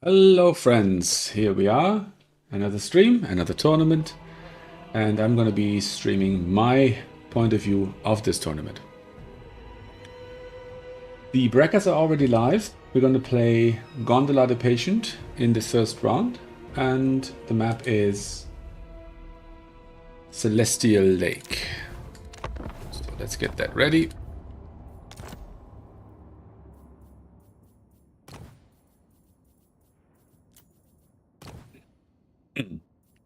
Hello friends, here we are, another stream, another tournament, and I'm going to be streaming my point of view of this tournament. The brackets are already live. We're going to play Gondola the Patient in the first round, and the map is Celestial Lake. So let's get that ready.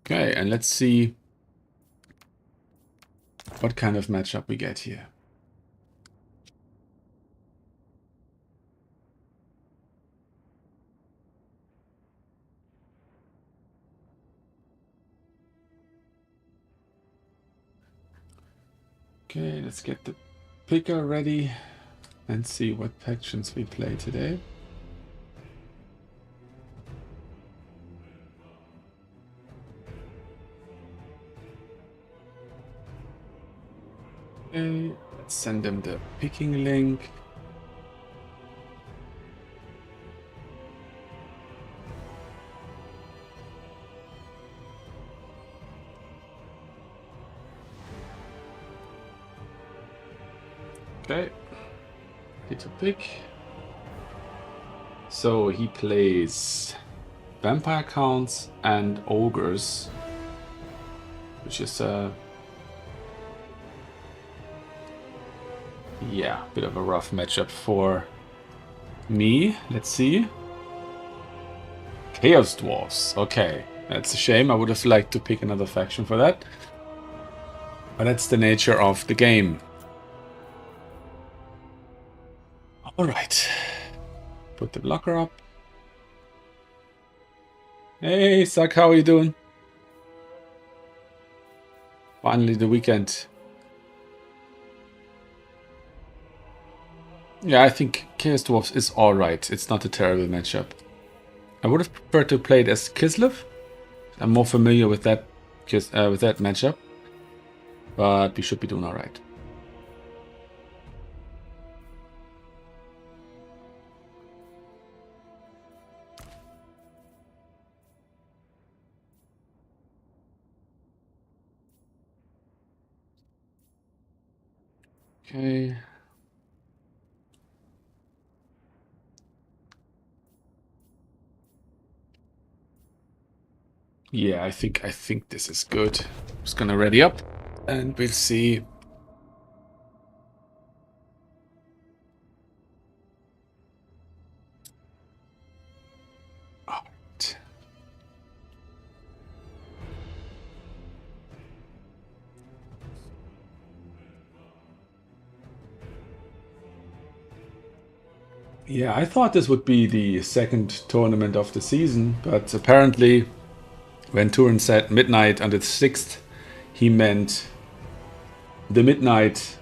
Okay, and let's see what kind of matchup we get here. Okay, let's get the picker ready and see what factions we play today. Okay, let's send them the picking link. Okay, get to pick. So he plays vampire counts and ogres, which is a bit of a rough matchup for me. Let's see. Chaos Dwarfs. Okay, that's a shame. I would have liked to pick another faction for that, but that's the nature of the game. All right, put the blocker up. Hey, Suck, how are you doing? Finally, the weekend. Yeah, I think Chaos Dwarfs is alright. It's not a terrible matchup. I would have preferred to play it as Kislev. I'm more familiar with that matchup, but we should be doing alright. Okay. Yeah, I think this is good. I'm just gonna ready up and we'll see. Alright. Yeah, I thought this would be the second tournament of the season, but apparently when Turin said midnight on the 6th, he meant the midnight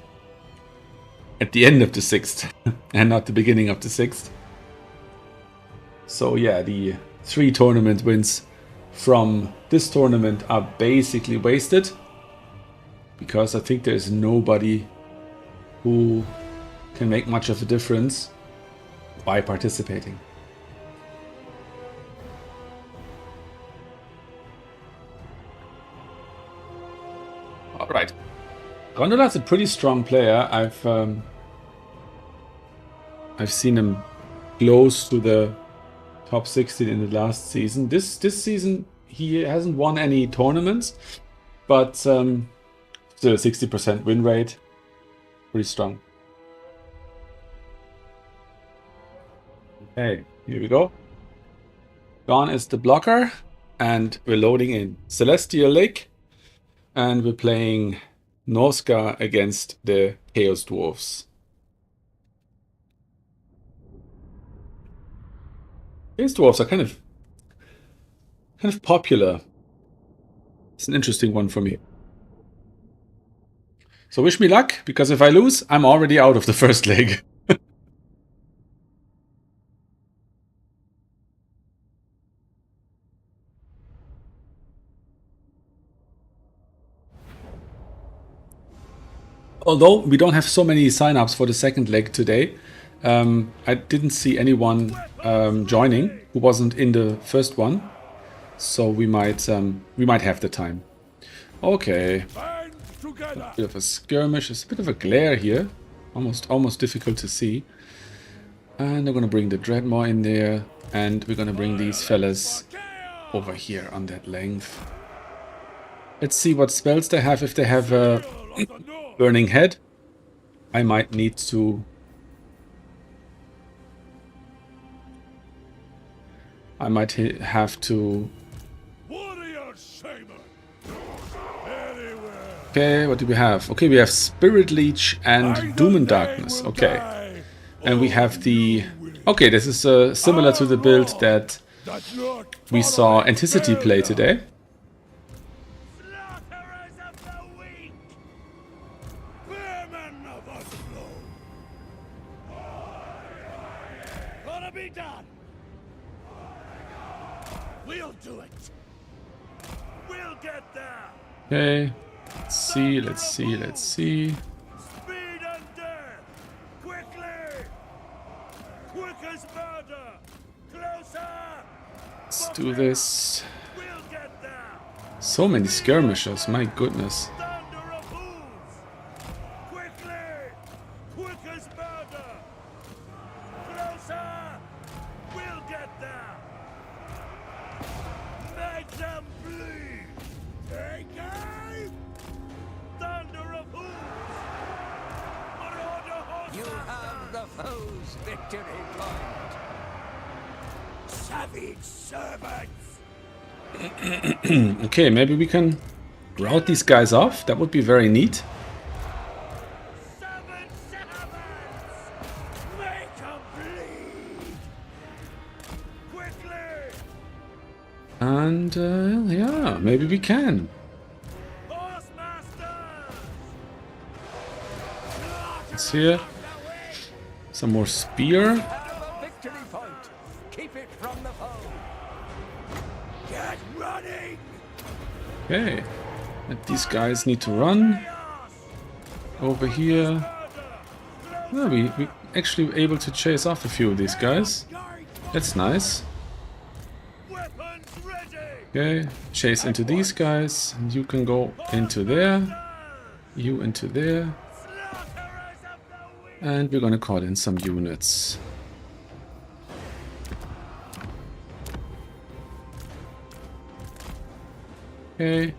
at the end of the 6th and not the beginning of the 6th. So yeah, the 3 tournament wins from this tournament are basically wasted, because I think there's nobody who can make much of a difference by participating. All right, Gondola's a pretty strong player. I've seen him close to the top 16 in the last season. This season he hasn't won any tournaments, but still a 60% win rate, pretty strong. Okay, here we go. Gone is the blocker, and we're loading in Celestial Lake, and we're playing Norska against the Chaos Dwarfs. Chaos Dwarfs are kind of popular. It's an interesting one for me. So wish me luck, because if I lose, I'm already out of the first leg. Although we don't have so many sign-ups for the second leg today, I didn't see anyone joining who wasn't in the first one, so we might have the time. Okay, a bit of a skirmish. There's a bit of a glare here, almost difficult to see. And I'm gonna bring the Dreadmore in there, and we're gonna bring these fellas over here on that length. Let's see what spells they have. If they have a Burning Head, I might need to... I might have to... Okay, what do we have? Okay, we have Spirit Leech and Doom and Darkness. Okay. And we have the... Okay, this is similar to the build that we saw Anticity play today. Okay, let's see. Speed and death! Quickly! Quick as murder! Closer! Let's do this. We'll get there! So many skirmishers, my goodness. Thunder of hooves! Quickly! Quick as murder! Closer! We'll get there! Make them bleed! Take aim! Thunder of hooves! You have the foe's victory point. Savage servants! Okay, maybe we can rout these guys off. That would be very neat. Savage servants! Make them bleed! Quickly! And yeah, maybe we can. Horsemasters! Let's hear some more spear. Have a victory point. Keep it from the foe. Get running! Okay, and these guys need to run over here. Oh, we actually were able to chase off a few of these guys. That's nice. Weapons ready! Okay, chase into these guys. And you can go into there. You into there. Slaughterers of the weak! And we're gonna call in some units. Okay.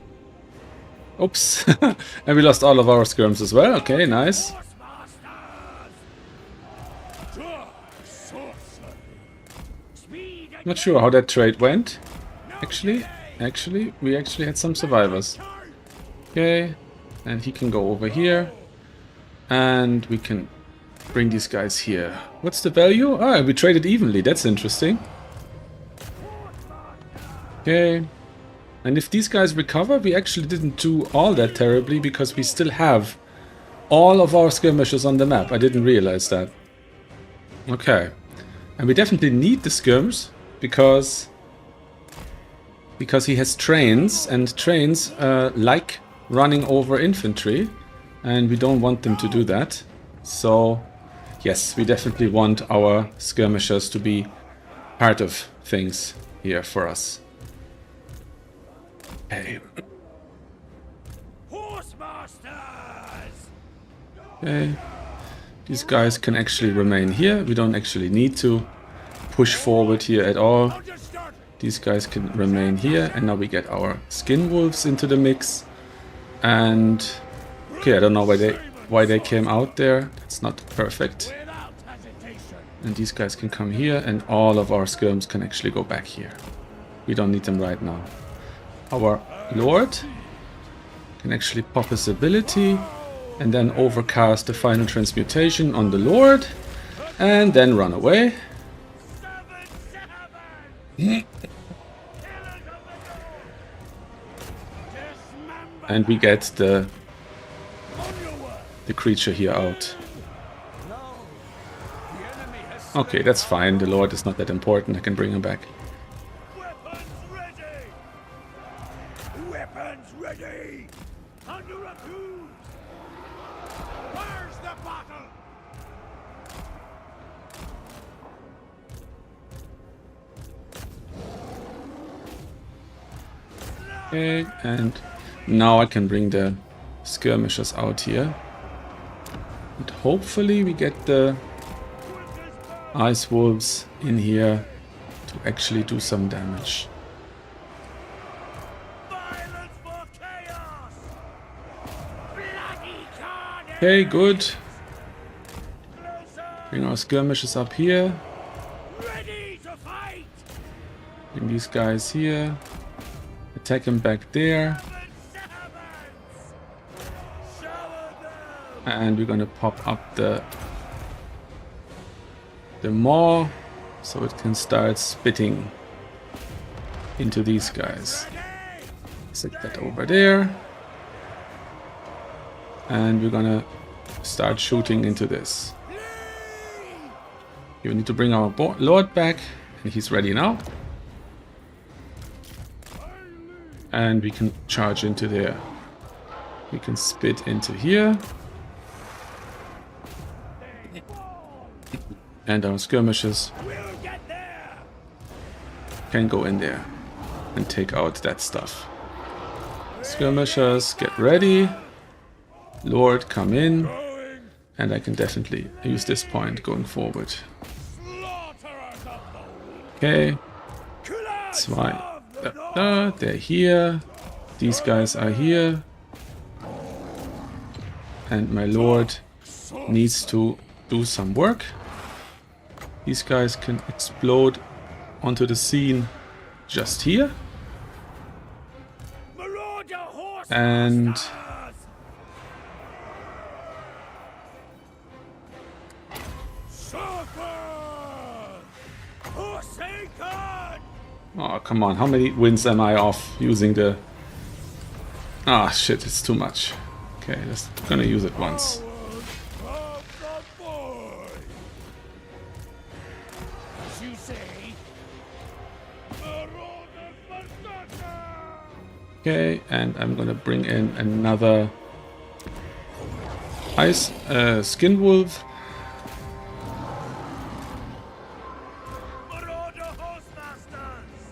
Oops. And we lost all of our skirms as well. Okay, nice. Horsemasters! Sorcery! Speed and Not sure how that trade went. Actually, we actually had some survivors. Okay. And he can go over here. And we can bring these guys here. What's the value? Ah, we traded evenly. That's interesting. Okay. And if these guys recover, we actually didn't do all that terribly because we still have all of our skirmishers on the map. I didn't realize that. Okay. And we definitely need the skirms because he has trains, and trains like running over infantry, and we don't want them to do that. So yes, we definitely want our skirmishers to be part of things here for us. Okay. Horsemasters! Okay. These guys can actually remain here. We don't actually need to push forward here at all. These guys can remain here. And now we get our skin wolves into the mix. And okay, I don't know why they came out there. That's not perfect. Without hesitation! And these guys can come here, and all of our skirms can actually go back here. We don't need them right now. Our Lord can actually pop his ability and then overcast the final transmutation on the Lord and then run away. Savage servants! And we get the creature here out. Okay, that's fine. The Lord is not that important. I can bring him back. Weapons ready! Weapons ready! Thunder of hooves! Where's the battle? Okay, and now I can bring the skirmishers out here. And hopefully we get the ice wolves in here to actually do some damage. Violence for chaos! Bloody carnage! Okay, good. Closer! Bring our skirmishers up here. Ready to fight! Bring these guys here. Attack him back there. Servants! Shower them! And we're gonna pop up the maw so it can start spitting into these guys. Ready! Set that over there. And we're gonna start shooting into this. We need to bring our lord back, and he's ready now. And we can charge into there. We can spit into here. And our skirmishers We'll get there! can go in there and take out that stuff. Skirmishers, get ready. Lord, come in. And I can definitely use this point going forward. Slaughterers of the weak! Okay, Killers zwei. of the North! They're here. These guys are here. And my lord needs to do some work. These guys can explode onto the scene just here. Marauder horse And masters! Suffer! Forsaken! oh, come on, how many wins am I off using the... Ah, shit, it's too much. Okay, let's gonna use it once. Powers of the void! As you say, Marauder berserker! Okay, and I'm gonna bring in another ice skin wolf. Marauder horse masters!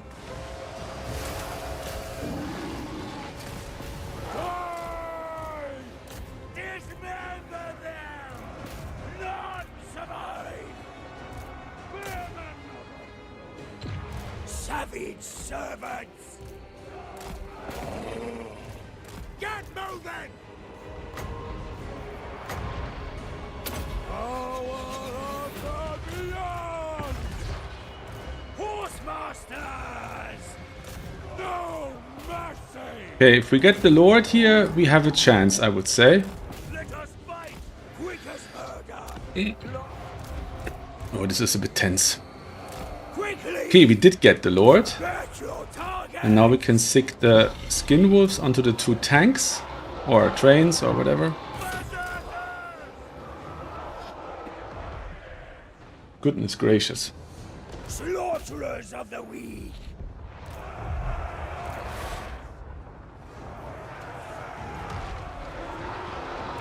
Die! Dismember them! None survive! Savage servants! Get moving! Power of the beyond! Horse masters! No mercy! Okay, if we get the lord here, we have a chance, I would say. Let us fight! Quick as murder! Oh, this is a bit tense. Quickly! Okay, we did get the lord. Get your target! And now we can sick the skin wolves onto the two tanks. Or trains, or whatever. Berserkers! Goodness gracious. Slaughterers of the weak!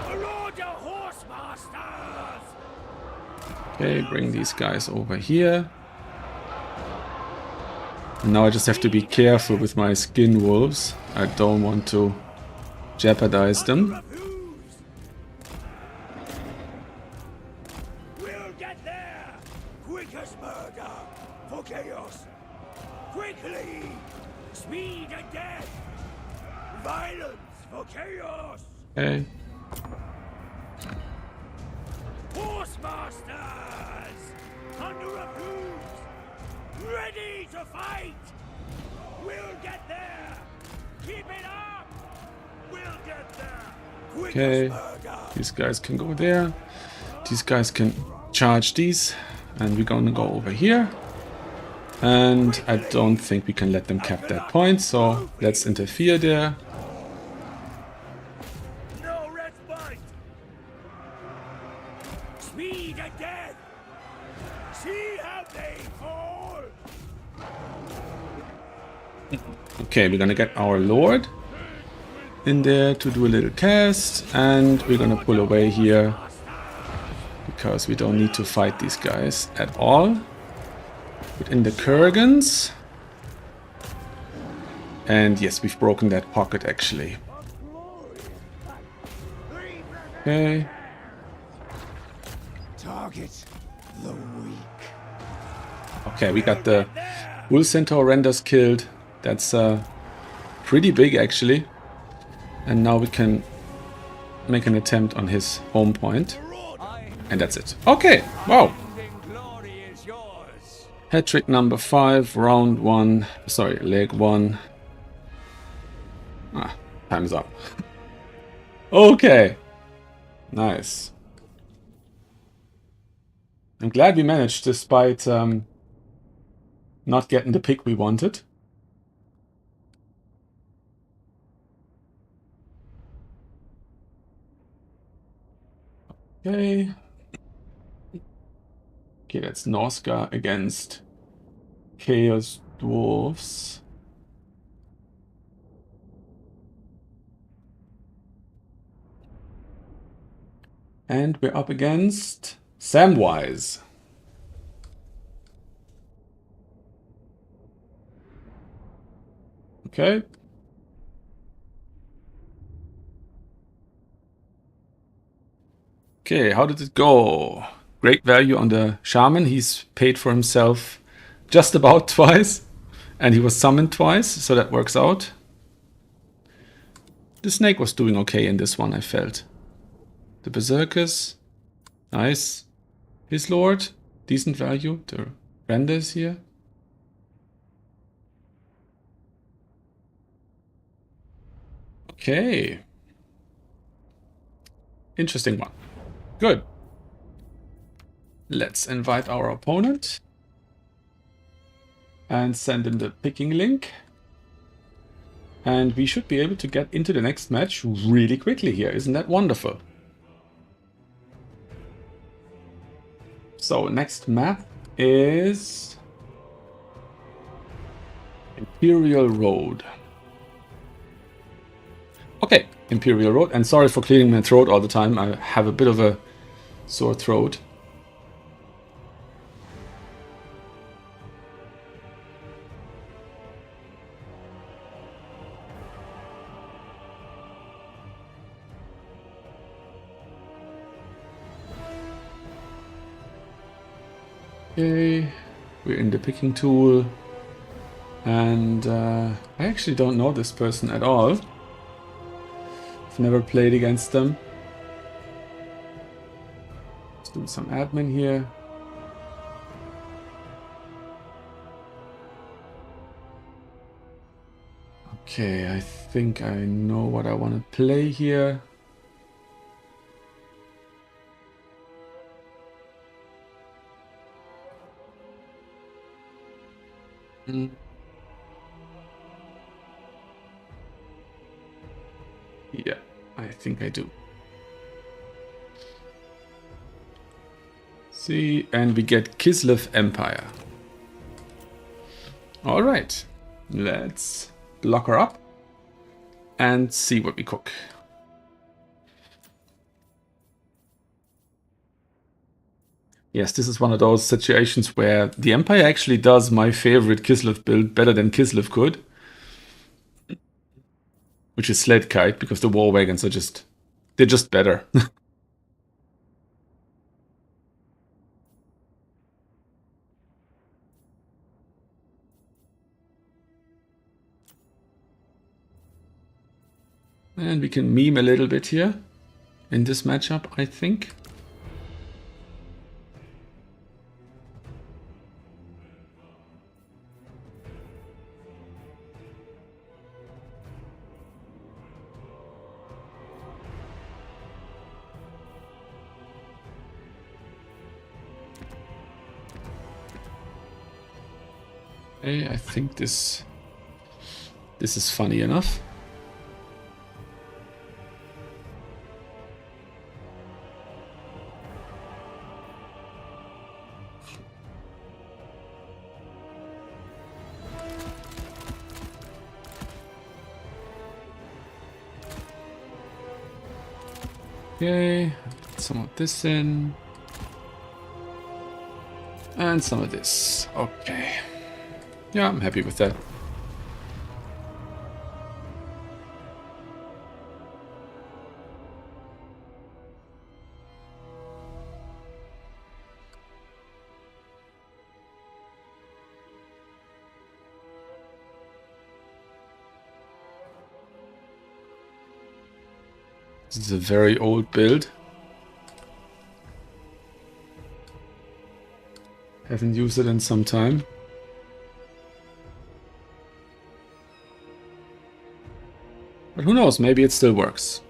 Marauder horse masters! Okay, bring these guys over here. And now I just have to be careful with my skin wolves. I don't want to jeopardize them. Refuse! We'll get there! Quick as murder! For chaos! Quickly! Speed and death! Violence for chaos! Okay. Horse masters! Under refuse! Ready to fight! We'll get there! Keep it up! We'll get there! Quick Okay. as murder! These guys can go there. These guys can charge these. And we're gonna go over here. And I don't think we can let them cap that point. So let's interfere there. No respite! Speed and death! See how they fall! Okay, we're gonna get our lord in there to do a little cast. And we're gonna pull away here. Because we don't need to fight these guys at all. Put in the Kurgans. And yes, we've broken that pocket actually. Okay. Target the weak. Okay, we got the Bull Centaur renders killed. That's pretty big actually. And now we can make an attempt on his home point. And that's it. Okay, wow. Glory is yours. Hat trick number 5, round 1. Sorry, leg 1. Ah, time's up. Okay. Nice. I'm glad we managed despite not getting the pick we wanted. Okay. Okay, that's Norska against Chaos Dwarfs. And we're up against Samwise. Okay. Okay, how did it go? Great value on the shaman. He's paid for himself just about twice. And he was summoned twice, so that works out. The snake was doing okay in this one, I felt. The berserkers, nice. His lord, decent value. The renders here. Okay. Interesting one. Good. Let's invite our opponent. And send him the picking link. And we should be able to get into the next match really quickly here. Isn't that wonderful? So next map is Imperial Road. Okay, Imperial Road. And sorry for clearing my throat all the time. I have a bit of a sore throat. Okay, we're in the picking tool, and I actually don't know this person at all. I've never played against them. Let's do some admin here. Okay, I think I know what I want to play here. Yeah, I think I do. See, and we get Kislev Empire. All right, let's lock her up and see what we cook. Yes, this is one of those situations where the Empire actually does my favorite Kislev build better than Kislev could. Which is Sled Kite, because the war wagons are they're just better. And we can meme a little bit here in this matchup, I think. Okay, I think this is funny enough. Okay, put some of this in. And some of this. Okay. Yeah, I'm happy with that. This is a very old build. Haven't used it in some time. But who knows, maybe it still works.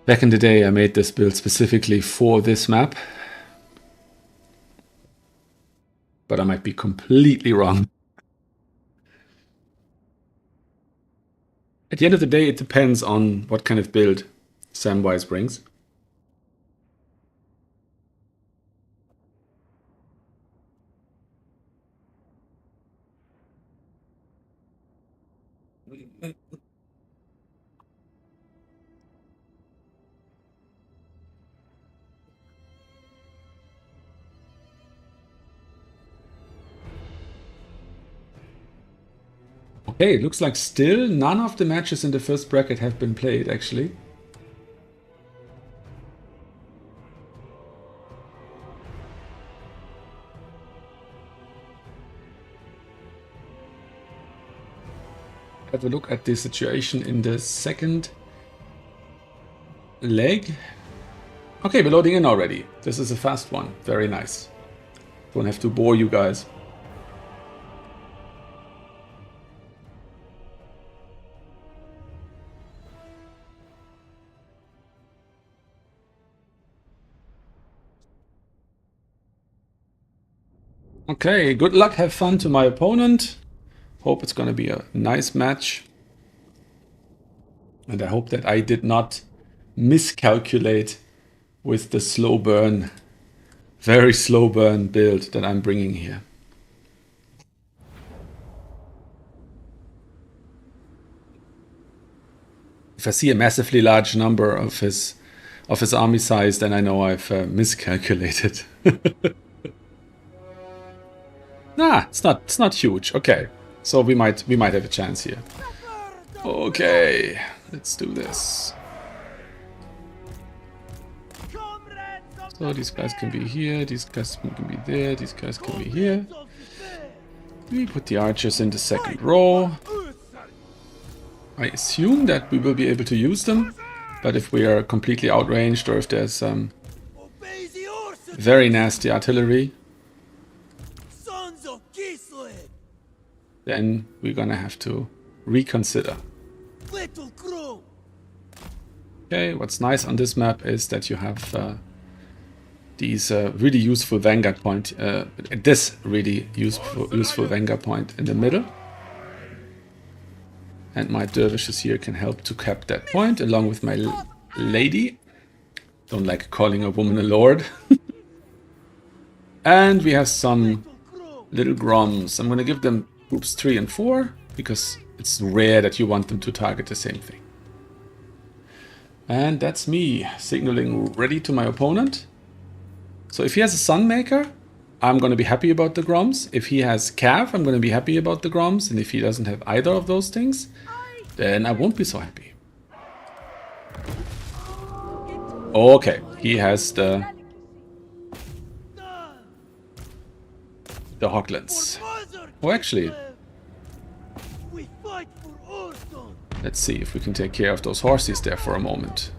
Back in the day I made this build specifically for this map. But I might be completely wrong. At the end of the day, it depends on what kind of build Samwise brings. Okay, it looks like still none of the matches in the first bracket have been played, actually. Have a look at the situation in the second leg. Okay, we're loading in already. This is a fast one. Very nice. Don't have to bore you guys. Okay, good luck, have fun to my opponent. Hope it's gonna be a nice match. And I hope that I did not miscalculate with the slow burn, very slow burn build that I'm bringing here. If I see a massively large number of his army size, then I know I've miscalculated. Nah, it's not huge. Okay, so we might have a chance here. Okay, let's do this. So these guys can be here, these guys can be there, these guys can be here. We put the archers in the second row. I assume that we will be able to use them, but if we are completely outranged or if there's very nasty artillery, then we're gonna have to reconsider. Okay, what's nice on this map is that you have these really useful vanguard point, this really useful vanguard point in the middle. And my dervishes here can help to cap that point along with my lady. Don't like calling a woman a lord. And we have some little groms. I'm gonna give them groups 3 and 4 because it's rare that you want them to target the same thing. And that's me signaling ready to my opponent. So if he has a Sunmaker, I'm going to be happy about the Groms. If he has Cav, I'm going to be happy about the Groms. And if he doesn't have either of those things, then I won't be so happy. Okay, he has the Hoglands. Oh, actually, let's see if we can take care of those horses there for a moment.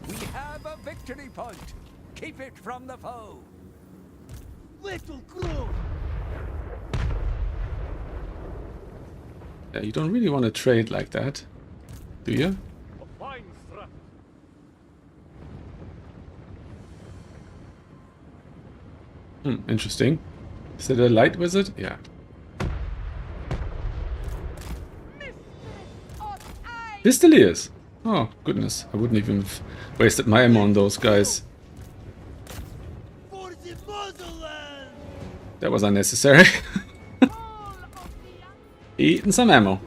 We have a victory point. Keep it from the foe. Little crew. Yeah, you don't really want to trade like that, do you? Interesting. Is it a light wizard? Yeah. Pistoliers! Oh, goodness. I wouldn't even have wasted my ammo on those guys. That was unnecessary. Eating some ammo.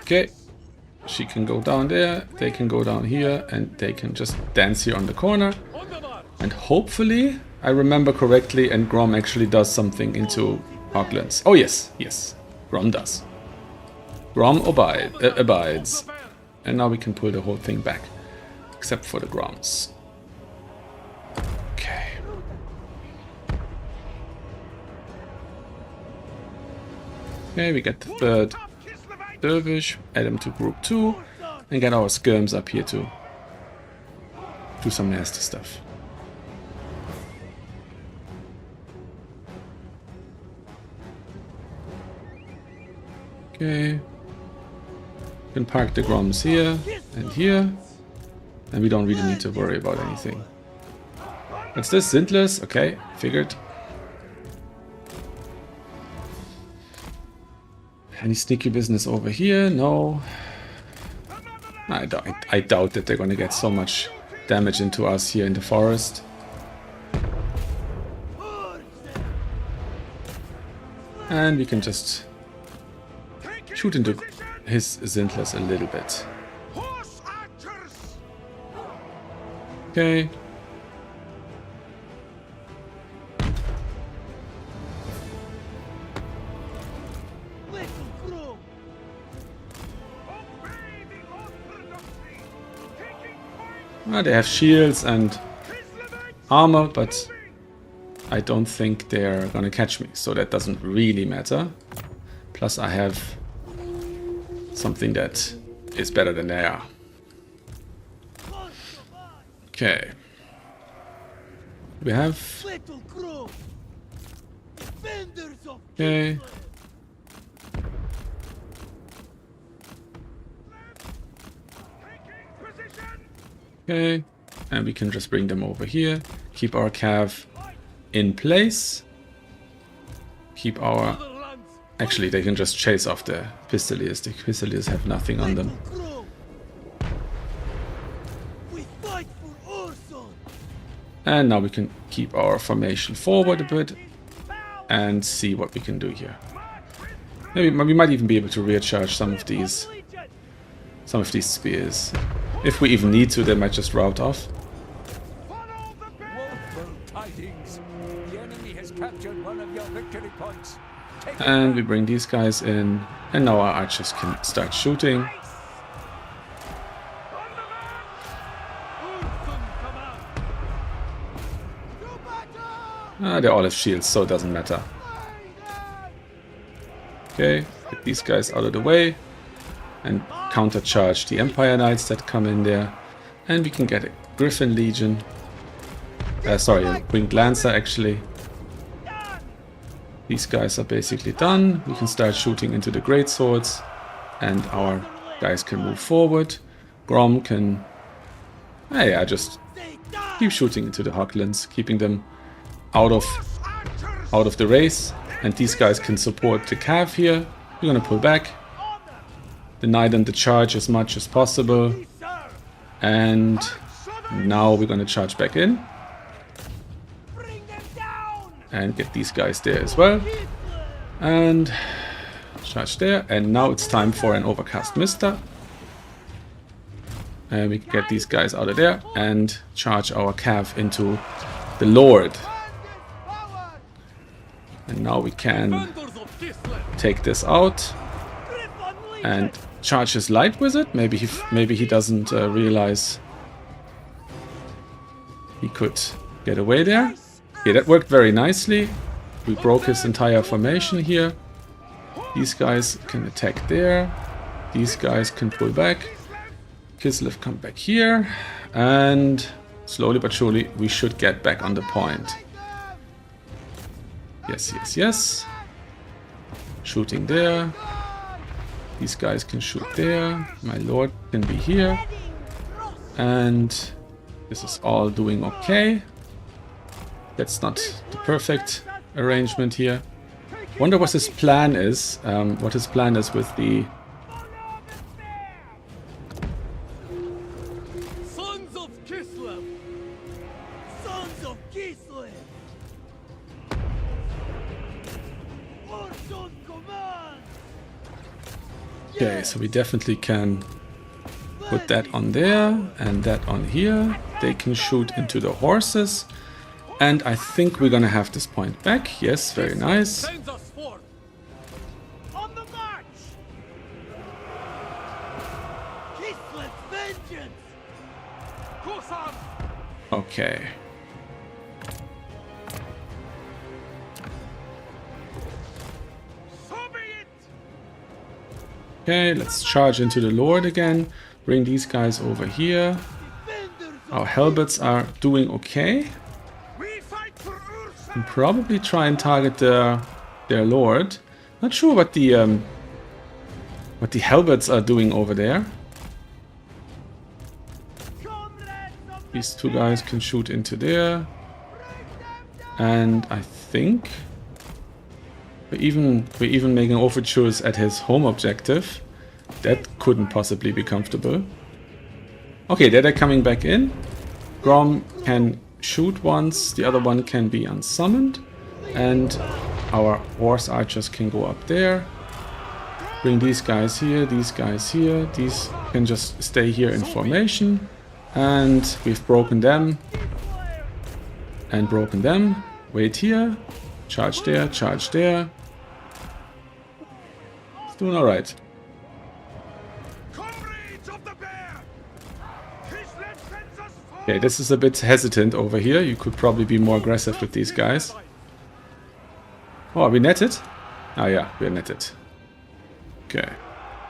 Okay. She can go down there, they can go down here, and they can just dance here on the corner. And hopefully, I remember correctly, and Grom actually does something into Hoglands. Oh yes, yes, Grom does. Grom abides. And now we can pull the whole thing back. except for the Groms. Okay. Okay, we get the third dervish, add him to group 2, and get our skirms up here to do some nasty stuff. Okay. We can park the Groms here and here, and we don't really need to worry about anything. What's this? Zintless? Okay, figured. Any sneaky business over here? No. I doubt that they're gonna get so much damage into us here in the forest. And we can just shoot into his Zintless a little bit. Okay. Well, they have shields and armor, but I don't think they're gonna catch me, so that doesn't really matter. Plus I have something that is better than they are. Okay. We have... Okay. Okay. And we can just bring them over here. Keep our cav in place. Keep our... Actually, they can just chase off the Pistoliers. The Pistoliers have nothing on them. And now we can keep our formation forward a bit and see what we can do here. Maybe we might even be able to recharge some of these spears. If we even need to, they might just rout off. And we bring these guys in, and now our archers can start shooting. They all have shields, so it doesn't matter. Okay, get these guys out of the way and countercharge the Empire Knights that come in there. And we can get a Griffin Legion. Sorry, a Winged Lancer actually. These guys are basically done. We can start shooting into the greatswords, and our guys can move forward. Grom can, just keep shooting into the Hoglins, keeping them out of the race. And these guys can support the cav here. We're gonna pull back, deny them the charge as much as possible, and now we're gonna charge back in and get these guys there as well, and charge there. And now it's time for an Overcast Mister, and we can get these guys out of there and charge our cav into the Lord. And now we can take this out and charge his Light Wizard. Maybe he doesn't realize he could get away there. Yeah, that worked very nicely. We broke his entire formation here. These guys can attack there. These guys can pull back. Kislev come back here. And slowly but surely we should get back on the point. Yes, yes, yes. Shooting there. These guys can shoot there. My lord can be here. And this is all doing okay. That's not the perfect arrangement here. Wonder what his plan is. What his plan is with the... Sons of Kislev! Sons of Kislev! Okay, so we definitely can put that on there and that on here. They can shoot into the horses. And I think we're gonna have this point back. Yes, very nice. On the march! Kislev's vengeance! Okay. Okay, let's charge into the Lord again. Bring these guys over here. Our halberds are doing okay. And probably try and target their Lord. Not sure what the halberds are doing over there. These two guys can shoot into there. And I think we're even making overtures at his home objective. That couldn't possibly be comfortable. Okay, they're coming back in. Grom can shoot once, the other one can be unsummoned. And our horse archers can go up there. Bring these guys here, these guys here. These can just stay here in formation. And we've broken them. And broken them. Wait here. Charge there, charge there. It's doing alright. Okay, this is a bit hesitant over here. You could probably be more aggressive with these guys. Oh, are we netted? Oh yeah, we're netted. Okay.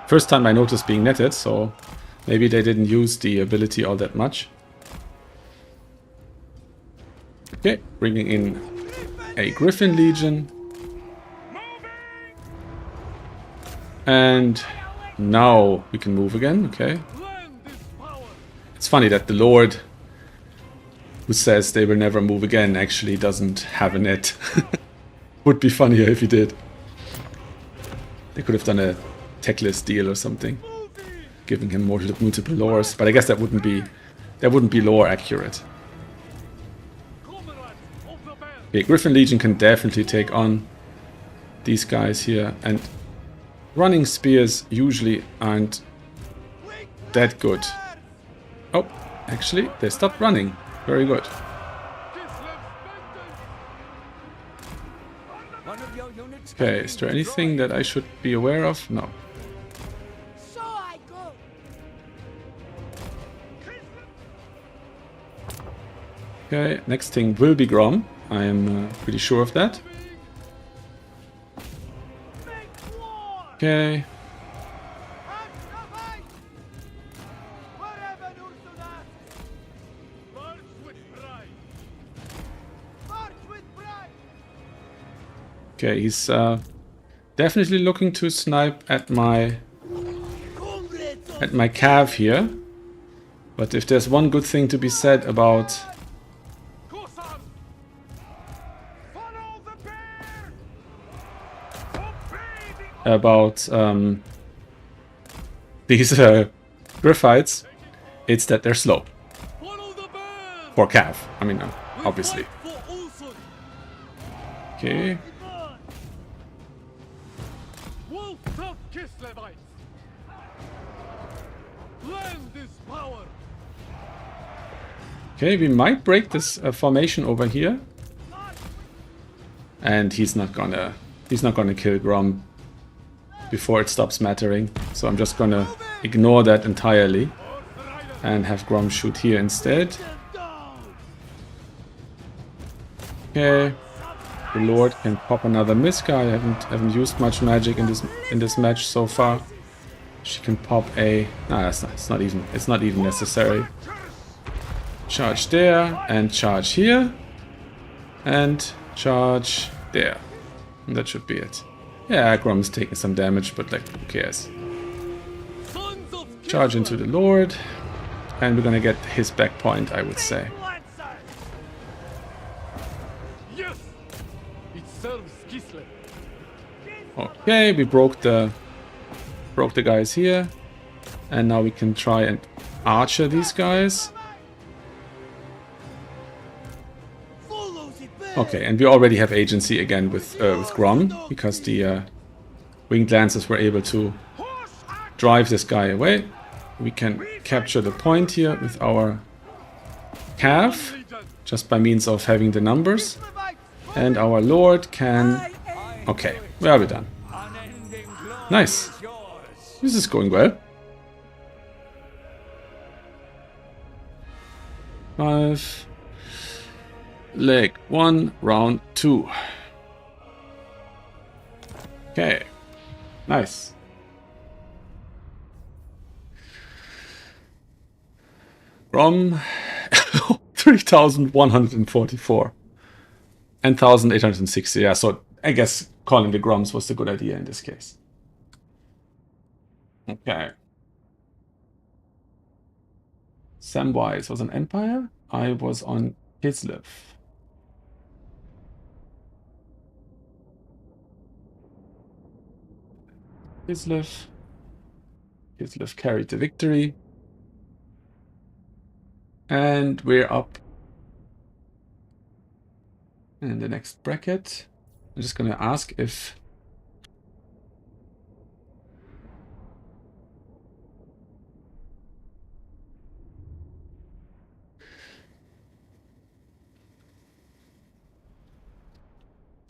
First time I noticed being netted, so maybe they didn't use the ability all that much. Okay, bringing in a Griffin Legion. And now we can move again, okay. It's funny that the Lord, who says they will never move again, actually doesn't have a net. Would be funnier if he did. They could have done a techless deal or something, giving him multiple lores, but I guess that wouldn't be lore accurate. Okay, Griffin Legion can definitely take on these guys here, and running spears usually aren't that good. Oh, actually, they stopped running. Very good. Okay, is there anything that I should be aware of? No. Okay, next thing will be Grom. I am pretty sure of that. Okay. Okay, he's definitely looking to snipe at my cav here. But if there's one good thing to be said about these Griffites, it's that they're slow. For cav, I mean, obviously. Okay. Okay, we might break this formation over here. And he's not gonna kill Grom before it stops mattering. So I'm just gonna ignore that entirely and have Grom shoot here instead. Okay. The Lord can pop another miss guy. I haven't used much magic in this match so far. She can pop a... Nah, it's not even necessary. Charge there, and charge here. And charge there. And that should be it. Yeah, Grom's taking some damage, but like, who cares? Charge into the Lord. And we're gonna get his back point, I would say. Okay, we broke the guys here. And now we can try and archer these guys. Okay, and we already have agency again with Grom, because the Winged Lancers were able to drive this guy away. We can capture the point here with our calf, just by means of having the numbers. And our Lord can... Okay, well, we're done. Nice. This is going well. 5, leg 1, round 2. Okay, nice. Grom 3,144 and 1,860. Yeah, so I guess calling the Groms was the good idea in this case. Okay. Samwise was on Empire. I was on Kislev. Kislev carried the victory. And we're up in the next bracket. I'm just going to ask if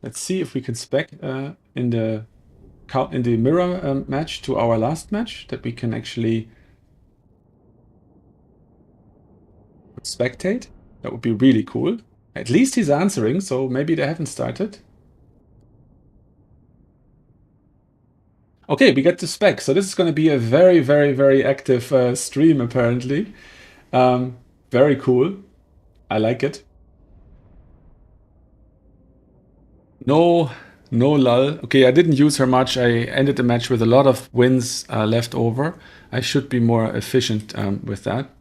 let's see if we can spec in the mirror match to our last match that we can actually spectate. That would be really cool. At least he's answering, so maybe they haven't started. Okay, we get the spec. So this is going to be a very, very, very active stream, apparently. Very cool. I like it. No lull. Okay, I didn't use her much. I ended the match with a lot of wins left over. I should be more efficient with that.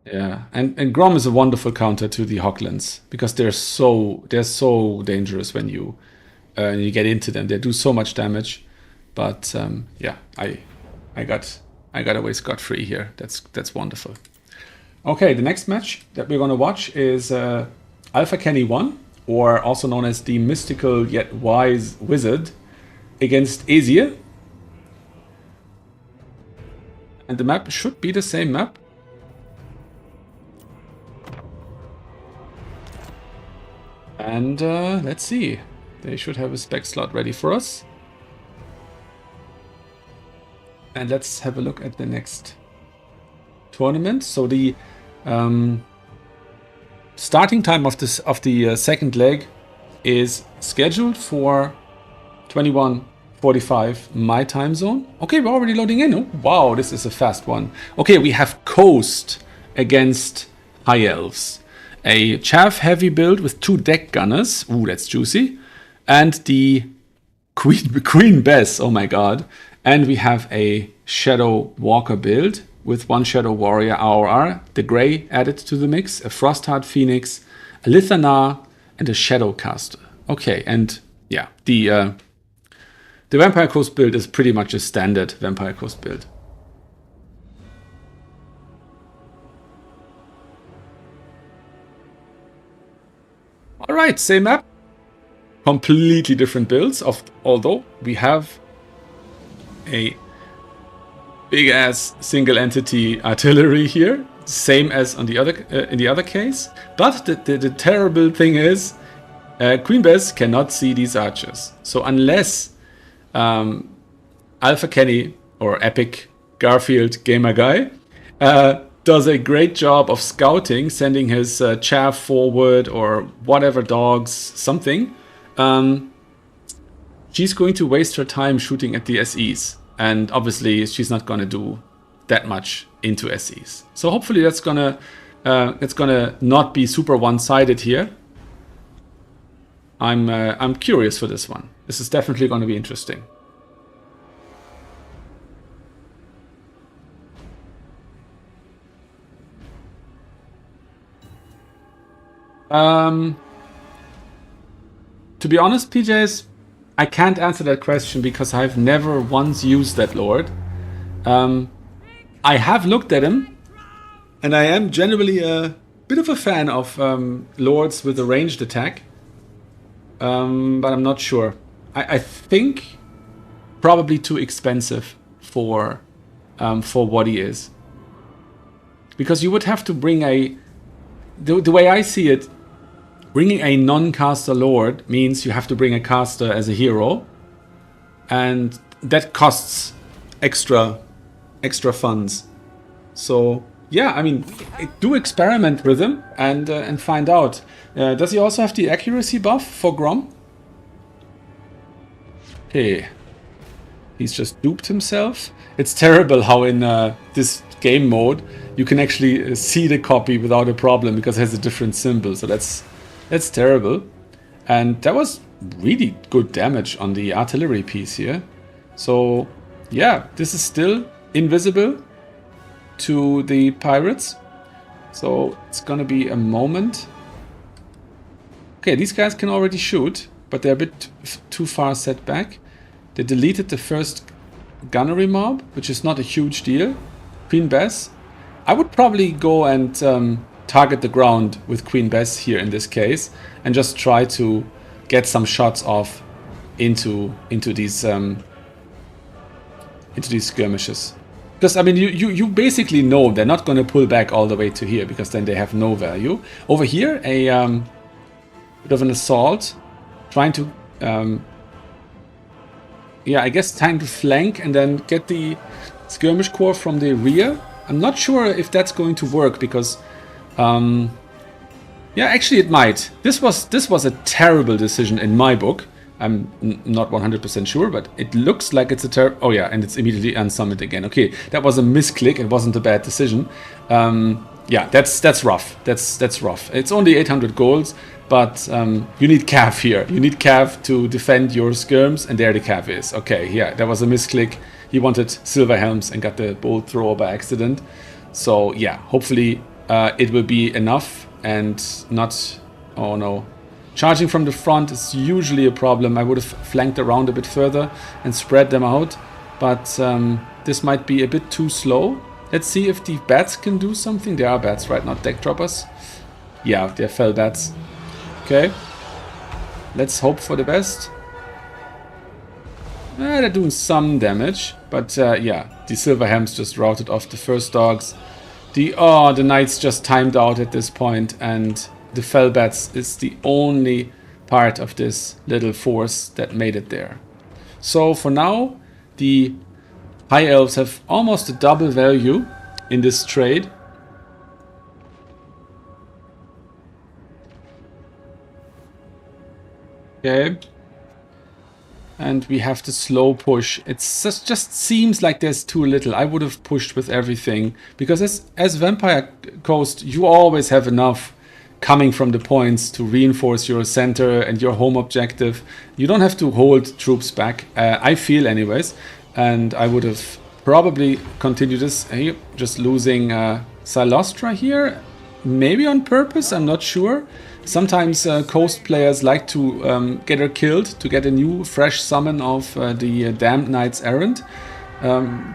Yeah, and Grom is a wonderful counter to the Hoglins because they're so dangerous when you get into them. They do so much damage, but yeah, I got away scot-free here. That's wonderful. Okay, the next match that we're gonna watch is Alpha Kenny 1, or also known as the mystical yet wise wizard, against Azir. And the map should be the same map. And let's see. They should have a spec slot ready for us. And let's have a look at the next tournament. So the starting time of the second leg is scheduled for 21:45 my time zone. Okay, we're already loading in. Oh, wow, this is a fast one. Okay, we have Coast against High Elves. A chaff heavy build with 2 deck gunners. Ooh, that's juicy. And the Queen Bess. Oh my god. And we have a Shadow Walker build with 1 Shadow Warrior RR, the Grey added to the mix, a Frostheart Phoenix, a Lithanar, and a Shadowcaster. Okay, and yeah, the Vampire Coast build is pretty much a standard Vampire Coast build. All right, same map, completely different builds. Although we have a big ass single entity artillery here, same as on the other in the other case. But the terrible thing is, Queen Bess cannot see these archers. So unless Alpha Kenny or Epic Garfield Gamer Guy does a great job of scouting, sending his chaff forward or whatever dogs, something, she's going to waste her time shooting at the SEs. And obviously, she's not going to do that much into SEs. So hopefully that's gonna not be super one-sided here. I'm curious for this one. This is definitely going to be interesting. To be honest, PJs, I can't answer that question because I've never once used that lord. I have looked at him, and I am generally a bit of a fan of lords with a ranged attack, but I'm not sure. I think probably too expensive for what he is, because you would have to bring the way I see it. Bringing a non-caster lord means you have to bring a caster as a hero, and that costs extra funds. So yeah, I mean, do experiment with him and find out. Does he also have the accuracy buff for Grom? Okay. He's just duped himself. It's terrible how in this game mode you can actually see the copy without a problem because it has a different symbol. So that's terrible. And that was really good damage on the artillery piece here. So yeah, this is still invisible to the pirates. So it's gonna be a moment. Okay, these guys can already shoot, but they're a bit too far set back. They deleted the first gunnery mob, which is not a huge deal. Queen Bess. I would probably go and target the ground with Queen Bess here in this case, and just try to get some shots off into these skirmishes. Because I mean, you basically know they're not going to pull back all the way to here, because then they have no value. Over here, a bit of an assault, trying to yeah, I guess trying to flank and then get the skirmish corps from the rear. I'm not sure if that's going to work because yeah, actually it might. This was a terrible decision in my book. I'm not 100% sure, but it looks like it's a oh yeah, and it's immediately unsummoned again. Okay, that was a misclick. It wasn't a bad decision. Yeah, that's rough. That's rough. It's only 800 golds, but you need Cav here. You need Cav to defend your skirms, and there the Cav is. Okay, yeah, that was a misclick. He wanted silver helms and got the bolt thrower by accident. So yeah, hopefully it will be enough and not. Oh no. Charging from the front is usually a problem. I would have flanked around a bit further and spread them out, but this might be a bit too slow. Let's see if the bats can do something. There are bats, right? Not deck droppers. Yeah, they're fell bats. Okay. Let's hope for the best. They're doing some damage, but yeah, the silver hams just routed off the first dogs. The knights just timed out at this point, and the fell bats is the only part of this little force that made it there. So for now, the high elves have almost a double value in this trade. Okay. And we have to slow push. It just seems like there's too little. I would have pushed with everything, because as Vampire Coast, you always have enough coming from the points to reinforce your center and your home objective. You don't have to hold troops back, I feel anyways. And I would have probably continued this. Hey, just losing Silostra here, maybe on purpose, I'm not sure. Sometimes Coast players like to get her killed to get a new fresh summon of the Damned Knight's Errant.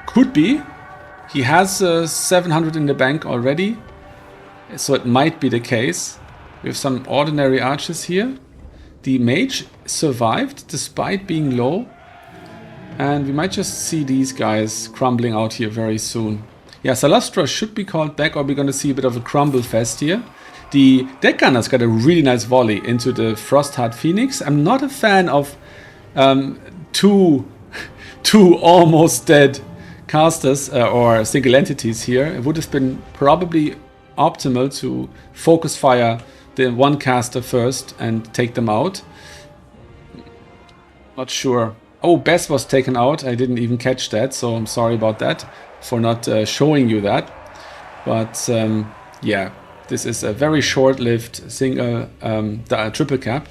Could be. He has 700 in the bank already, so it might be the case. We have some ordinary archers here. The mage survived despite being low, and we might just see these guys crumbling out here very soon. Yeah, Salastra should be called back, or we're going to see a bit of a crumble fest here. The deck gunners got a really nice volley into the Frostheart Phoenix. I'm not a fan of two almost dead casters or single entities here. It would have been probably optimal to focus fire the one caster first and take them out. Not sure. Oh, Bess was taken out. I didn't even catch that, so I'm sorry about that for not showing you that. But yeah, this is a very short-lived single triple cap.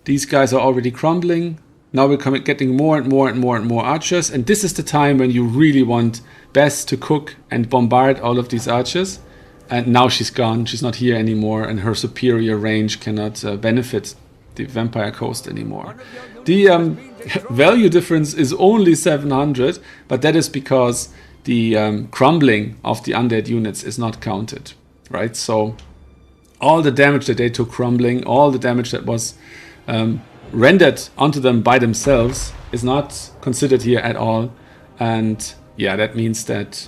These guys are already crumbling. Now we're getting more and more archers, and this is the time when you really want Bess to cook and bombard all of these archers. And now she's gone. She's not here anymore, and her superior range cannot benefit the Vampire Coast anymore. The value difference is only 700, but that is because the crumbling of the undead units is not counted, right? So all the damage that they took crumbling, all the damage that was rendered onto them by themselves is not considered here at all. And yeah, that means that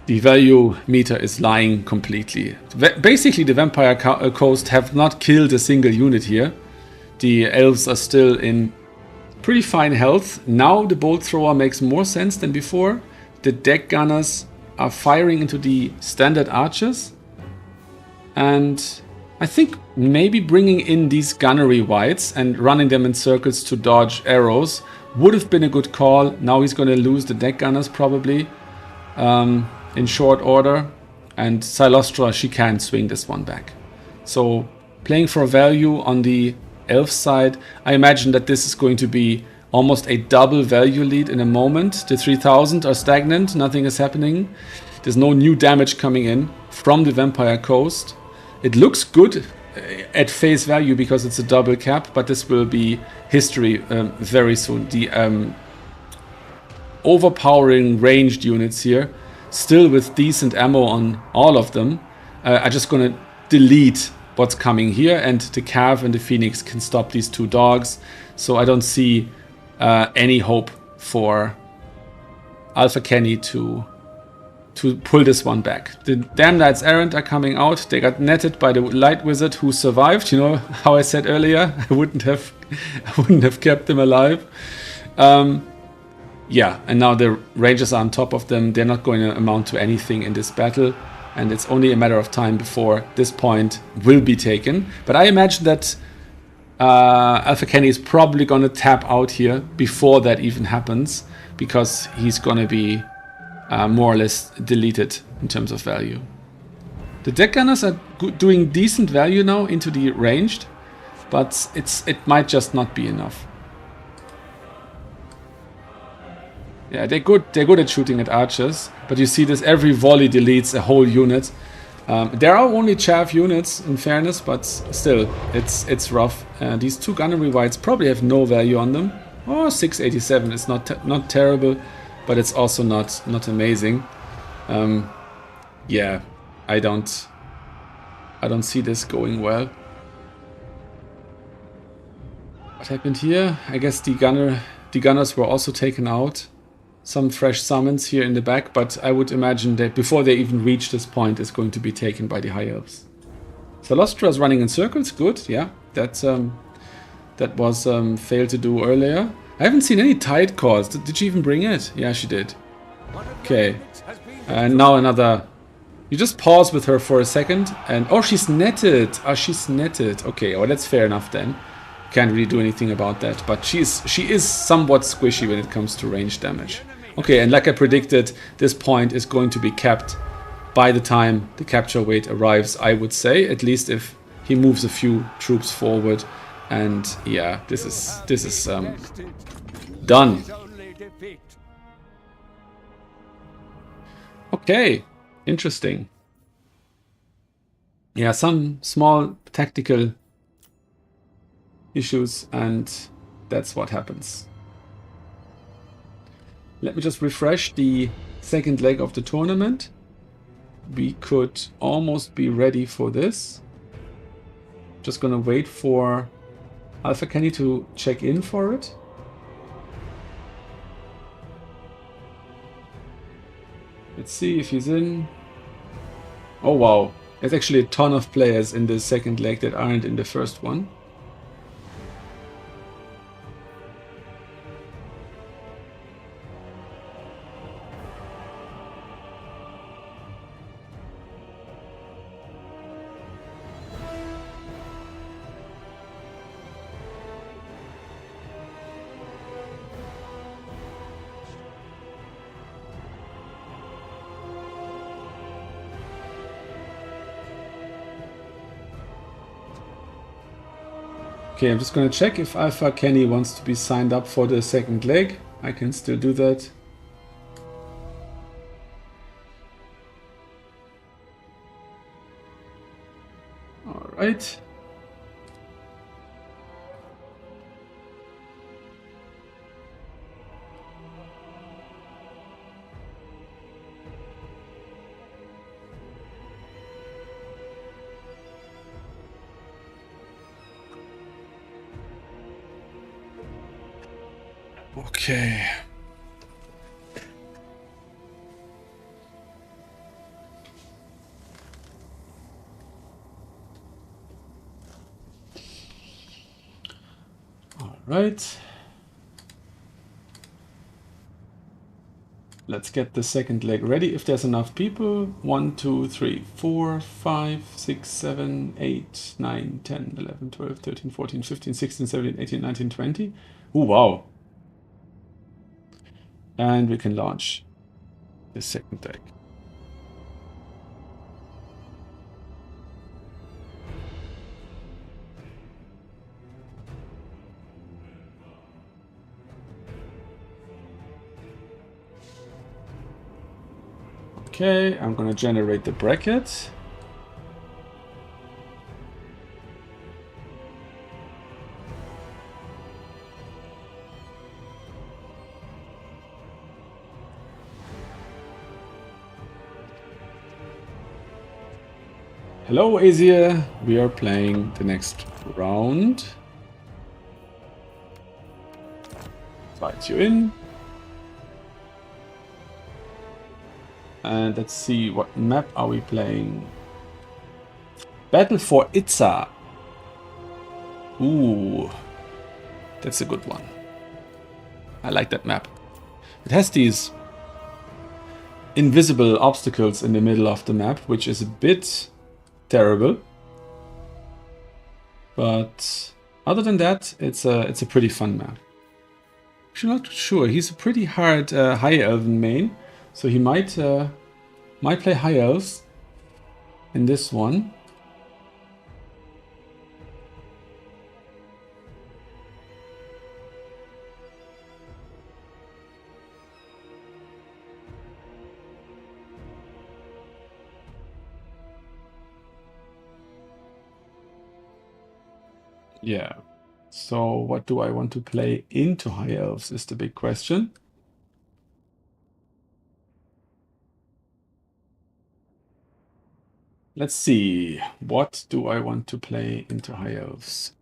the value meter is lying completely. Basically, the Vampire Coast have not killed a single unit here. The elves are still in pretty fine health. Now the bolt thrower makes more sense than before. The deck gunners are firing into the standard archers. And I think maybe bringing in these gunnery wights and running them in circles to dodge arrows would have been a good call. Now he's going to lose the deck gunners probably in short order. And Silostra, she can swing this one back. So playing for value on the elf side, I imagine that this is going to be almost a double value lead in a moment. The 3000 are stagnant, nothing is happening. There's no new damage coming in from the Vampire Coast. It looks good at face value because it's a double cap, but this will be history very soon. The overpowering ranged units here, still with decent ammo on all of them, are just going to delete what's coming here, and the Cav and the Phoenix can stop these two dogs. So I don't see any hope for Alpha Kenny to pull this one back. The Damn Knights Errant are coming out. They got netted by the Light Wizard who survived. You know how I said earlier, I wouldn't have kept them alive. Yeah, and now the Rangers are on top of them. They're not going to amount to anything in this battle, and it's only a matter of time before this point will be taken. But I imagine that Alpha Kenny is probably going to tap out here before that even happens, because he's going to be more or less deleted in terms of value. The deck gunners are doing decent value now into the ranged, but it might just not be enough. Yeah, they're good at shooting at archers, but you see this, every volley deletes a whole unit. There are only chaff units, in fairness, but still, it's rough. These two gunnery wights probably have no value on them. Oh, 687 is not terrible, but it's also not amazing. Yeah, I don't see this going well. What happened here? I guess the gunners were also taken out. Some fresh summons here in the back, but I would imagine that before they even reach this point, is going to be taken by the High Elves. Silostra is running in circles. Good, yeah. That was failed to do earlier. I haven't seen any tide calls. Did she even bring it? Yeah, she did. Okay. And now another. You just pause with her for a second, and oh, she's netted. Oh, she's netted. Okay, well, that's fair enough then. Can't really do anything about that, but she is somewhat squishy when it comes to range damage. Okay, and like I predicted, this point is going to be capped by the time the capture weight arrives, I would say, at least if he moves a few troops forward. And yeah, this is done. Okay, interesting. Yeah, some small tactical issues, and that's what happens. Let me just refresh the second leg of the tournament. We could almost be ready for this. Just gonna wait for Alpha Kenny to check in for it. Let's see if he's in. Oh wow, there's actually a ton of players in the second leg that aren't in the first one. Okay, I'm just going to check if Alpha Kenny wants to be signed up for the second leg. I can still do that. All right. Okay. All right. let's get the second leg ready if there's enough people. 1, 2, 3, 4, 5, 6, 7, 8, 9, 10, 11, 12, 13, 14, 15, 16, 17, 18, 19, 20. Oh, wow. And we can launch the second deck. Okay, I'm gonna generate the bracket. Hello, Asia. We are playing the next round. Invite you in. And let's see, what map are we playing? Battle for Itza. Ooh, that's a good one. I like that map. It has these invisible obstacles in the middle of the map, which is a bit terrible. But other than that, it's a pretty fun map. I'm not sure. He's a pretty hard High Elven main, so he might play High Elves in this one. Yeah. So what do I want to play into High Elves is the big question. Let's see. What do I want to play into High Elves?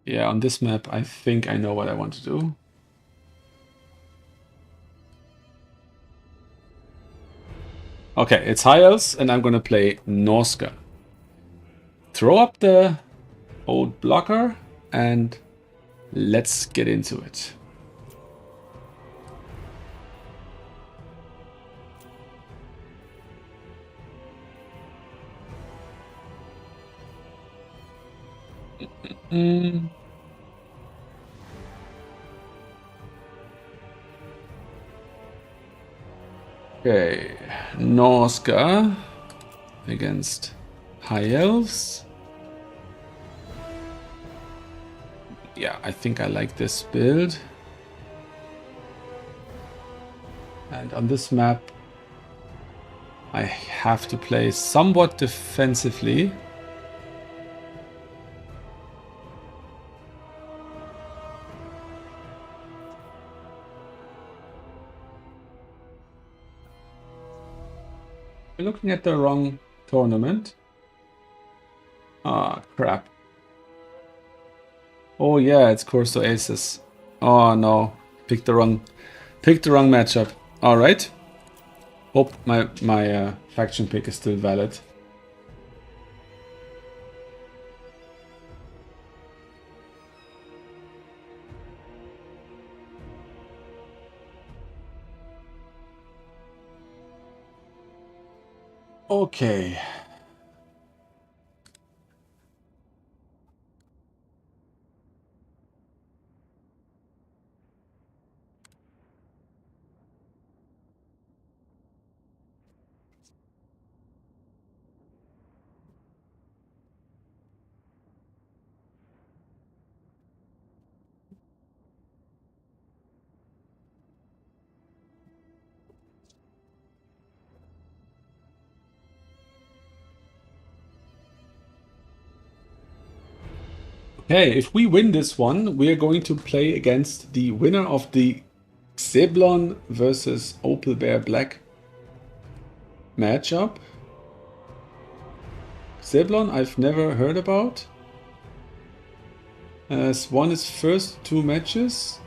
Yeah, on this map, I think I know what I want to do. Okay, it's High Elves, and I'm gonna play Norska. Throw up the old blocker, and let's get into it. Okay, Norska against High Elves. Yeah, I think I like this build. And on this map, I have to play somewhat defensively. We're looking at the wrong tournament. Ah, crap. Oh yeah, it's Corso Aces. Oh no, picked the wrong matchup. All right. Hope my faction pick is still valid. Okay. Okay, if we win this one, we are going to play against the winner of the Xeblon versus Opal Bear Black matchup. Xeblon I've never heard about. Has won his first 2 matches.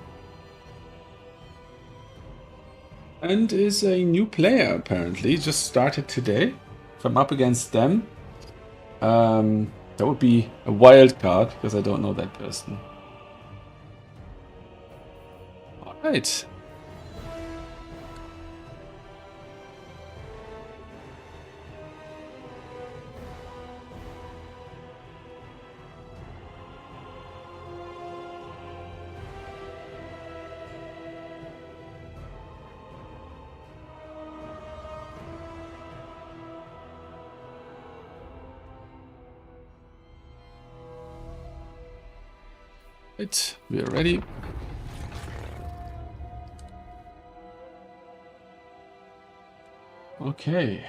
And is a new player apparently, just started today. if I'm up against them, that would be a wild card because I don't know that person. All right. Right, we are ready. Okay.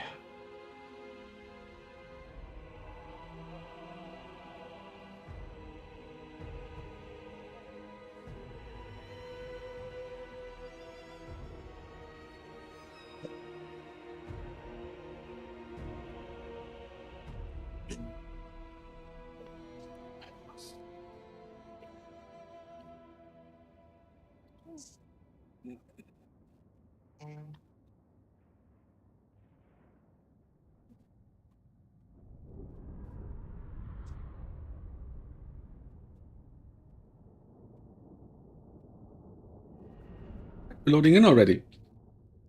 Loading in already.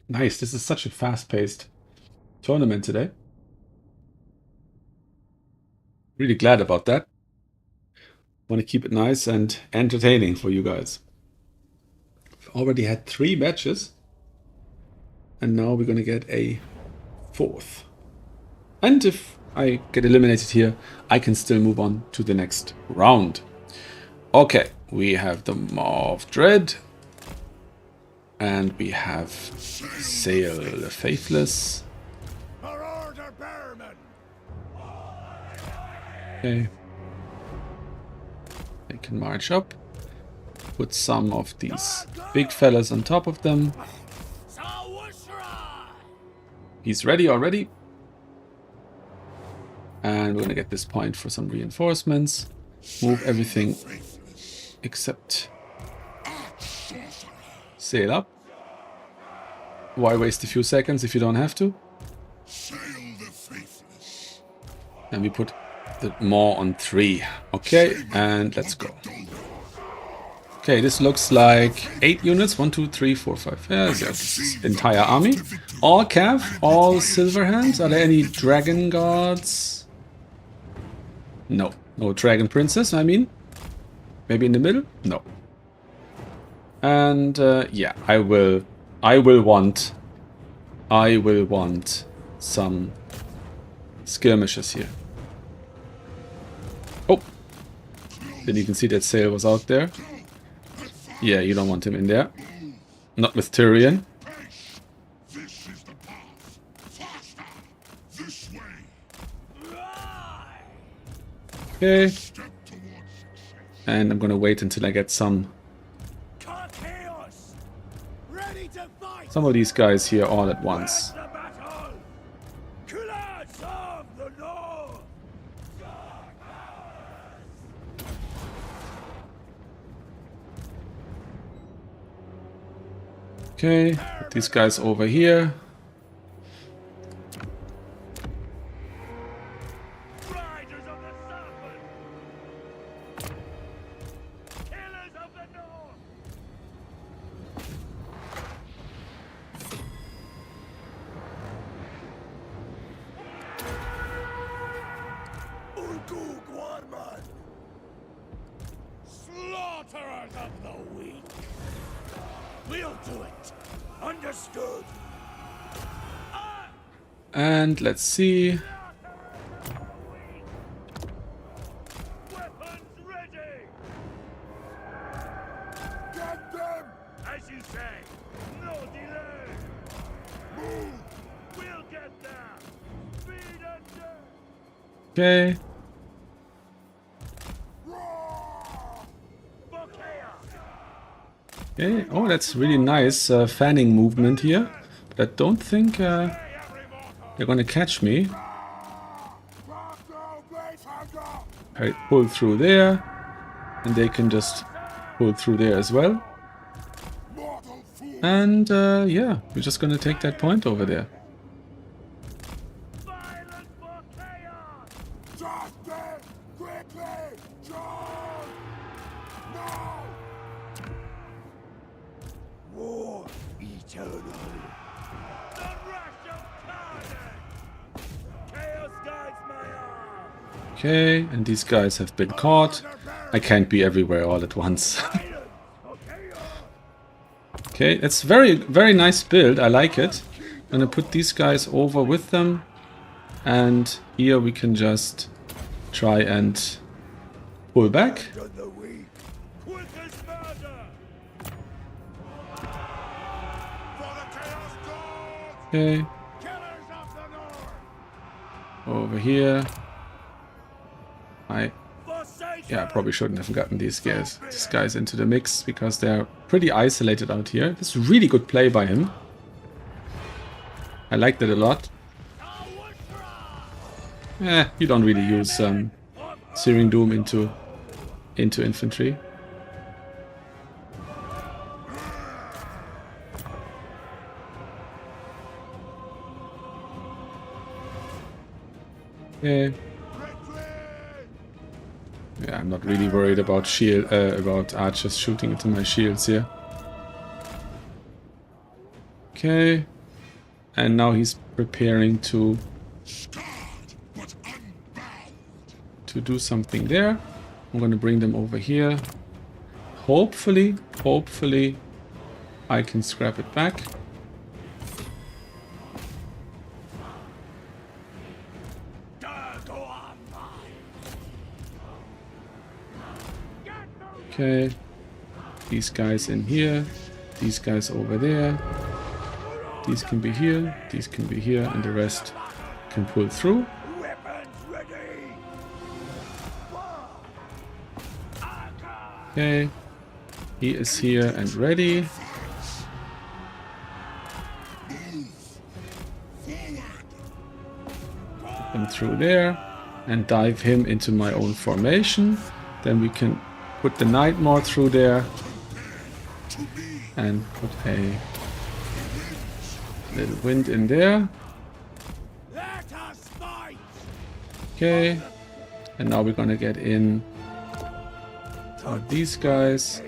Nice, this is such a fast-paced tournament today. Really glad about that. Want to keep it nice and entertaining for you guys. We've already had 3 matches. And now we're going to get a 4th. And if I get eliminated here, I can still move on to the next round. Okay, we have the Mauve Dread. And we have Sail the Faithless. Okay. They can march up. Put some of these big fellas on top of them. He's ready already. And we're gonna get this point for some reinforcements. Move everything except sail up. Why waste a few seconds if you don't have to? And we put the Maw on 3. Okay, and let's go. Okay, this looks like 8 units. 1, 2, 3, 4, 5. Yeah, that's entire army. All Cav, all Silver Hands. Are there any Dragon Guards? No. No Dragon Princess, I mean. Maybe in the middle? No. And yeah, I will want some skirmishes here. Oh, didn't even see that Sail was out there. Yeah, you don't want him in there. Not with Tyrion. Okay. And I'm gonna wait until I get some of these guys here all at once. Okay, put these guys over here. Slaughterers of the weak. We'll do it. Understood. And let's see. Weapons ready. Get them. As you say, no delay. Move. We'll get there. Speed and death. Okay. Okay. Oh, that's really nice fanning movement here. But I don't think they're gonna catch me. I pull through there, and they can just pull through there as well. And yeah, we're just gonna take that point over there. Then quickly, John! Now! War eternal. The rush of carnage! Chaos guides my arm! Okay, and these guys have been caught. I can't be everywhere all at once. Silence for chaos! Okay, it's very nice build. I like it. I'm gonna put these guys over with them. And here we can just try and pull back. To the weak, quick as murder! For the chaos gods! Okay, Killers of the north! over here. For Satan! Yeah, I probably shouldn't have gotten these guys into the mix because they're pretty isolated out here. This is really good play by him. I like that a lot. You don't really use Searing Doom into infantry. Okay. Yeah, I'm not really worried about about archers shooting into my shields here. Okay, and now he's preparing to do something there. I'm gonna bring them over here. Hopefully, I can scrap it back. Okay, these guys in here, these guys over there, these can be here, these can be here, and the rest can pull through. Weapons ready! Okay, he is here and ready. Put him through there and dive him into my own formation. Then we can put the Nightmare through there and put a little wind in there. Let us fight! Okay, and now we're gonna get in these guys,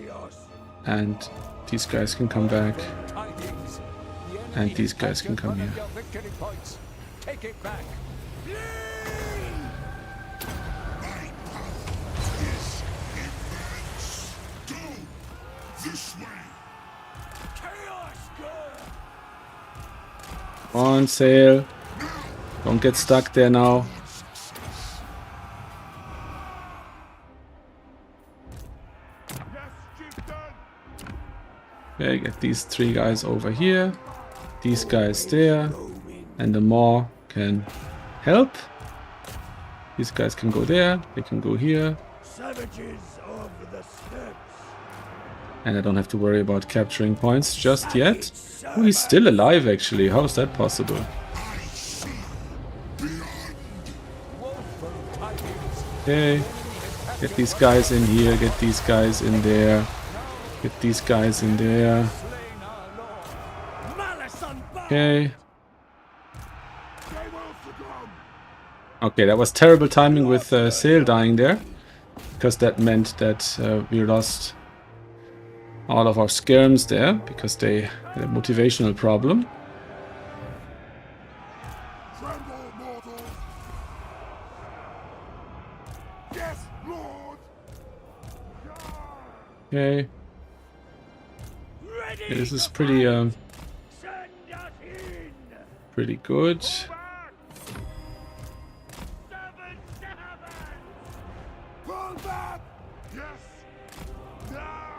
and these guys can come back, Tidings. The and enemy these guys can captured come one of here. your victory points. Take it back. Chaos god! Come on, sail. Don't get stuck there now. Yes, chieftain! Okay, get these three guys over here, these guys there, and the Maw can help. These guys can go there, they can go here, Savages of the steppes! and I don't have to worry about capturing points just yet. Oh, he's still alive actually. How is that possible? Woeful tidings. Okay, get these guys in here, get these guys in there, get these guys in there. Slain our lord. Malice unbound! Okay. They will succumb! Okay, that was terrible timing with Sail dying there, because that meant that we lost all of our skirms there, because they had a motivational problem. Tremble, mortals! Yes, lord! Okay, Ready! yeah, this is to pretty Send us in! pretty good. Back! 7-7! Pull back! Yes! Now!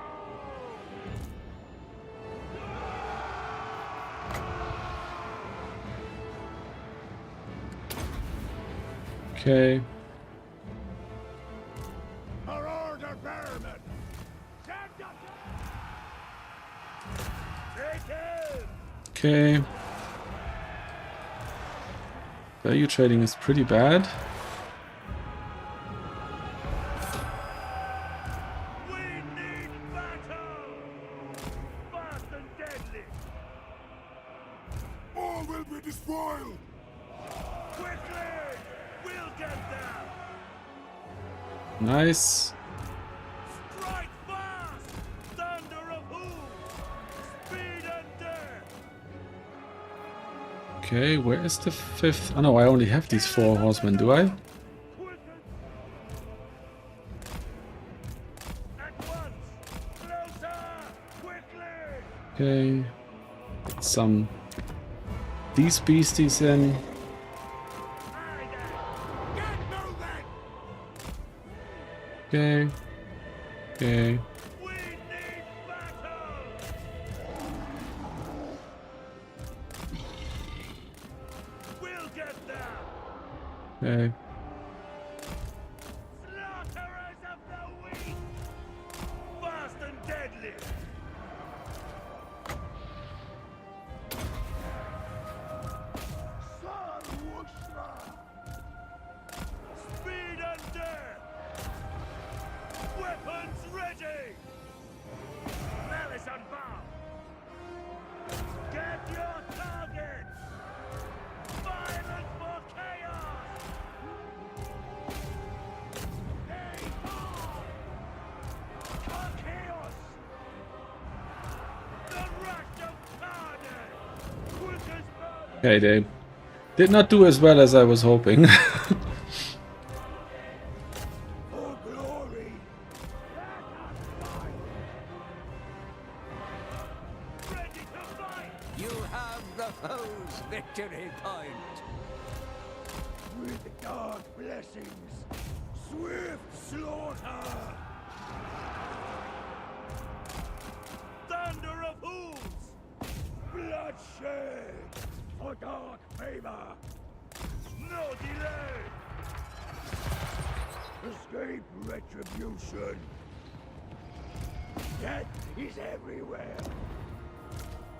Okay, Our order, Bearman! Send us in! Take him! okay. Value trading is pretty bad. We need battle! Fast and deadly! All will be despoiled! Quickly! We'll get there! Nice. Strike fast! Thunder of hooves! Speed and dare! Okay, where is the fifth? Oh no, I only have these 4 horsemen, do I? Quicken! At once! Closer! Quickly! Okay. Get some these beasties in. Aye there! Get moving! Okay. Okay. We need battle! We'll get there! Okay. Slaughterers of the weak! Fast and deadly! Speed and dare! Weapons ready! Malice unbound! Get your targets! Violence for chaos! Hey, for chaos! The rush of carnage! Quick as burning! Okay, they did not do as well as I was hoping. For glory! Let us fight! Ready to fight! You have the foe's victory point. With dark blessings, swift slaughter! Thunder of hooves! Bloodshed! For dark favor! No delay! Escape retribution! Death is everywhere!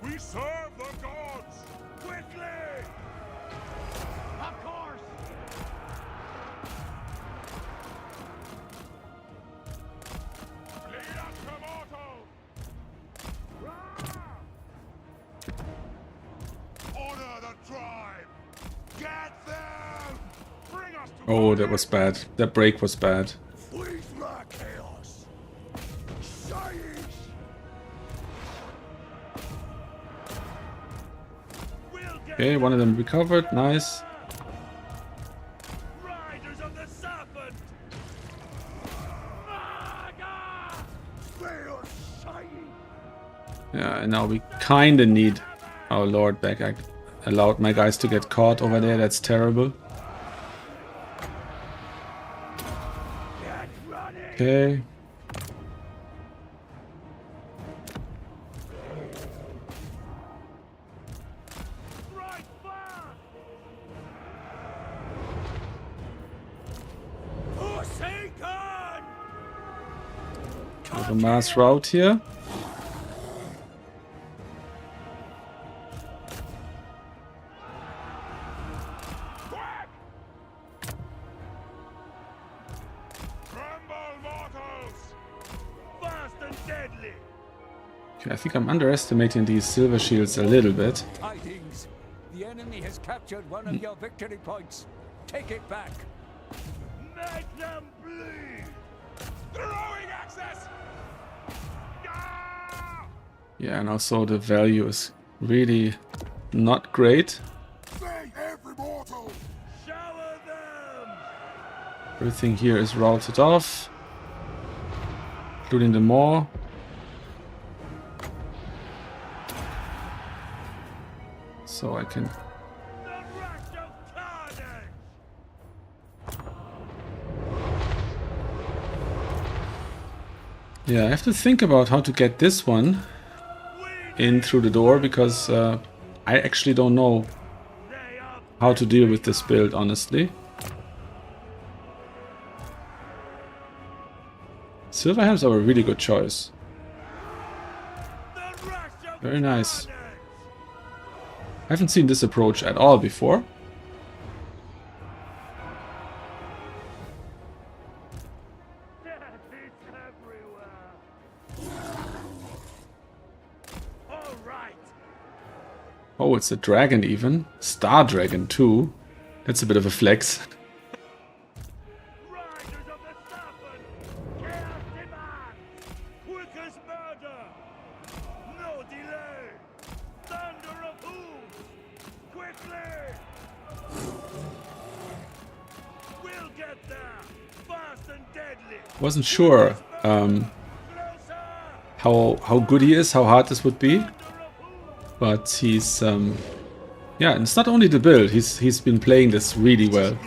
We serve the gods! Quickly! Of course! Lead us to mortal! Honor the tribe! Get them! Bring us to Oh, that was bad. That break was bad. Please lack chaos! Science! We'll get Okay, one of them recovered. Nice. Riders of the Serpent! Maga! Fail shining! Yeah, and now we kinda need our lord back. I allowed my guys to get caught over there. That's terrible. Get running! Okay. Strike fast! Forsaken! Have a mass route here. Quick! Tremble, mortals! Fast and deadly! Okay, I think I'm underestimating these silver shields a little bit. Tidings. The enemy has captured one of your victory points. Take it back. Make them bleed! Throwing access! Ah! Yeah, and also the value is really not great. Say every mortal! Shower them! Everything here is routed off, including the maw. So I can... The rush of carnage! Yeah, I have to think about how to get this one in through the door, because I actually don't know They are how to deal with this build, honestly. Silver helms are a really good choice. the rush of Very nice. carnage! I haven't seen this approach at all before. Death is everywhere! All right! Oh, it's a dragon even. Star Dragon too. That's a bit of a flex. Riders of the Serpent! Wasn't sure how good he is, how hard this would be, but he's yeah, and it's not only the build. He's been playing this really well,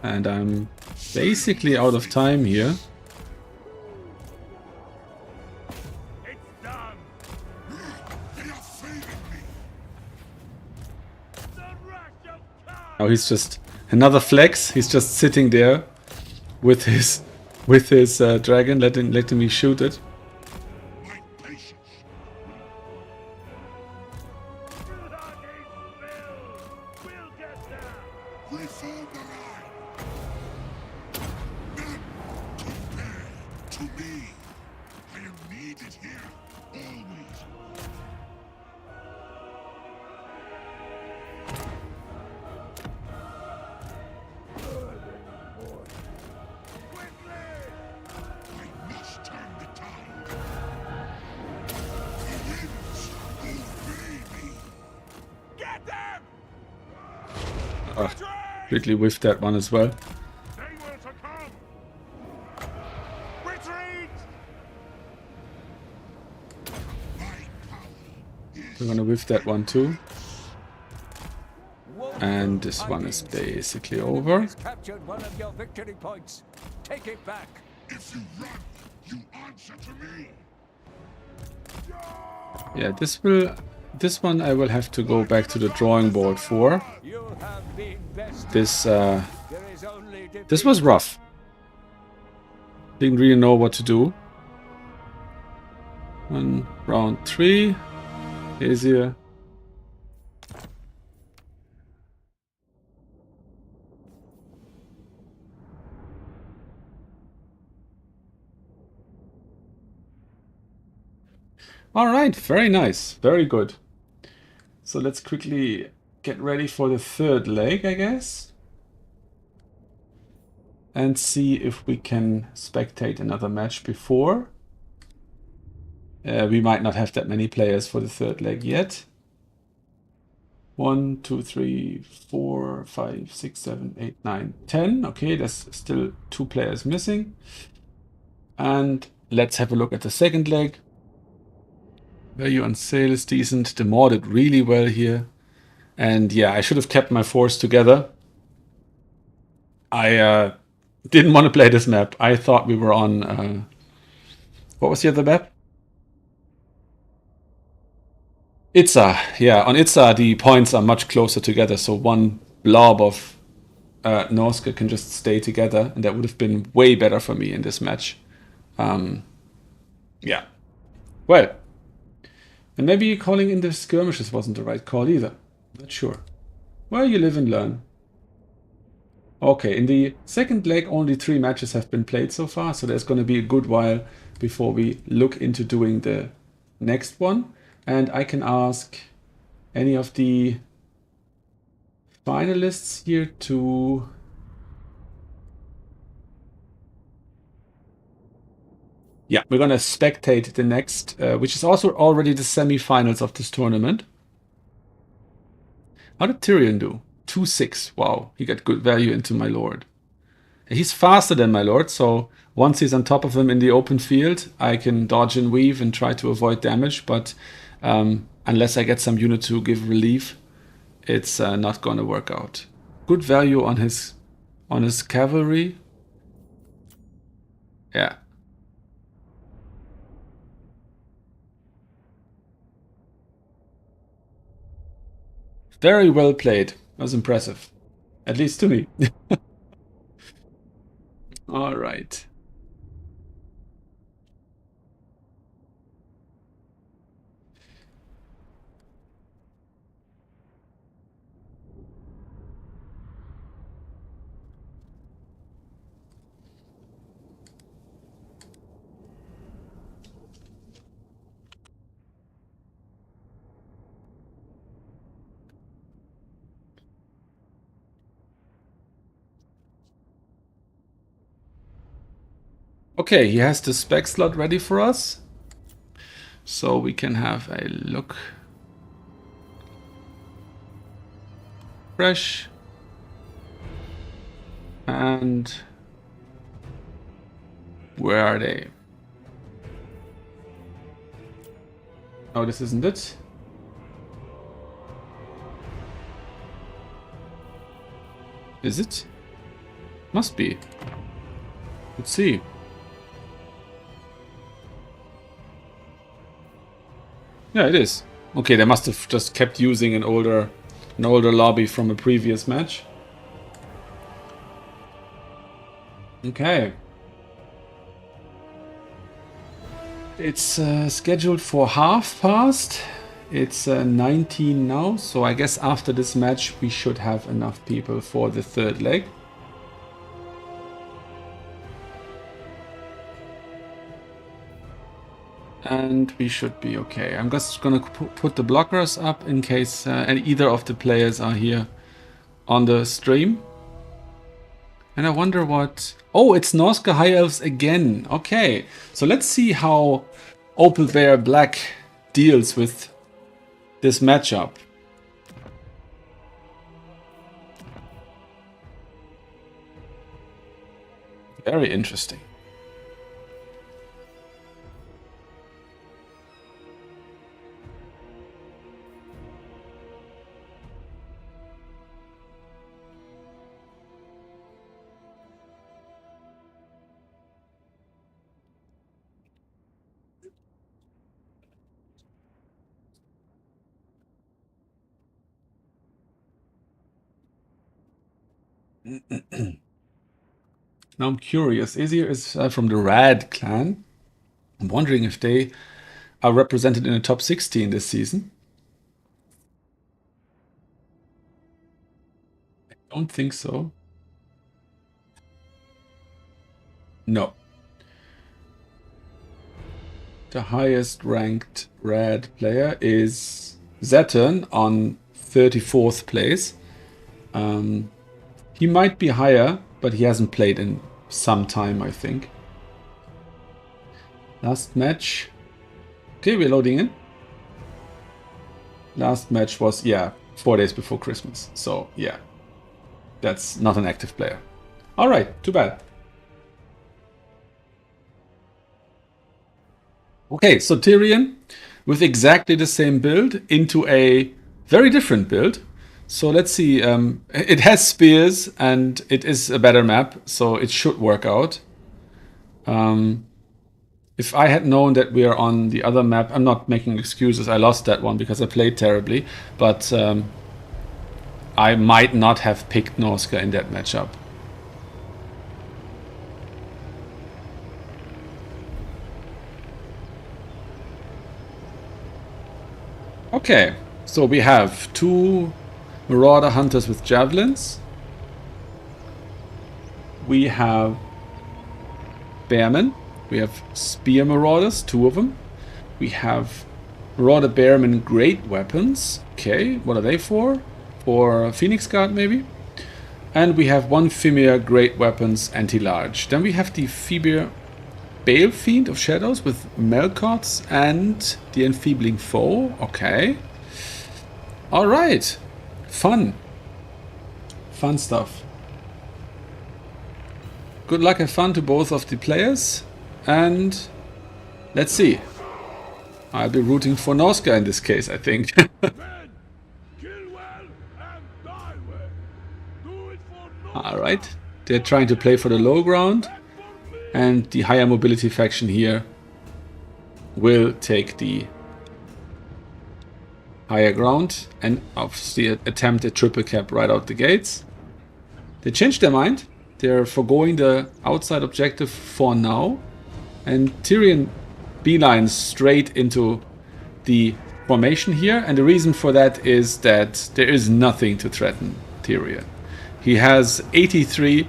and I'm basically out of time here. Now he's just another flex. He's just sitting there with his dragon, letting me shoot it. Completely whiffed that one as well. We're gonna whiff that one too. And this one is basically over. Captured one of your victory points. Take it back. If you run, you answer to me. Yeah, this one I will have to go back to the drawing board for. You have been best. This was rough. Didn't really know what to do. On round 3, easier. All right, very nice, very good. So let's quickly get ready for the third leg, I guess. And see if we can spectate another match before. We might not have that many players for the third leg yet. 1, 2, 3, 4, 5, 6, 7, 8, 9, 10. Okay, there's still 2 players missing. And let's have a look at the second leg. Value on sale is decent. The mod did really well here. And yeah, I should have kept my force together. I didn't want to play this map. I thought we were on... what was the other map? Itza. Yeah, on Itza the points are much closer together. So one blob of Norska can just stay together. And that would have been way better for me in this match. Yeah. Well. And maybe calling in the skirmishes wasn't the right call either. Not sure. Well, you live and learn. Okay, in the second leg only 3 matches have been played so far, so there's going to be a good while before we look into doing the next one. And I can ask any of the finalists here to... Yeah, we're going to spectate the next, which is also already the semi-finals of this tournament. How did Tyrion do? 2-6. Wow, he got good value into my lord. He's faster than my lord, so once he's on top of him in the open field, I can dodge and weave and try to avoid damage, but unless I get some unit to give relief, it's not going to work out. Good value on his cavalry. Yeah. Very well played. That was impressive. At least to me. All right. Okay, he has the spec slot ready for us. So we can have a look. Fresh. And where are they? Oh, this isn't it. Is it? Must be. Let's see. Yeah, it is. Okay, they must have just kept using an older lobby from a previous match. Okay. It's scheduled for half past. It's 19 now, so I guess after this match we should have enough people for the third leg. And we should be okay. I'm just gonna put the blockers up in case either of the players are here on the stream. And I wonder what... Oh, it's Norska High Elves again. Okay, so let's see how Opal Bear Black deals with this matchup. Very interesting. Now I'm curious. Izir is from the Rad clan. I'm wondering if they are represented in the top 16 this season. I don't think so. No. The highest ranked Rad player is Zeton on 34th place. He might be higher, but he hasn't played in some time, I think. Last match. Okay, we're loading in. Last match was, yeah, 4 days before Christmas. So, yeah, that's not an active player. All right, too bad. Okay, so Tyrion with exactly the same build into a very different build. So let's see, it has spears and it is a better map, so it should work out. If I had known that we are on the other map, I'm not making excuses, I lost that one because I played terribly, but I might not have picked Norska in that matchup. Okay, so we have 2 Marauder Hunters with Javelins. We have Bearmen. We have Spear Marauders, 2 of them. We have Marauder Bearmen Great Weapons. Okay, what are they for? For Phoenix Guard, maybe? And we have 1 Fimir Great Weapons Anti-Large. Then we have the Fibir Bale Fiend of Shadows with Melkots and the Enfeebling Foe. Okay. Alright. Fun. Fun stuff. Good luck and fun to both of the players. And let's see. I'll be rooting for Norska in this case, I think. Alright. They're trying to play for the low ground. And the higher mobility faction here will take the higher ground and obviously attempt a triple cap right out the gates. They changed their mind. They're foregoing the outside objective for now. And Tyrion beelines straight into the formation here. And the reason for that is that there is nothing to threaten Tyrion. He has 83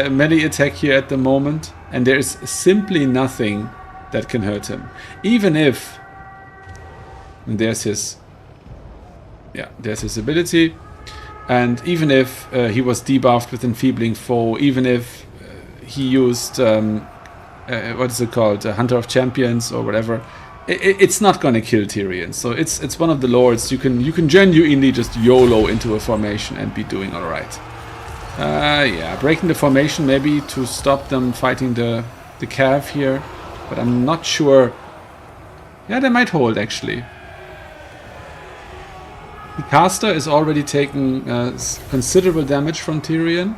melee attack here at the moment, and there is simply nothing that can hurt him. Even if, and there's his ability, and even if he was debuffed with Enfeebling Foe, even if he used what is it called, Hunter of Champions or whatever, it's not gonna kill Tyrion. So it's one of the lords. You can genuinely just YOLO into a formation and be doing all right. Yeah, breaking the formation maybe to stop them fighting the cav here, but I'm not sure. Yeah, they might hold actually. The caster is already taking considerable damage from Tyrion.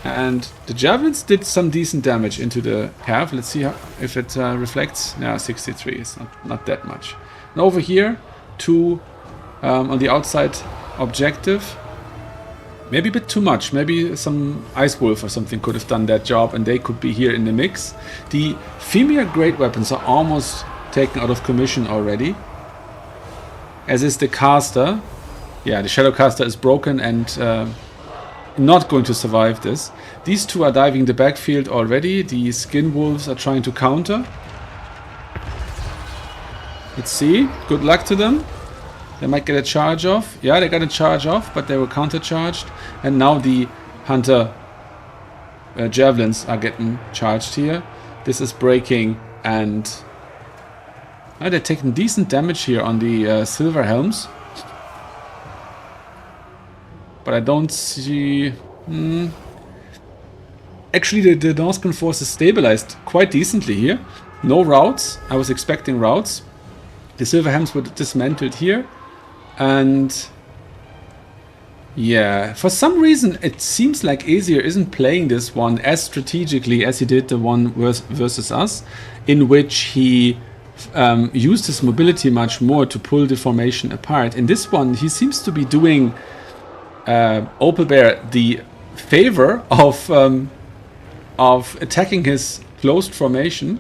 And the javelins did some decent damage into the cav. Let's see if it reflects. Yeah, 63 is not that much. And over here, two on the outside objective. Maybe a bit too much. Maybe some Ice Wolf or something could have done that job and they could be here in the mix. The Femir great weapons are almost taken out of commission already. As is the caster. Yeah, the Shadow Caster is broken and not going to survive this. These two are diving the backfield already. The Skin Wolves are trying to counter. Let's see. Good luck to them. They might get a charge off. Yeah, they got a charge off, but they were counter-charged. And now the Hunter Javelins are getting charged here. This is breaking and they're taking decent damage here on the Silver Helms. But I don't see... Actually, the Norscan force is stabilized quite decently here. No routes. I was expecting routes. The Silver Helms were dismantled here. And... yeah, for some reason it seems like Aesir isn't playing this one as strategically as he did the one versus us, in which he used his mobility much more to pull the formation apart. In this one, he seems to be doing Opalbear the favor of attacking his closed formation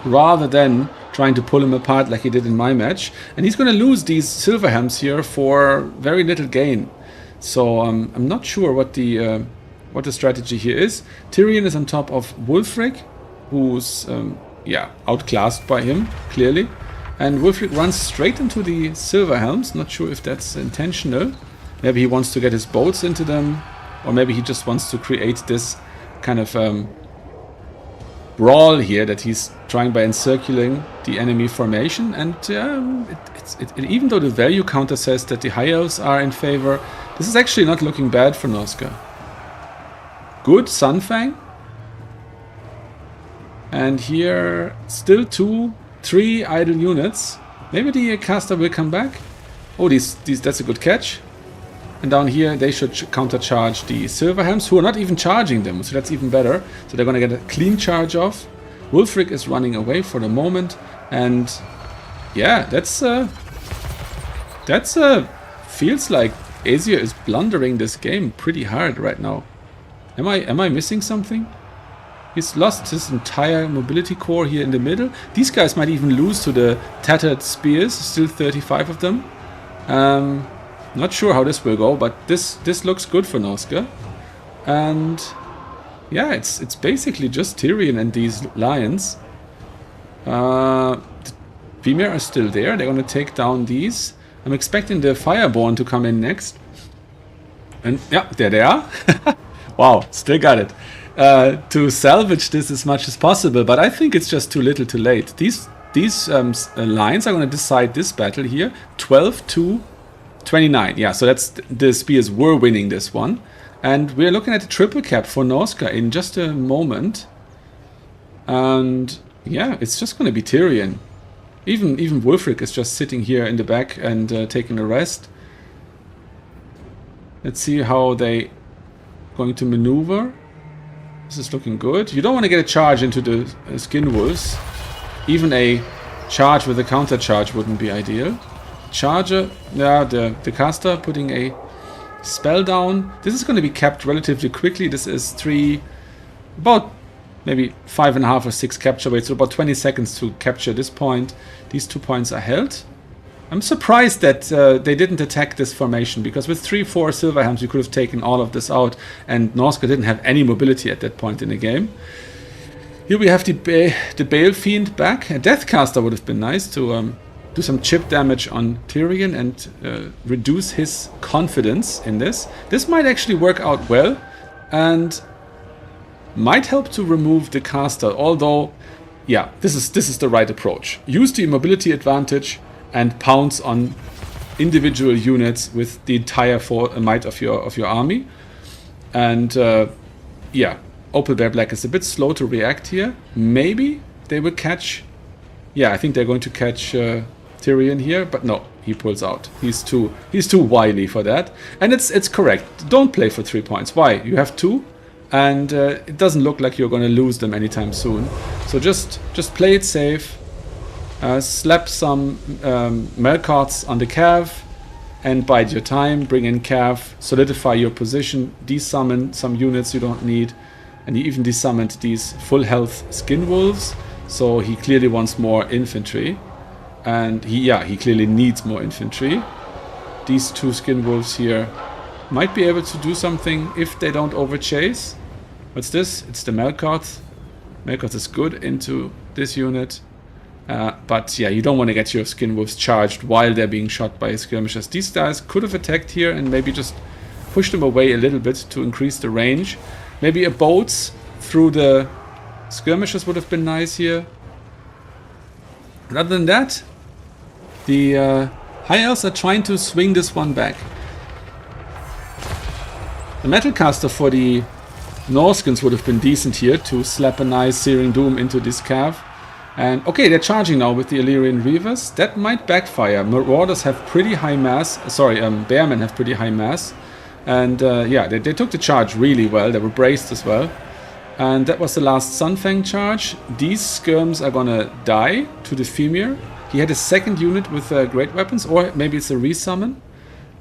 rather than trying to pull him apart like he did in my match. And he's going to lose these Silver Helms here for very little gain. So I'm not sure what the strategy here is. Tyrion is on top of Wulfric, who's yeah, outclassed by him clearly, and Wulfric runs straight into the Silver Helms. Not sure if that's intentional. Maybe he wants to get his bolts into them, or maybe he just wants to create this kind of brawl here that he's trying by encircling the enemy formation. And even though the value counter says that the High Elves are in favor, this is actually not looking bad for Norsca. Good Sunfang. And here still 3 idle units. Maybe the caster will come back. Oh, that's a good catch. And down here they should countercharge the Silver Helms, who are not even charging them, so that's even better. So they're gonna get a clean charge off. Wulfric is running away for the moment, and yeah, that's feels like Aesir is blundering this game pretty hard right now. Am I missing something? He's lost his entire mobility core here in the middle. These guys might even lose to the tattered spears, still 35 of them. Not sure how this will go, but this looks good for Norsca. And yeah, it's basically just Tyrion and these lions. The Femir are still there. They're gonna take down these. I'm expecting the Fireborn to come in next. And yeah, there they are. Wow, still got it. To salvage this as much as possible, but I think it's just too little too late. These lions are gonna decide this battle here. 12-29. Yeah, so that's the spears were winning this one. And we're looking at a triple cap for Norsca in just a moment. And yeah, it's just going to be Tyrion. Even Wulfric is just sitting here in the back and taking a rest. Let's see how they going to maneuver. This is looking good. You don't want to get a charge into the Skin Wolves. Even a charge with a counter charge wouldn't be ideal. Charger, yeah, the caster putting a spell down. This is going to be capped relatively quickly. This is about maybe 5.5 or 6 capture weights, so about 20 seconds to capture this point. These 2 points are held. I'm surprised that they didn't attack this formation, because with 3-4 Silver Helms you could have taken all of this out, and Norsca didn't have any mobility at that point in the game. Here we have the Bale Fiend back. A Deathcaster would have been nice to do some chip damage on Tyrion and reduce his confidence in this. This might actually work out well and might help to remove the caster, although yeah, this is the right approach. Use the mobility advantage and pounce on individual units with the entire might of your army. And yeah, Opal Bear Black is a bit slow to react here. Maybe they will catch. Yeah, I think they're going to catch Tyrion here, but no, he pulls out. He's too wily for that, and it's correct. Don't play for 3 points. Why? You have 2, and it doesn't look like you're going to lose them anytime soon. So just play it safe. Slap some Melkarts on the Cav, and bide your time. Bring in Cav, solidify your position, desummon some units you don't need, and he even desummoned these full health Skin Wolves. So he clearly wants more infantry, and he clearly needs more infantry. These 2 Skin Wolves here might be able to do something if they don't overchase. What's this? It's the Melkart. Melkart is good into this unit. But yeah, you don't want to get your Skin Wolves charged while they're being shot by skirmishers. These guys could have attacked here and maybe just pushed them away a little bit to increase the range. Maybe a boats through the skirmishers would have been nice here. And other than that, the High Elves are trying to swing this one back. The Metalcaster for the Norskins would have been decent here to slap a nice Searing Doom into this Cav. And okay, they're charging now with the Illyrian Reavers. That might backfire. Marauders have pretty high mass. Sorry, Bearmen have pretty high mass. And yeah, they took the charge really well. They were braced as well. And that was the last Sunfang charge. These skirms are gonna die to the Femir. He had a second unit with great weapons, or maybe it's a resummon.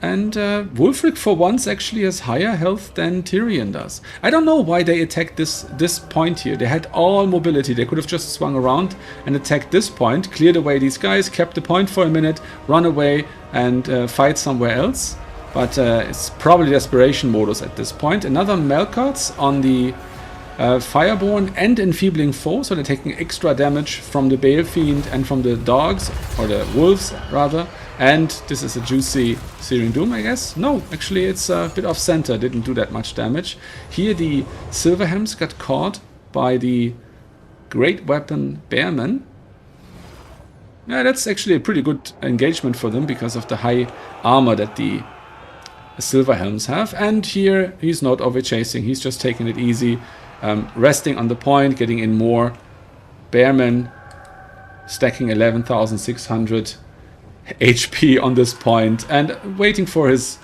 And Wulfric for once actually has higher health than Tyrion does. I don't know why they attacked this point here. They had all mobility. They could have just swung around and attacked this point, cleared away these guys, kept the point for a minute, run away and fight somewhere else. But it's probably desperation modus at this point. Another Melkarts on the Fireborn and Enfeebling Foe, so they're taking extra damage from the Balefiend and from the dogs, or the wolves rather. And this is a juicy Searing Doom, I guess. No, actually it's a bit off center, didn't do that much damage. Here the Silverhelms got caught by the Great Weapon Bearmen. Yeah, that's actually a pretty good engagement for them because of the high armor that the Silverhelms have. And here he's not overchasing, he's just taking it easy, resting on the point, getting in more Bearmen, stacking 11,600 HP on this point and waiting for his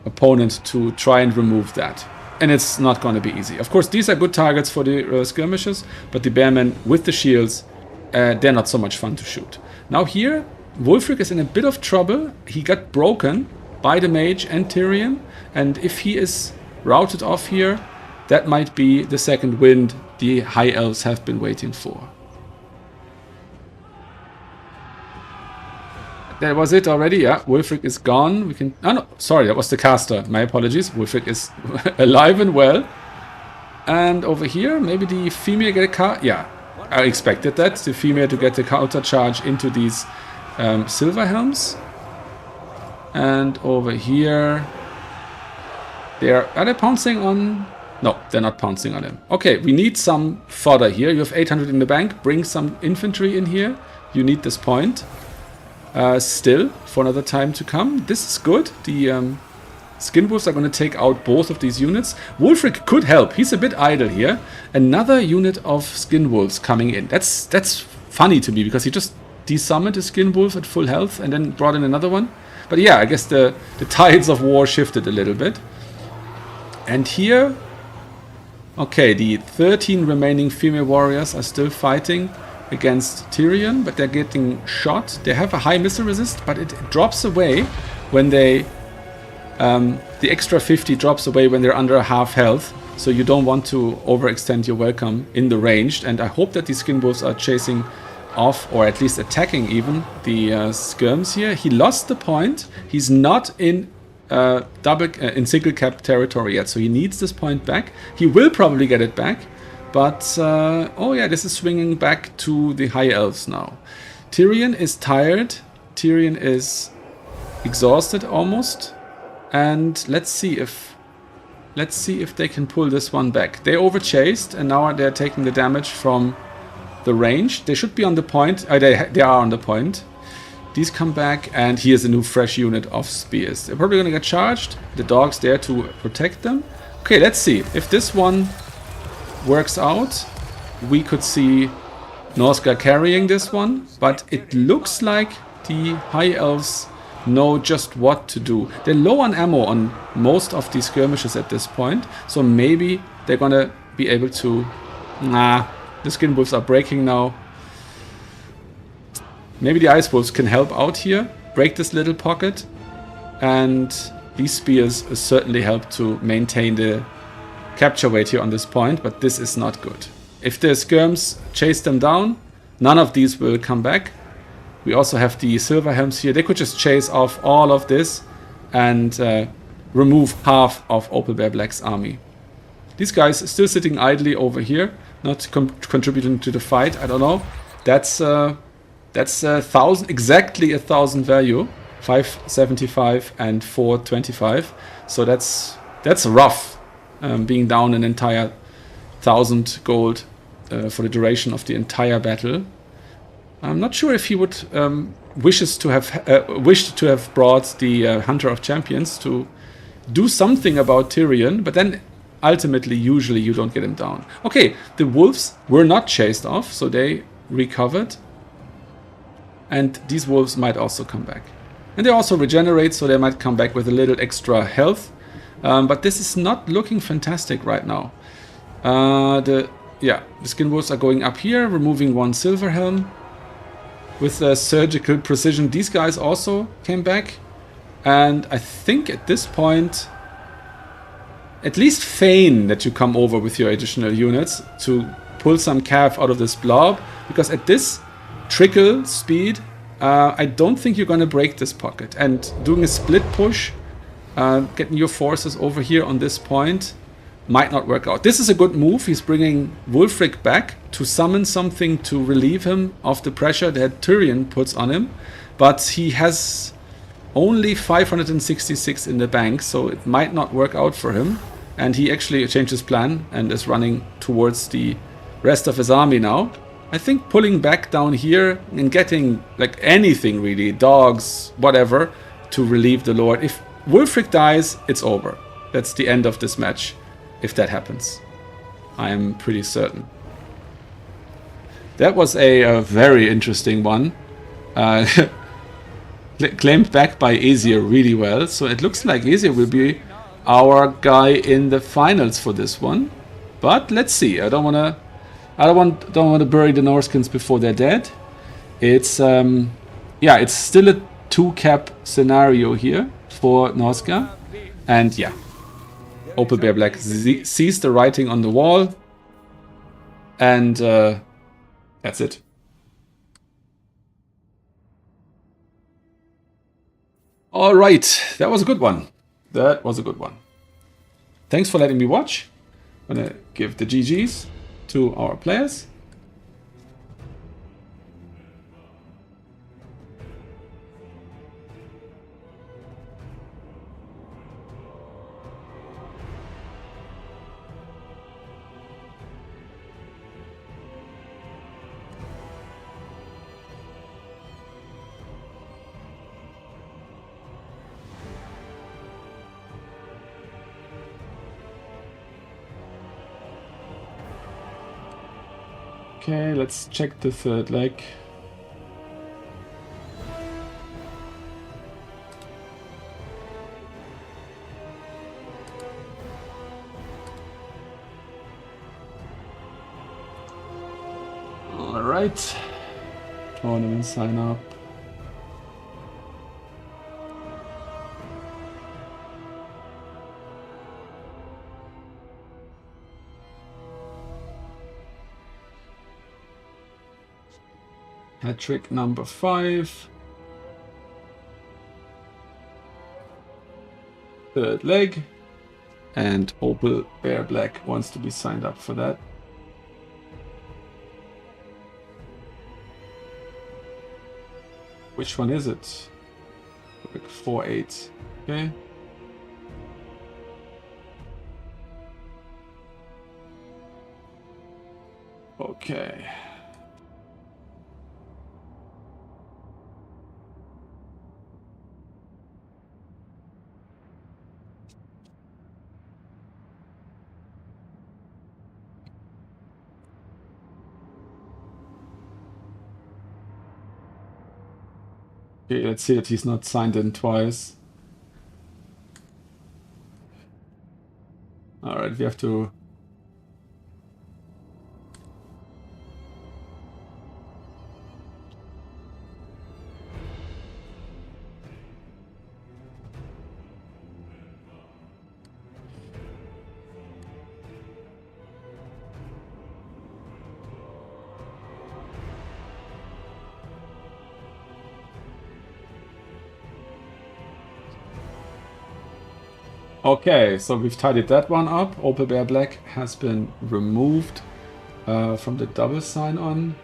opponent to try and remove that. And it's not going to be easy. Of course, these are good targets for the skirmishers, but the Bearmen with the shields, they're not so much fun to shoot. Now here, Wulfric is in a bit of trouble. He got broken by the mage and Tyrion, and if he is routed off here, that might be the second wind the High Elves have been waiting for. That was it already, yeah. Wulfric is gone. We can... Oh, no, sorry, that was the caster. My apologies. Wulfric is alive and well. And over here, maybe the Femir get a car... Yeah, I expected that. The Femir to get the counter charge into these Silverhelms. And over here... Are they pouncing on... No, they're not pouncing on him. Okay, we need some fodder here. You have 800 in the bank. Bring some infantry in here. You need this point. Still, for another time to come. This is good. The Skin Wolves are going to take out both of these units. Wulfric could help. He's a bit idle here. Another unit of Skin Wolves coming in. That's funny to me, because he just desummoned a Skin Wolf at full health and then brought in another one. But yeah, I guess the tides of war shifted a little bit. And here... Okay, the 13 remaining female warriors are still fighting against Tyrion, but they're getting shot. They have a high missile resist, but it drops away when they... the extra 50 drops away when they're under half health, so you don't want to overextend your welcome in the ranged, and I hope that these Skin Wolves are chasing off, or at least attacking even, the skirms here. He lost the point. He's not in in single cap territory yet, so he needs this point back. He will probably get it back, but oh yeah, this is swinging back to the High Elves now. Tyrion is tired. Tyrion is exhausted almost, and let's see if Let's see if they can pull this one back. They overchased, and now they're taking the damage from the range. They should be on the point. They are on the point. These come back, and here's a new fresh unit of spears. They're probably going to get charged. The dog's there to protect them. Okay, let's see. If this one works out, we could see Norska carrying this one. But it looks like the High Elves know just what to do. They're low on ammo on most of these skirmishes at this point. So maybe they're going to be able to... Nah, the Skin Wolves are breaking now. Maybe the Ice Wolves can help out here, break this little pocket, and these spears certainly help to maintain the capture weight here on this point, but this is not good. If the skirms chase them down, none of these will come back. We also have the Silver Helms here. They could just chase off all of this and remove half of Opal Bear Black's army. These guys are still sitting idly over here, not contributing to the fight. I don't know. That's 1,000, exactly 1,000 value, 575 and 425. So that's rough, being down an entire 1,000 gold for the duration of the entire battle. I'm not sure if he would wished to have brought the Hunter of Champions to do something about Tyrion, but then ultimately, usually you don't get him down. Okay, the wolves were not chased off, so they recovered. And these wolves might also come back. And they also regenerate, so they might come back with a little extra health. But this is not looking fantastic right now. The Skin Wolves are going up here, removing one Silver Helm. With surgical precision, these guys also came back. And I think at this point, at least feign that you come over with your additional units to pull some cav out of this blob. Because at this trickle speed, I don't think you're going to break this pocket. And doing a split push, getting your forces over here on this point, might not work out. This is a good move. He's bringing Wulfric back to summon something to relieve him of the pressure that Tyrion puts on him. But he has only 566 in the bank, so it might not work out for him. And he actually changed his plan and is running towards the rest of his army now. I think pulling back down here and getting like anything really, dogs, whatever, to relieve the Lord. If Wulfric dies, it's over. That's the end of this match, if that happens. I am pretty certain. That was a very interesting one. Claimed back by Aesir really well. So it looks like Aesir will be our guy in the finals for this one. But let's see. I don't want to bury the Norskins before they're dead. It's it's still a 2-cap scenario here for Norska. And yeah, Opal Bear Black sees the writing on the wall. And that's it. All right, that was a good one. That was a good one. Thanks for letting me watch. I'm gonna give the GGs to our players. Okay, let's check the third leg. All right, tournament sign up. Hat trick number 5. Third leg. And Opal Bear Black wants to be signed up for that. Which one is it? 4-8. Okay. Okay. Okay, let's see that he's not signed in twice. Alright, we have to... Okay, so we've tidied that one up. Opal Bear Black has been removed from the double sign-on.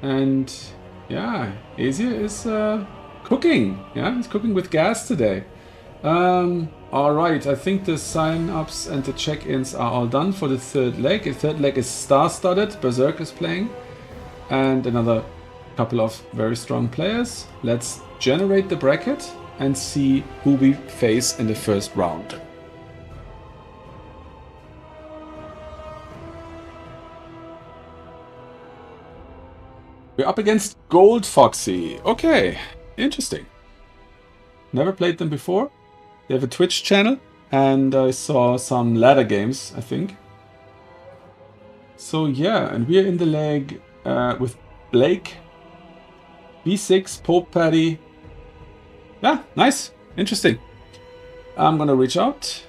And yeah, Asia is cooking. Yeah, he's cooking with gas today. Alright, I think the sign-ups and the check-ins are all done for the third leg. The third leg is star-studded. Berserk is playing. And another couple of very strong players. Let's generate the bracket and see who we face in the first round. We're up against Gold Foxy. Okay, interesting. Never played them before. They have a Twitch channel, and I saw some ladder games, I think. So yeah, and we're in the leg with Blake, B6, Pope Paddy. Yeah, nice, interesting. I'm gonna reach out.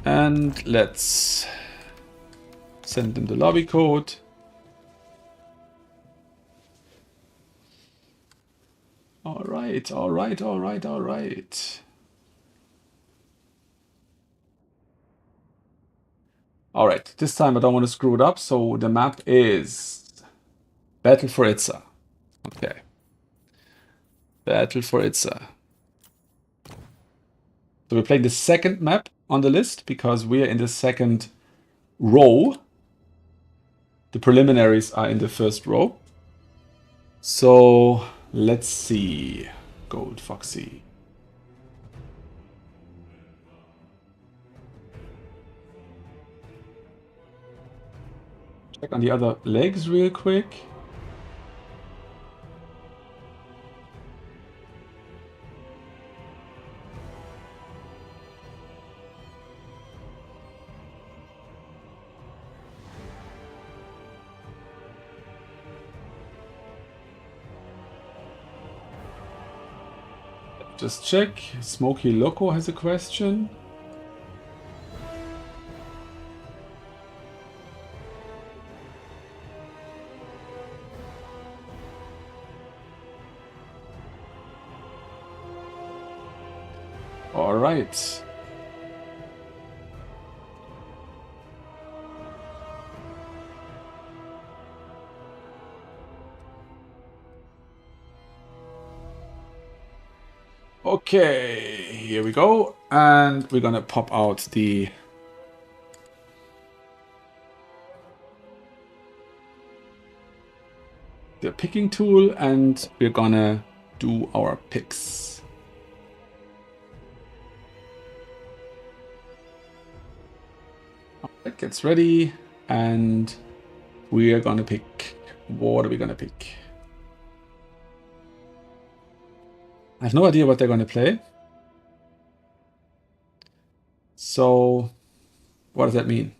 And let's send them the lobby code. All right, all right, all right, all right. All right, this time I don't want to screw it up, so the map is Battle for Itza. Okay. Battle for Itza. So we're playing the second map on the list because we are in the second row. The preliminaries are in the first row. So let's see. Gold Foxy. Check on the other legs real quick. Just check. Smokey Loco has a question. All right. Okay, here we go. And we're gonna pop out the picking tool and we're gonna do our picks. Alright, gets ready and we are gonna pick. What are we gonna pick? I have no idea what they're gonna play. So what does that mean?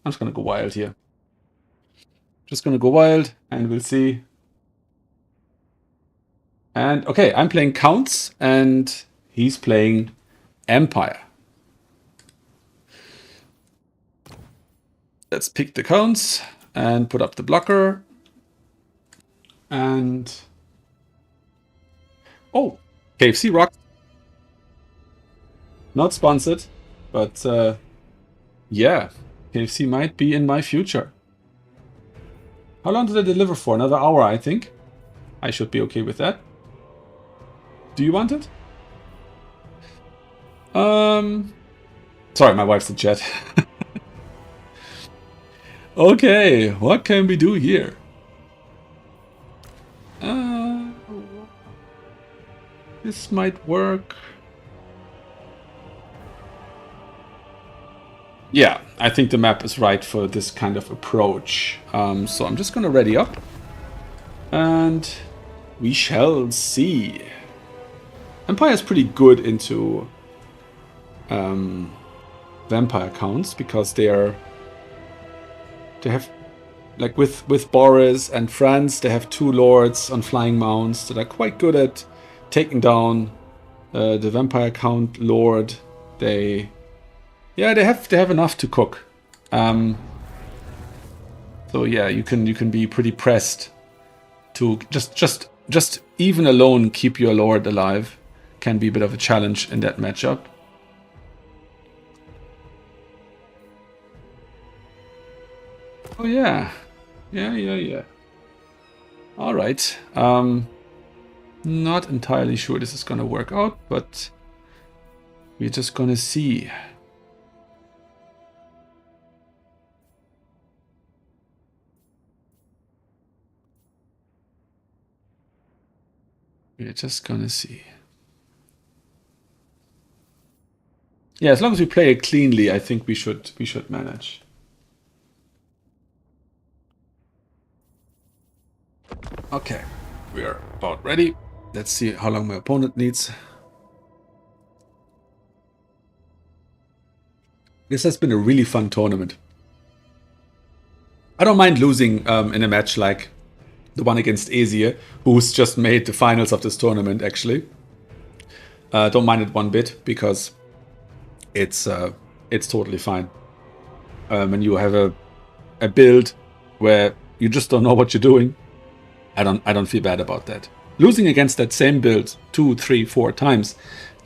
I'm just gonna go wild here. Just gonna go wild and we'll see. And okay, I'm playing Counts and he's playing Empire. Let's pick the Counts and put up the blocker. And oh, KFC Rock. Not sponsored, but yeah, KFC might be in my future. How long did I deliver for? Another hour, I think. I should be okay with that. Do you want it? Sorry, my wife's in chat. Okay, what can we do here? This might work. Yeah, I think the map is right for this kind of approach. So I'm just gonna ready up. And we shall see. Empire's pretty good into vampire counts because they have, like with Boris and France, they have 2 lords on flying mounts that are quite good at taking down the vampire count lord. They have enough to cook. So yeah, you can be pretty pressed to just even alone keep your lord alive. Can be a bit of a challenge in that matchup. Oh yeah. Yeah. Alright. Not entirely sure this is gonna work out, but we're just gonna see. We're just gonna see. Yeah, as long as we play it cleanly, I think we should manage. Okay, we are about ready. Let's see how long my opponent needs. This has been a really fun tournament. I don't mind losing in a match like the one against Aesir, who's just made the finals of this tournament, actually. Don't mind it one bit, because it's totally fine. When you have a build where you just don't know what you're doing, I don't feel bad about that. Losing against that same build 2, 3, 4 times,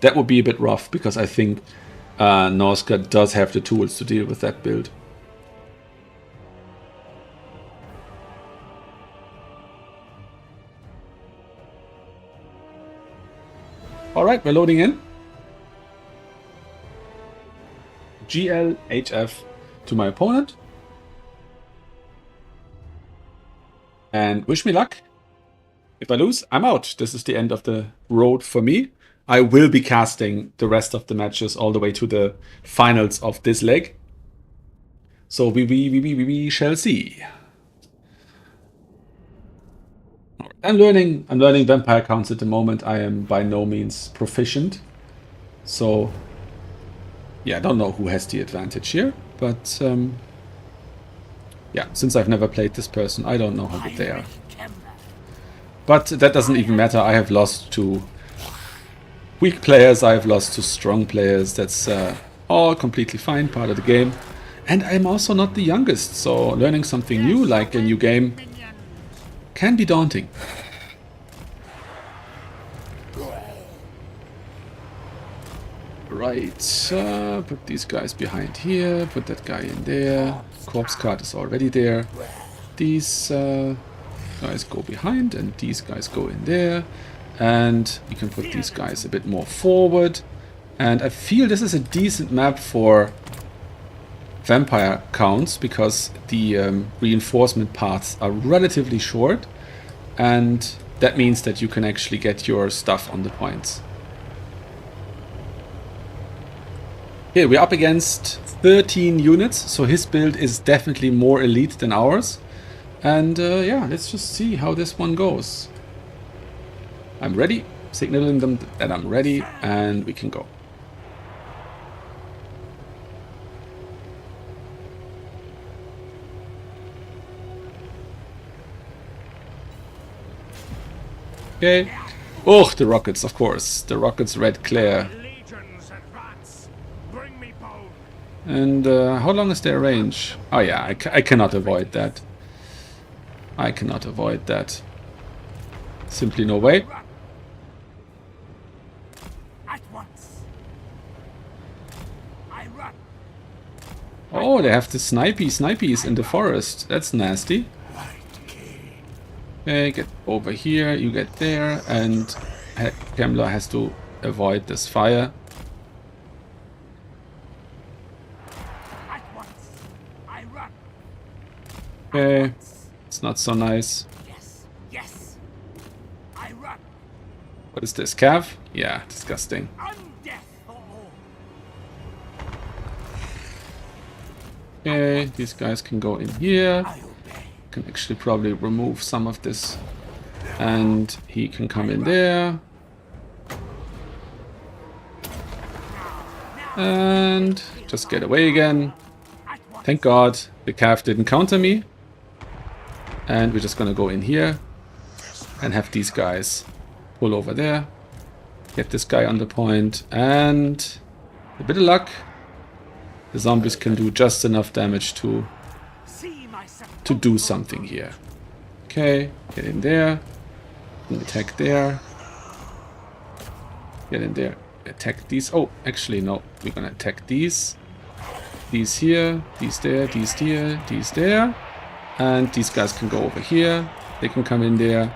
that would be a bit rough, because I think Norska does have the tools to deal with that build. Alright, we're loading in. GLHF to my opponent. And wish me luck. If I lose, I'm out. This is the end of the road for me. I will be casting the rest of the matches all the way to the finals of this leg. So we shall see. I'm learning vampire counts at the moment. I am by no means proficient. So yeah, I don't know who has the advantage here, but yeah, since I've never played this person, I don't know how good they are. But that doesn't even matter. I have lost to weak players, I have lost to strong players. That's all completely fine, part of the game. And I'm also not the youngest, so learning something new, like a new game, can be daunting. Right, put these guys behind here, put that guy in there. Corpse card is already there. These guys go behind and these guys go in there. And we can put these guys a bit more forward. And I feel this is a decent map for vampire counts, because the reinforcement paths are relatively short. And that means that you can actually get your stuff on the points. Here we're up against 13 units, so his build is definitely more elite than ours. And yeah, let's just see how this one goes. I'm ready, signaling them that I'm ready, and we can go. Okay. Oh, the rockets, of course. The rockets red glare. And how long is their range? Oh yeah, I cannot avoid that. I cannot avoid that. Simply no way. Oh, they have the snipies in the forest. That's nasty. Okay, get over here, you get there, and Kemmler has to avoid this fire. Okay, it's not so nice. Yes, yes. I run. What is this, Cav? Yeah, disgusting. Undeath for all. Okay, these guys can go in here. I obey. Can actually probably remove some of this. And he can come in there. And just get away again. Thank God the Cav didn't counter me. And we're just gonna go in here and have these guys pull over there. Get this guy on the point, and a bit of luck, the zombies can do just enough damage to do something here. Okay, get in there. Attack there. Get in there. Attack these. Oh, actually no. We're gonna attack these. These here. These there. These here. These there. And these guys can go over here. They can come in there.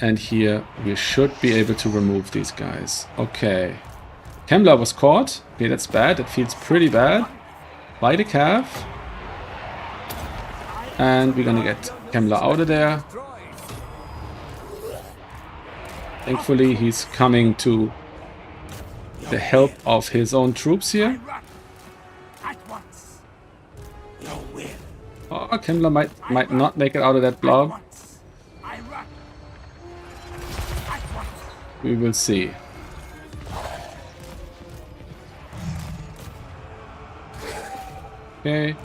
And here we should be able to remove these guys. Okay. Kemla was caught. Okay, that's bad. That feels pretty bad. By the Cav. And we're gonna get Kemla out of there. Thankfully, he's coming to the help of his own troops here. Oh, Kemla might not make it out of that blob. We will see. Okay,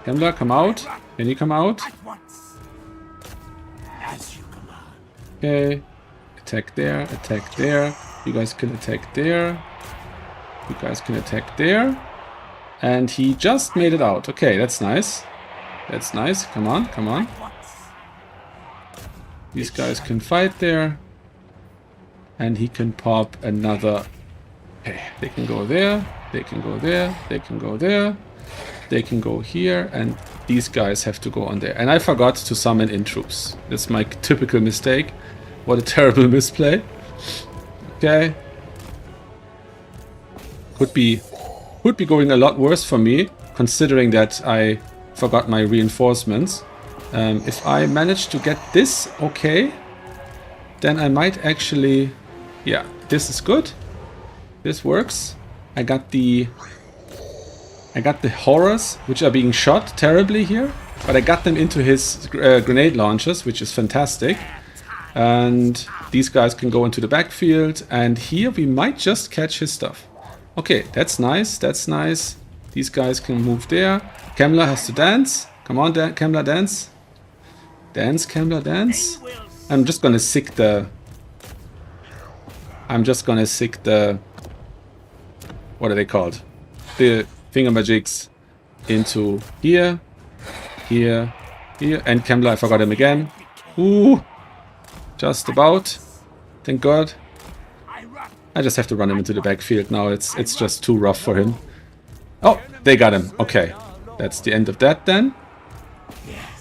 Kemla, come out. Can you come out? Okay, attack there, attack there. You guys can attack there. You guys can attack there. And he just made it out. Okay, that's nice. That's nice. Come on, come on. These guys can fight there. And he can pop another. Okay, they can go there. They can go there. They can go there. They can go here. And these guys have to go on there. And I forgot to summon in troops. That's my typical mistake. What a terrible misplay. Okay. Could be going a lot worse for me, considering that I forgot my reinforcements. If I manage to get this okay, then I might actually... Yeah, this is good. This works. I got the horrors, which are being shot terribly here, but I got them into his grenade launchers, which is fantastic. And these guys can go into the backfield, and here we might just catch his stuff. Okay, that's nice, that's nice. These guys can move there. Kemla has to dance. Come on, Kemla, dance. Dance, Kemla, dance. I'm just gonna sick the... What are they called? The thingamajigs into here, here, here. And Kemla, I forgot him again. Ooh. Just about. Thank God. I just have to run him into the backfield now. It's just too rough for him. Oh, they got him. Okay. That's the end of that then.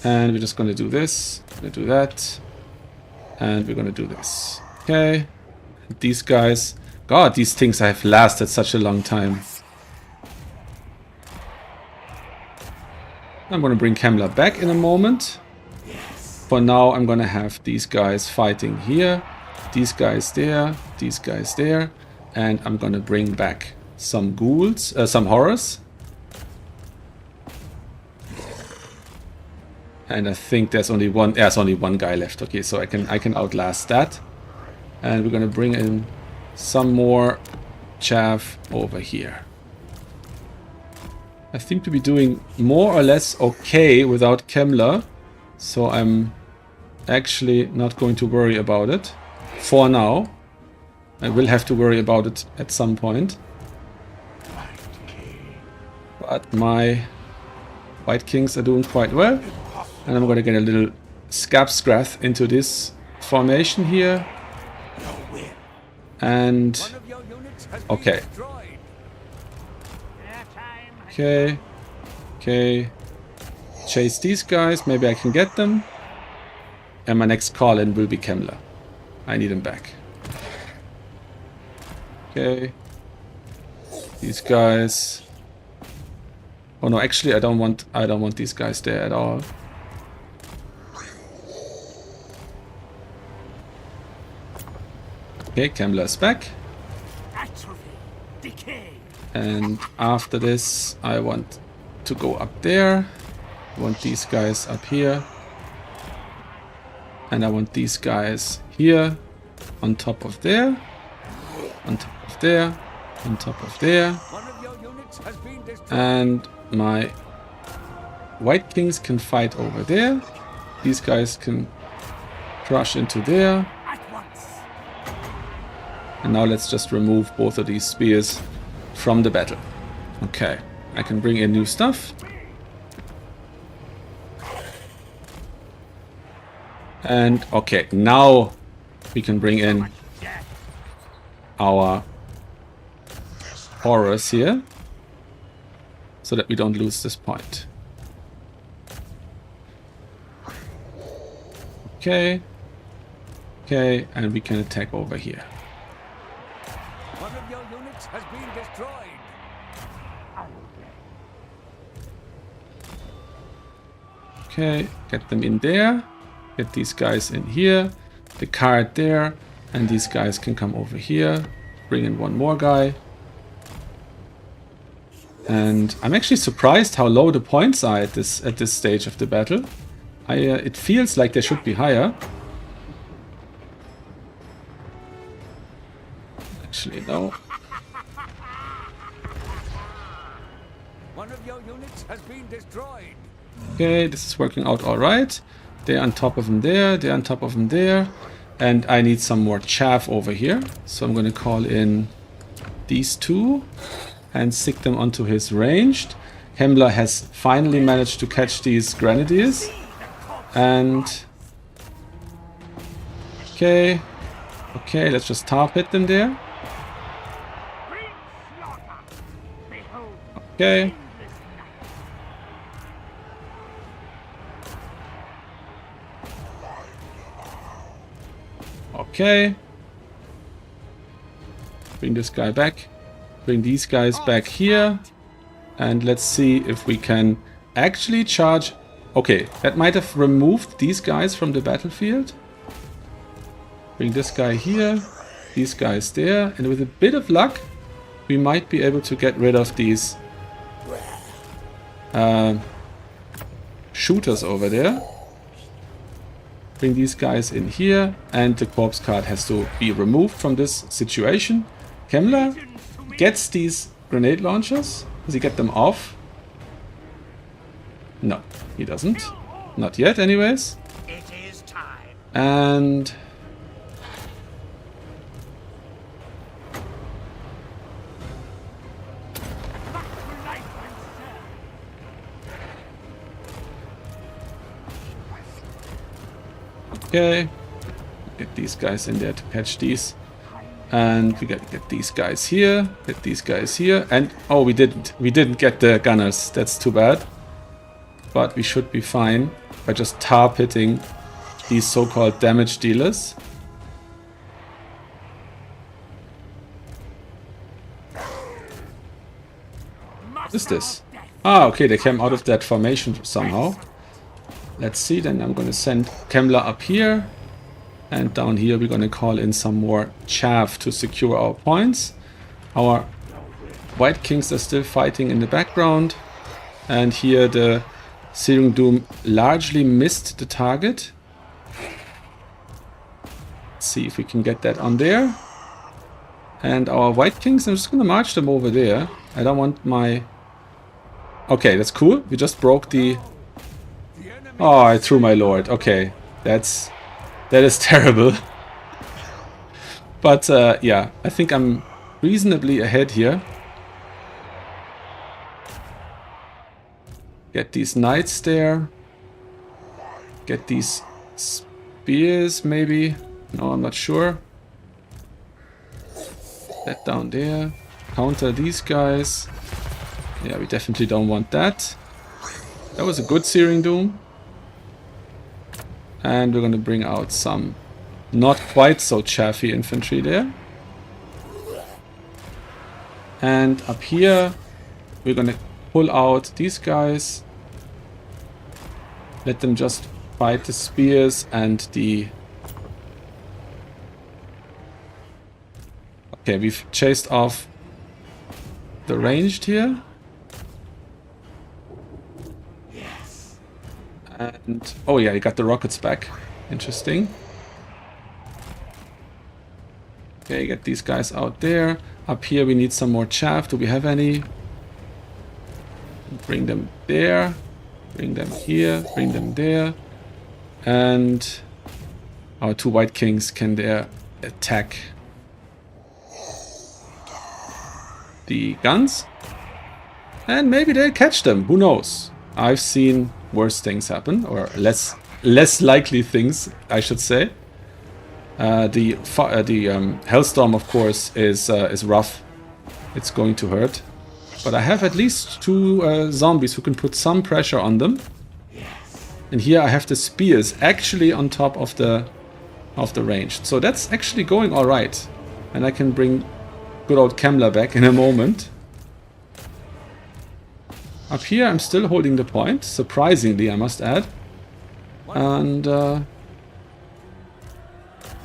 And we're just going to do this. Going to do that. And we're going to do this. Okay. These guys. God, these things have lasted such a long time. I'm going to bring Kemla back in a moment. For now, I'm going to have these guys fighting here. These guys there. These guys there. And I'm going to bring back some ghouls. Some horrors. And I think there's only one. There's only one guy left. Okay, so I can outlast that. And we're going to bring in some more chaff over here. I seem to be doing more or less okay without Kemla. So I'm actually not going to worry about it. For now. I will have to worry about it at some point. But my White Kings are doing quite well. And I'm going to get a little Scab Scrath into this formation here. And... Okay. Okay. Okay. Chase these guys. Maybe I can get them. And my next call-in will be Kemla. I need him back. Okay. These guys. Oh no, actually I don't want these guys there at all. Okay, Kemmler is back. Atrophy. Decay. And after this, I want to go up there. I want these guys up here. And I want these guys here. On top of there. On top of there. On top of there. One of your units has been destroyed. And my White Kings can fight over there. These guys can crush into there. At once. And now let's just remove both of these spears from the battle. Okay, I can bring in new stuff. And okay, now we can bring in our horrors here, so that we don't lose this point. Okay. Okay, and we can attack over here. One of your units has been destroyed. Okay, get them in there. Get these guys in here. The card there. And these guys can come over here. Bring in one more guy. And I'm actually surprised how low the points are at this stage of the battle. It feels like they should be higher. Actually, no. One of your units has been destroyed. Okay, this is working out all right. They're on top of him there. They're on top of him there. And I need some more chaff over here. So I'm going to call in these two and stick them onto his ranged. Himmler has finally managed to catch these grenadiers. And okay, okay, let's just tar pit them there. Okay. Okay. Bring this guy back. Bring these guys back here. And let's see if we can actually charge. Okay, that might have removed these guys from the battlefield. Bring this guy here. These guys there. And with a bit of luck, we might be able to get rid of these shooters over there. Bring these guys in here. And the corpse card has to be removed from this situation. Kemmler gets these grenade launchers. Does he get them off? No, he doesn't. Not yet, anyways. It is time. And okay, get these guys in there to catch these. And we gotta get these guys here, get these guys here, and oh, we didn't get the gunners. That's too bad. But we should be fine by just tar pitting these so-called damage dealers. What is this? Ah, okay, they came out of that formation somehow. Let's see, then I'm gonna send Kemmler up here. And down here we're gonna call in some more chaff to secure our points. Our White Kings are still fighting in the background. And here the Searing Doom largely missed the target. Let's see if we can get that on there. And our White Kings, I'm just gonna march them over there. I don't want my... Okay, that's cool. We just broke the... Oh, I threw my lord. Okay, that is terrible. But yeah, I think I'm reasonably ahead here. Get these knights there. Get these spears, maybe. No, I'm not sure. That down there. Counter these guys. Yeah, we definitely don't want that. That was a good Searing Doom. And we're going to bring out some not quite so chaffy infantry there. And up here, we're going to pull out these guys. Let them just fight the spears and the Okay, we've chased off the ranged here. Yes. And oh yeah, you got the rockets back. Interesting. Okay, get these guys out there. Up here we need some more chaff. Do we have any? Bring them there. Bring them here. Bring them there. And our 2 white kings can there attack the guns. And maybe they'll catch them. Who knows? I've seen worse things happen, or less likely things, I should say. The Hellstorm, of course, is rough. It's going to hurt. But I have at least 2 zombies who can put some pressure on them. And here I have the spears actually on top of the range. So that's actually going all right. And I can bring good old Kemmler back in a moment. Up here I'm still holding the point, surprisingly I must add. And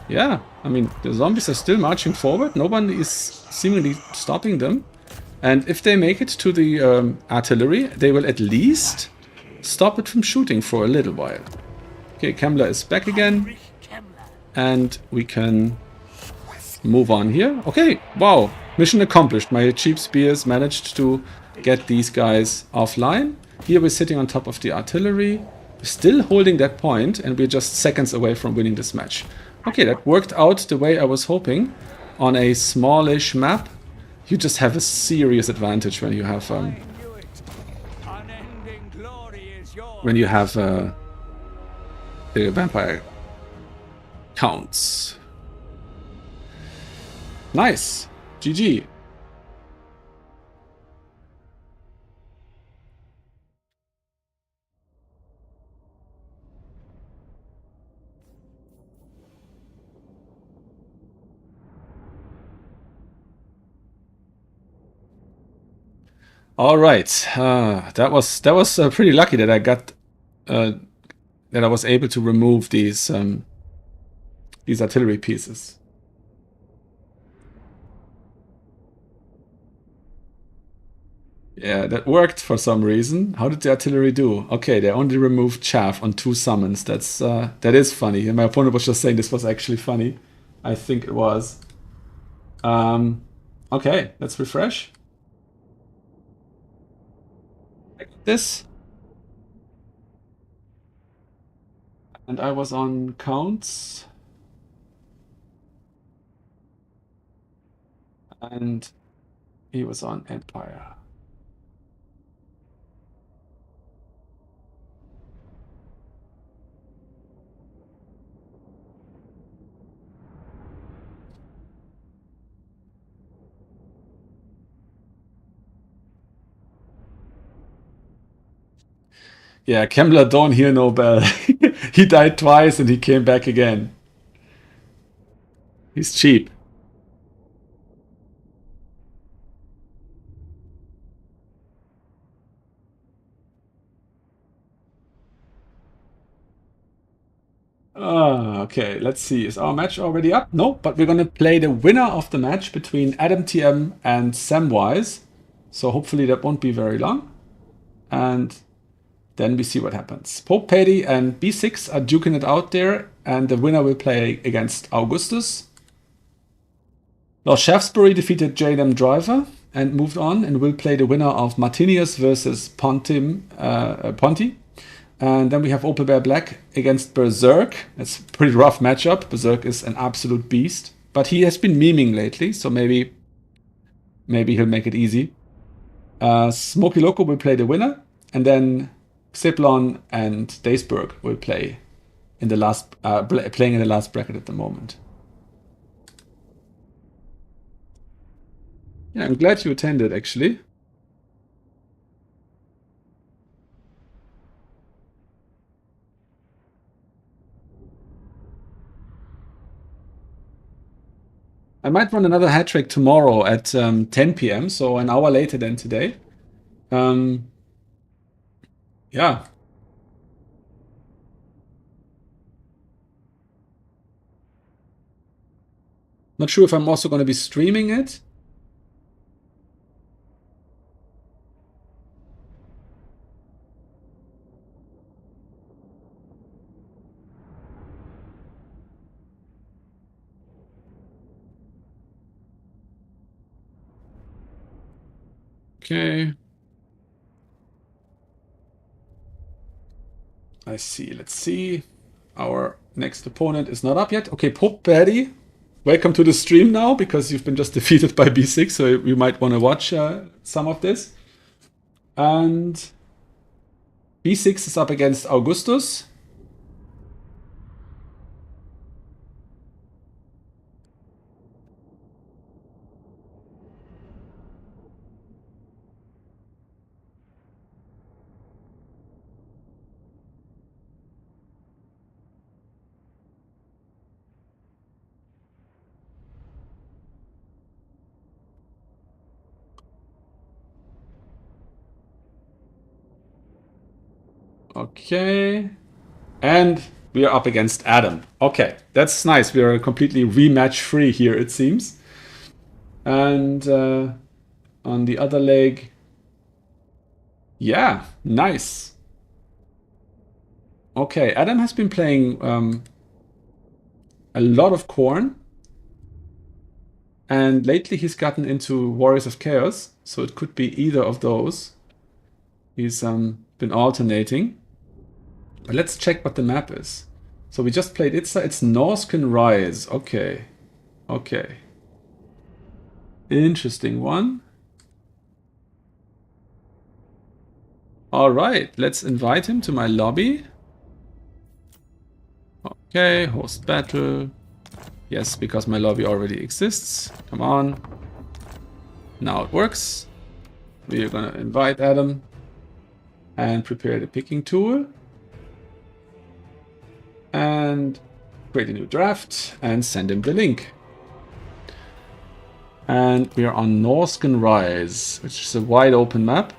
yeah, I mean the zombies are still marching forward, no one is seemingly stopping them. And if they make it to the artillery, they will at least stop it from shooting for a little while. Okay, Kemmler is back again. And we can move on here. Okay, wow, mission accomplished. My cheap spears managed to get these guys offline. Here we're sitting on top of the artillery. We're still holding that point, and we're just seconds away from winning this match. Okay, that worked out the way I was hoping. On a smallish map, you just have a serious advantage when you have the vampire counts. Nice. GG. All right. That was pretty lucky that I got that I was able to remove these artillery pieces. Yeah, that worked for some reason. How did the artillery do? Okay, they only removed chaff on 2 summons. That is funny. And my opponent was just saying this was actually funny. I think it was. Okay, let's refresh. This. And I was on counts. And he was on Empire. Yeah, Kemmler don't hear no bell. He died twice and he came back again. He's cheap. Okay, let's see. Is our match already up? No, but we're gonna play the winner of the match between Adam TM and Samwise. So hopefully that won't be very long. And then we see what happens. Pope Paddy and B6 are duking it out there, and the winner will play against Augustus. Lord Shaftesbury defeated JM Driver and moved on, and will play the winner of Martinius versus Ponti. And then we have Opal Bear Black against Berserk. It's a pretty rough matchup. Berserk is an absolute beast. But he has been memeing lately, so maybe he'll make it easy. Smoky Loco will play the winner. And then Xiplon and Daysburg will play in the last playing in the last bracket at the moment. Yeah, I'm glad you attended, actually. I might run another hat trick tomorrow at 10 p.m., so an hour later than today. Yeah. Not sure if I'm also going to be streaming it. Okay. I see. Let's see. Our next opponent is not up yet. Okay, Pope Paddy, welcome to the stream now, because you've been just defeated by B6, so you might want to watch some of this. And B6 is up against Augustus. Okay. And we are up against Adam. Okay, that's nice. We are completely rematch free here, it seems. And on the other leg, yeah, nice. Okay, Adam has been playing a lot of Corn. And lately he's gotten into Warriors of Chaos, so it could be either of those. He's been alternating. But let's check what the map is. So we just played Itza. It's Norscan Rise. Okay. Okay. Interesting one. All right, let's invite him to my lobby. Okay, host battle. Yes, because my lobby already exists. Come on. Now it works. We are gonna invite Adam and prepare the picking tool. And create a new draft and send him the link. And we are on Norscan Rise, which is a wide open map.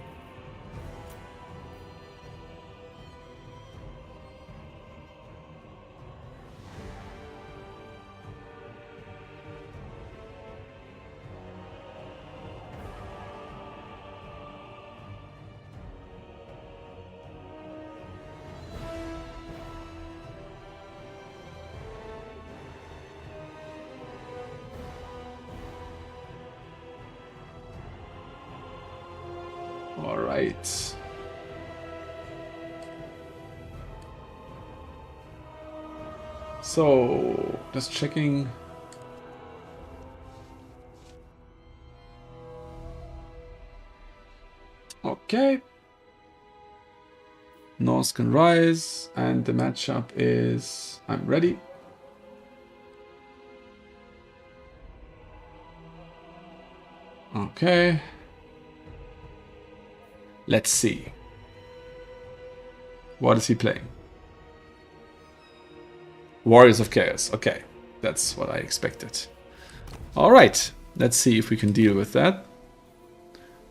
All right. So, just checking. Okay. Norscan Rise, and the matchup is... I'm ready. Okay. Let's see. What is he playing? Warriors of Chaos. Okay, that's what I expected. All right, let's see if we can deal with that.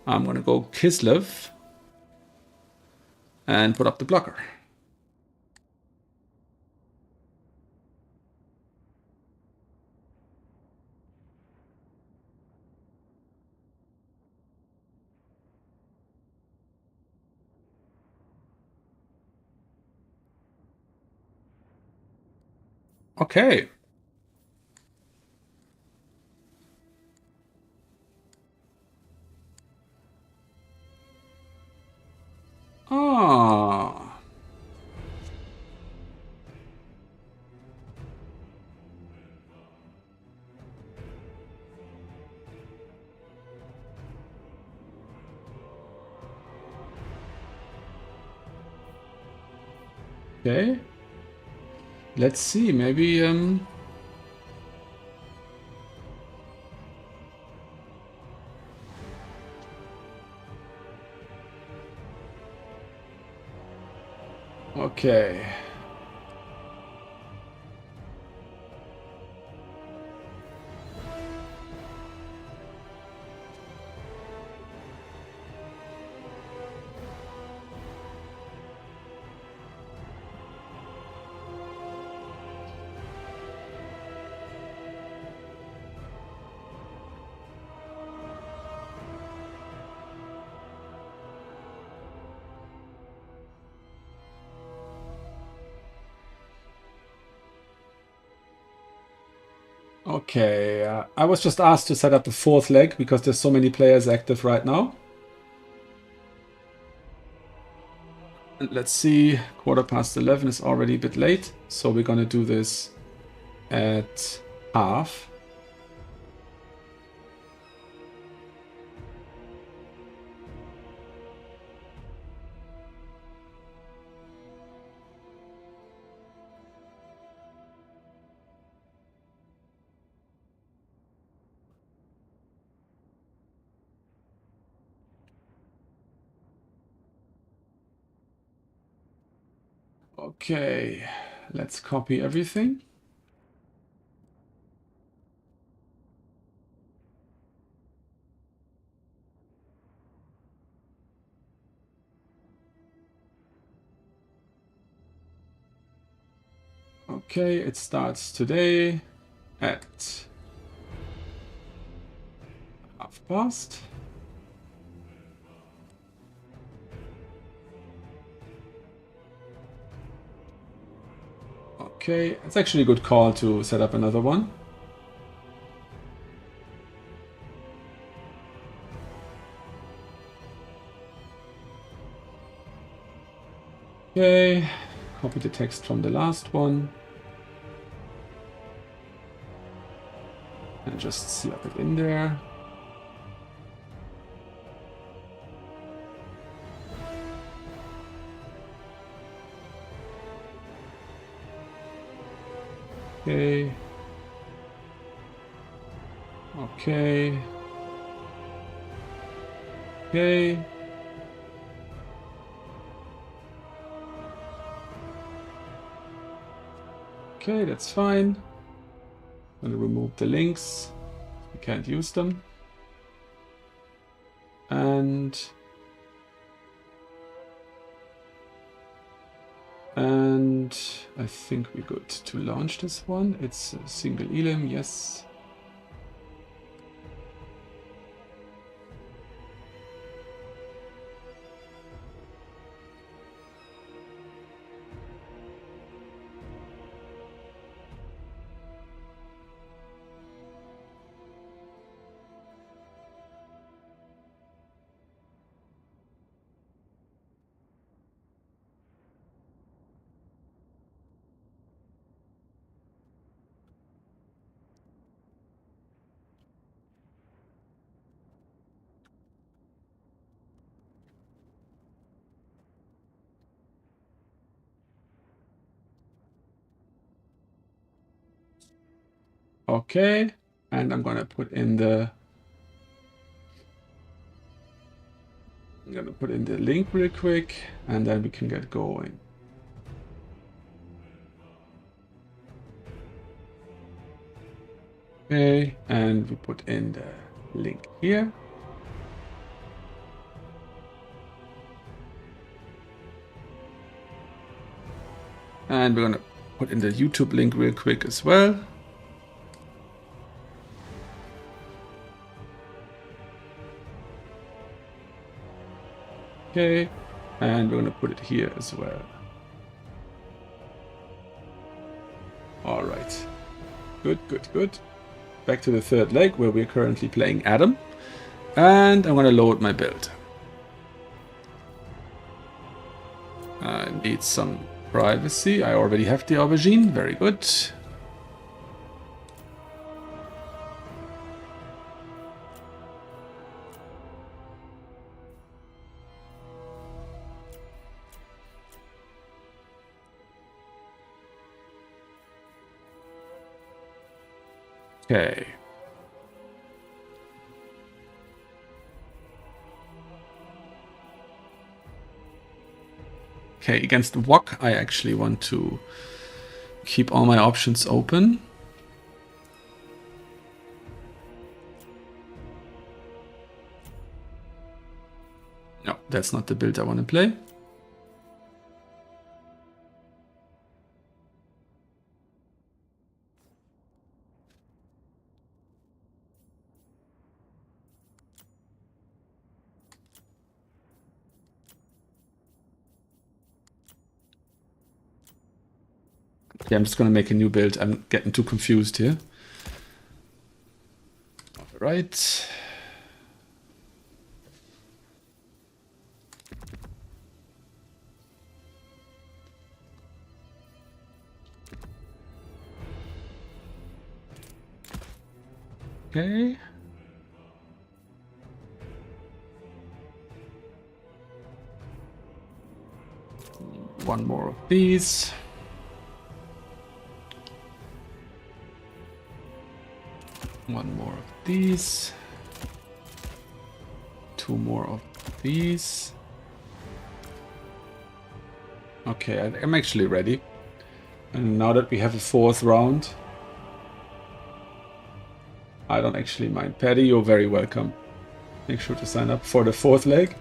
I'm gonna go Kislev and put up the blocker. Okay. Ah. Okay. Let's see, maybe okay. Okay, I was just asked to set up the fourth leg because there's so many players active right now. And let's see, 11:15 is already a bit late, so we're gonna do this at half. Okay, let's copy everything. Okay, it starts today at 1:30. Okay, it's actually a good call to set up another one. Okay, copy the text from the last one. And just slap it in there. Okay. Okay. Okay. Okay, that's fine. I'm gonna remove the links. We can't use them. And I think we're good to launch this one. It's a single elim, yes. Okay, and I'm gonna put in the link real quick, and then we can get going. Okay, and we put in the link here. And we're gonna put in the YouTube link real quick as well. Okay, and we're gonna put it here as well. All right, good, good, good. Back to the third leg where we're currently playing Adam. And I'm gonna load my build. I need some privacy. I already have the aubergine, very good. Okay. Okay, against Wok, I actually want to keep all my options open. No, that's not the build I want to play. Okay, I'm just gonna make a new build. I'm getting too confused here. right. Okay. One more of these. One more of these. Two more of these. Okay, I'm actually ready. And now that we have a 4th round, I don't actually mind. Paddy, you're very welcome. Make sure to sign up for the 4th leg.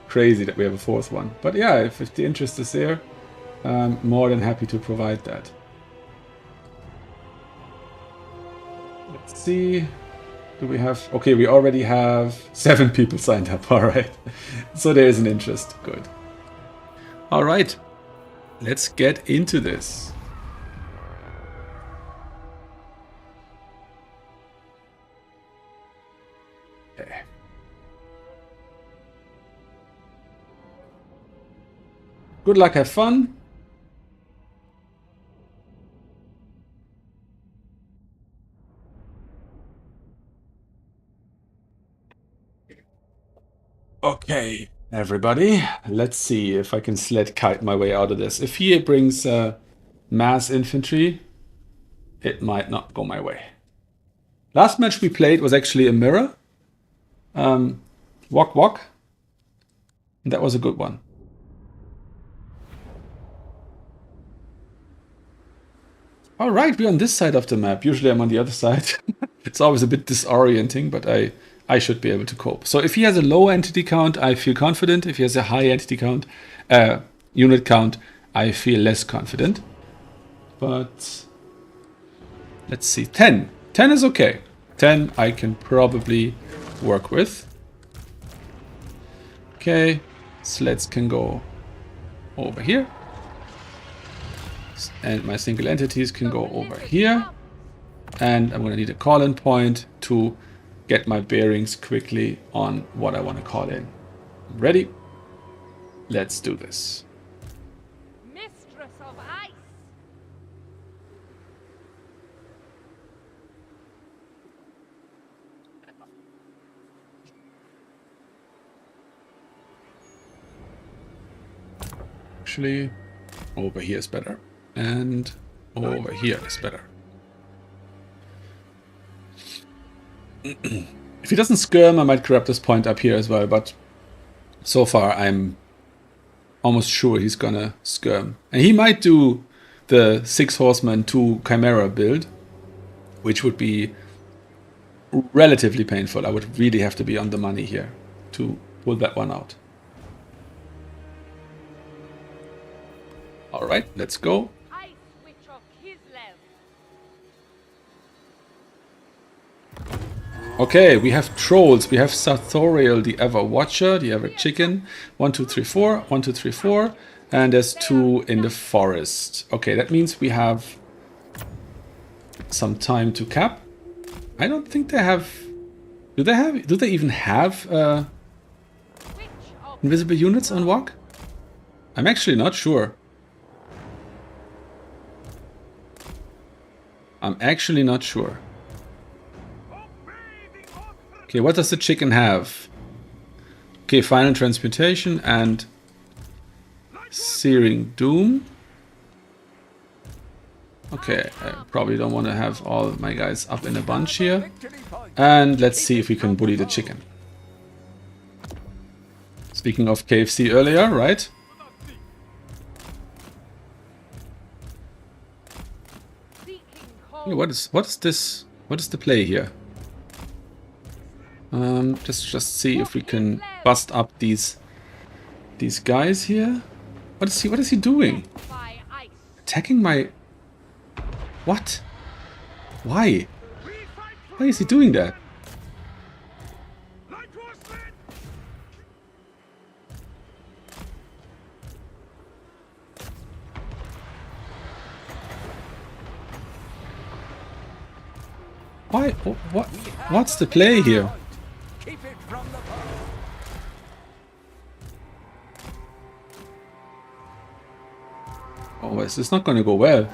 Crazy that we have a 4th one. But yeah, if the interest is there, I'm more than happy to provide that. Let's see. Do we have... Okay, we already have 7 people signed up. All right. So there is an interest. Good. All right. Let's get into this. Okay. Good luck, have fun. Okay, everybody, let's see if I can sled kite my way out of this. If he brings mass infantry, it might not go my way. Last match we played was actually a mirror. Wok wok. And that was a good one. All right, we're on this side of the map. Usually I'm on the other side. It's always a bit disorienting, but I should be able to cope. So if he has a low entity count, I feel confident. If he has a high entity count, unit count, I feel less confident. But let's see, 10. 10 is okay. 10 I can probably work with. Okay, sleds can go over here. And my single entities can go over here. And I'm going to need a call-in point to get my bearings quickly on what I want to call in. Ready? Let's do this. Mistress of Ice. Actually, over here is better. And over here is better. If he doesn't skirm, I might grab this point up here as well, but so far I'm almost sure he's gonna skirm. And he might do the 6 horsemen 2 chimera build, which would be relatively painful. I would really have to be on the money here to pull that one out. All right, let's go. Ice Witch of Kislev. Okay, we have trolls. We have Sartorial, the Ever Watcher, the Ever Chicken. 1, 2, 3, 4. 1, 2, 3, 4. And there's 2 in the forest. Okay, that means we have some time to cap. I don't think they have... Do they even have invisible units on Wok? I'm actually not sure. I'm actually not sure. Okay, what does the chicken have? Okay, Final Transmutation and Searing Doom. Okay, I probably don't want to have all my guys up in a bunch here. And let's see if we can bully the chicken. Speaking of KFC earlier, right? Hey, what is this? What is the play here? Just see if we can bust up these guys here. What is he doing? Attacking my... What? Why? Why is he doing that? Why? What? What's the play here? Keep it from the foe. Oh, this is not gonna go well.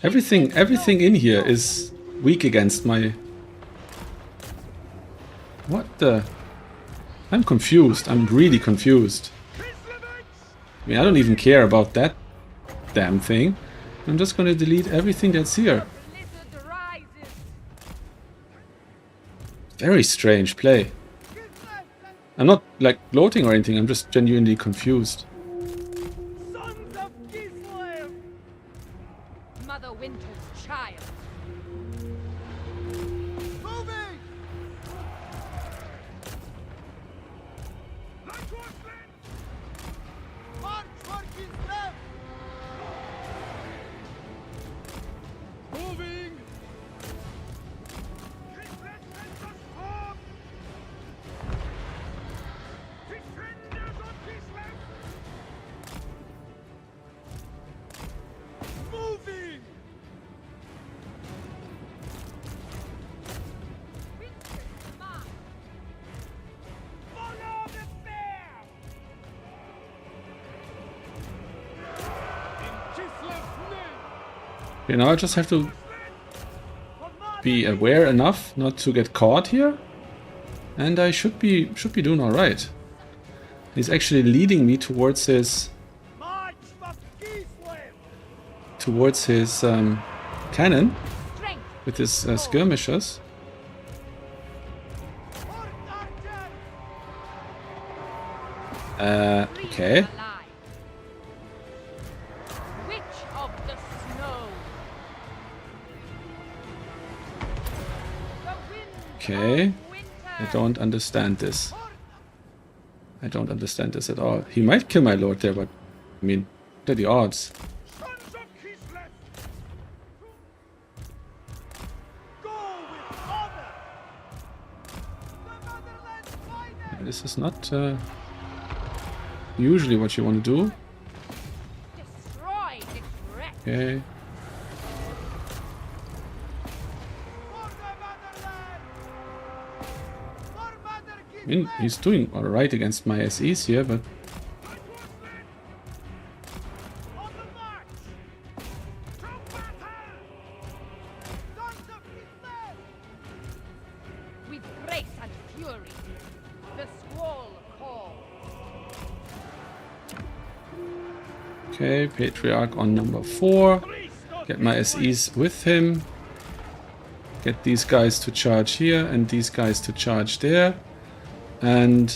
Everything in here is weak against my... What the... I'm confused. I'm really confused. I mean, I don't even care about that damn thing. I'm just gonna delete everything that's here. Blizzard rises. Very strange play. I'm not, like, gloating or anything. I'm just genuinely confused. Sons of Kislev! Mother Winter's child. Moving! Like horsemen! March for Kislev! Moving! Kislev sends us home! Defenders of Kislev! Moving! Winter's march. Follow the bear! In Kislev's name! You know, I just have to be aware enough not to get caught here. And I should be doing alright. He's actually leading me towards his... March for Kislev! towards his cannon Strength. with his skirmishers. Fort Archer! Okay. Alive. Witch of the snow. The wind Okay. of winter. I don't understand this. I don't understand this at all. He might kill my lord there, but I mean, what are the odds? Sons of Kislev! Go with honor! The motherland's finest! This is not usually what you want to do. Destroy this wreck. Okay. For the motherland! For Mother I mean, Kislev! he's doing alright against my SEs here, but Like horsemen! On the march! To battle! Sons of Kislev! With grace and fury. The squall calls. okay, Patriarch on number 4. Get my SEs with him. Get these guys to charge here and these guys to charge there. And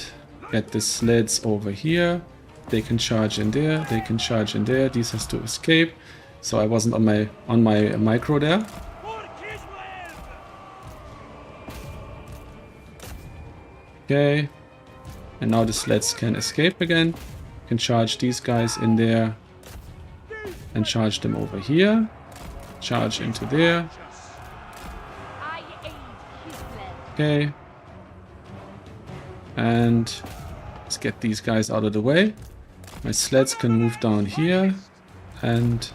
get the sleds over here. They can charge in there, they can charge in there. These has to escape. So I wasn't on my micro there. For Kislev! Okay. And now the sleds can escape again. Can charge these guys in there. And charge them over here. Charge into there. I aid Kislev. Okay. And let's get these guys out of the way. My sleds can move down here. And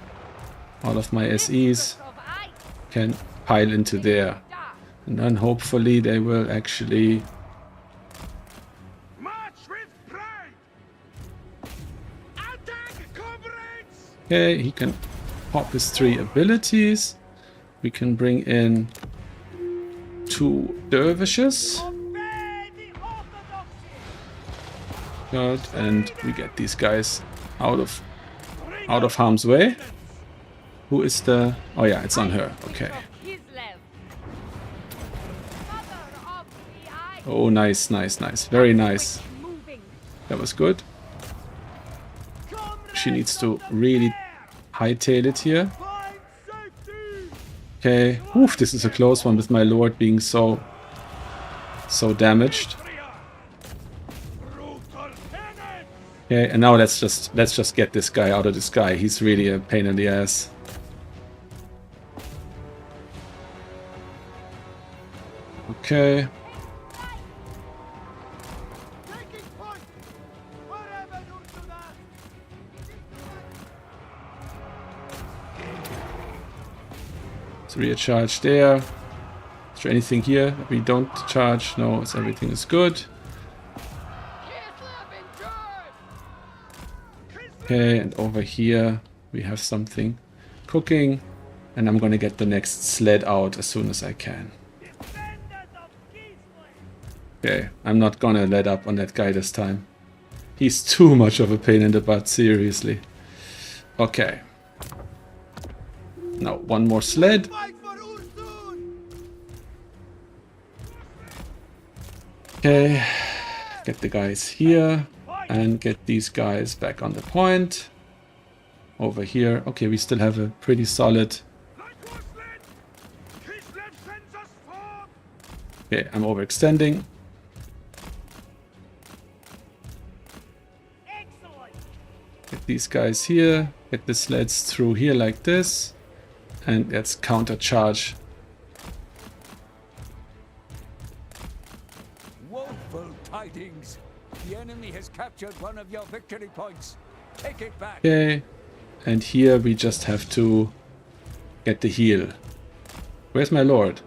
all of my SEs Of ice. can pile into there. Dark. And then hopefully they will actually... March with pride! Attack, comrades! Okay, he can pop his 3 abilities. We can bring in 2 dervishes. Obey the orthodoxy! Good, and we get these guys out of harm's way. Who is the... Oh yeah, it's on her. Okay. Of Kislev. Mother of the ice. Oh, nice, nice, nice. Very nice. Moving. That was good. She needs to really hightail it here. Find safety! Okay. Oof, this is a close one with my lord being so damaged. Brutal tenants! Okay, and now let's just get this guy out of the sky. He's really a pain in the ass. Okay. Taking point! Wherever you do that! It's rear charge there. Is there anything here that we don't charge? No, it's, everything is good. Okay, and over here we have something cooking. And I'm gonna get the next sled out as soon as I can. Okay, I'm not gonna let up on that guy this time. He's too much of a pain in the butt, seriously. Okay. Now, one more sled. Okay, get the guys here and get these guys back on the point. Over here. Okay, we still have a pretty solid... Okay, I'm overextending. Get these guys here. Get the sleds through here like this. And let's countercharge. Woeful tidings. The enemy has captured one of your victory points. Take it back. Okay. And here we just have to get the heal. Where's my lord?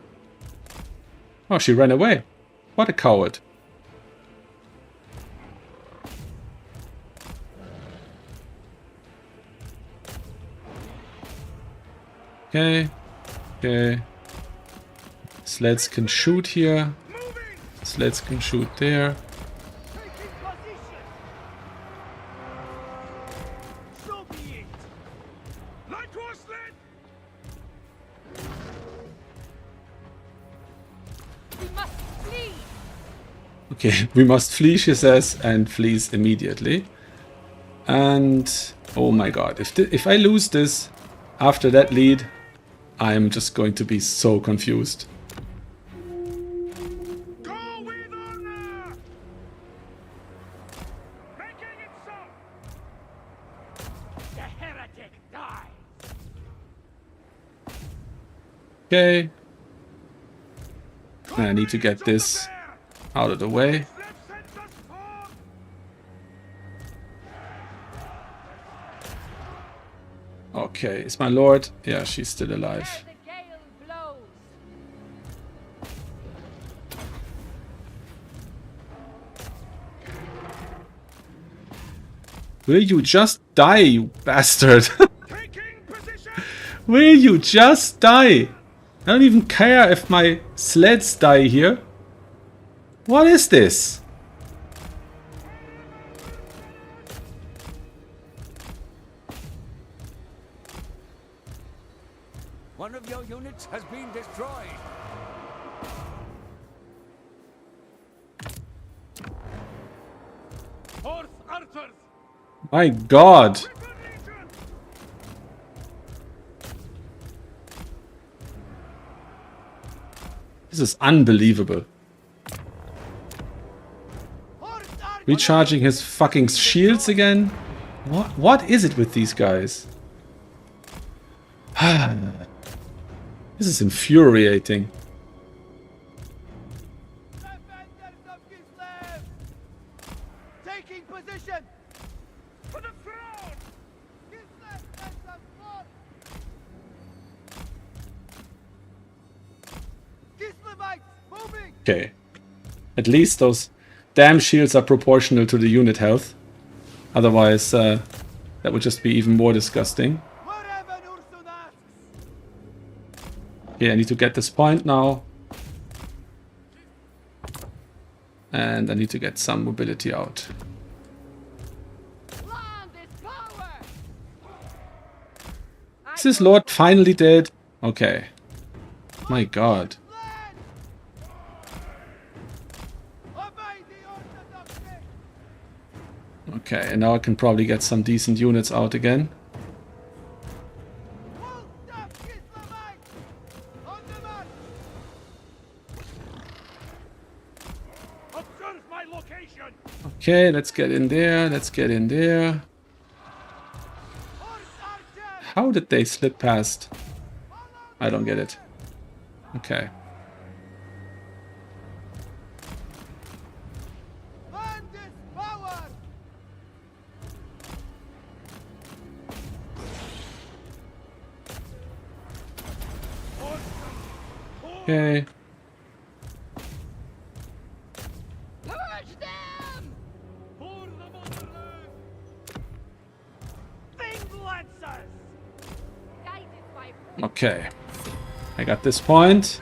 Oh, she ran away. What a coward. Okay. Okay. Sleds can shoot here. Sleds can shoot there. Okay, we must flee, she says, and flees immediately. And oh my god, if I lose this after that lead, I'm just going to be so confused. Go with honor! Making it so! The heretic dies! Okay. I need to get this out of the way. Okay, is my lord? Yeah, she's still alive. Will you just die, you bastard? Will you just die? I don't even care if my sleds die here. What is this? One of your units has been destroyed. Horse archers! My god. This is unbelievable. Recharging his fucking shields again? What is it with these guys? This is infuriating. Taking position! For the throne! Okay. At least those damn shields are proportional to the unit health. Otherwise, that would just be even more disgusting. Okay, I need to get this point now. And I need to get some mobility out. Is this lord finally dead? Okay. My god. Okay, and now I can probably get some decent units out again. Okay, let's get in there, let's get in there. How did they slip past? I don't get it. Okay. Okay. Purge them! For the motherland! Thing lancers! Guided by Okay. I got this point.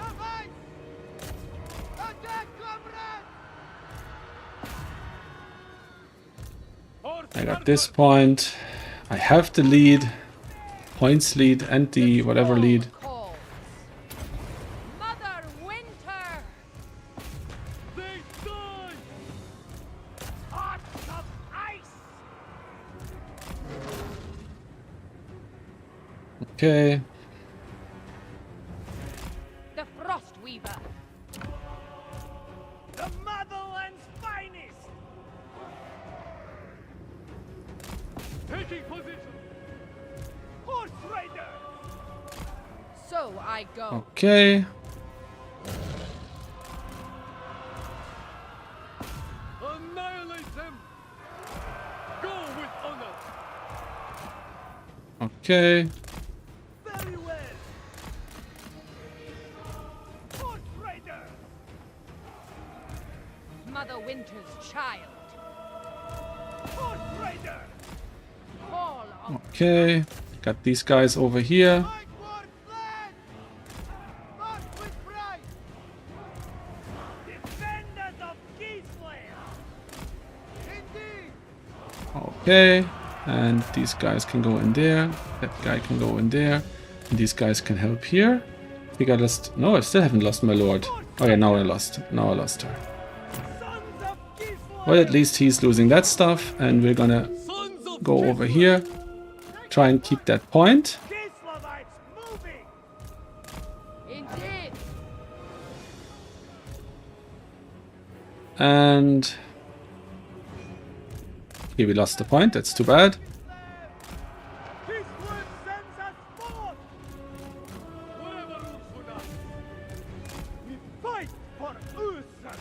Attack, comrade! I got this point. I have the lead. Points lead and the whatever lead. calls. Mother Winter! They die! Hearts of ice! Okay. The Frost Weaver! The motherland's finest! Taking position! Horse Rider! So I go. Okay. Annihilate them! Go with honor! Okay. Very well! Horse Rider! Mother Winter's child. Horse Rider! Call of Okay. Got these guys over here. Fight for flag! March with pride! Defenders of Gisland! Indeed! Okay. And these guys can go in there. That guy can go in there. And these guys can help here. I think I lost... No, I still haven't lost my lord. Oh yeah, now I lost. Now I lost her. Sons of Gisland! Well, at least he's losing that stuff. And we're gonna Sons of go over here. Try and keep that point. Gislavites moving! Indeed. And... Okay, we lost the point. That's too bad. His word sends us forth! Whatever rules for us! We fight for Ursa!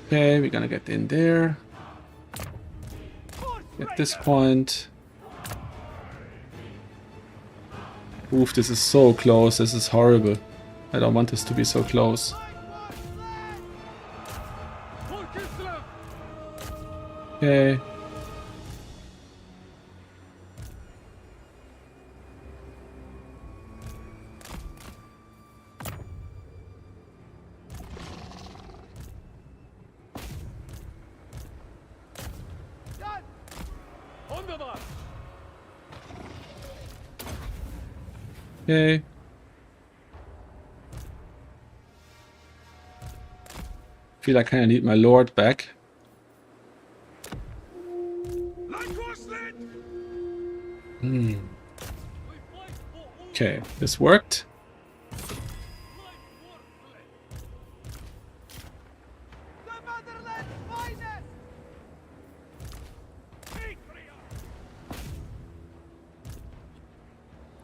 Okay, we're gonna get in there. At this point. Oof, this is so close. This is horrible. I don't want this to be so close. Okay. On the march! Okay. Feel I kinda need my lord back. Okay, this worked. The motherland's finest!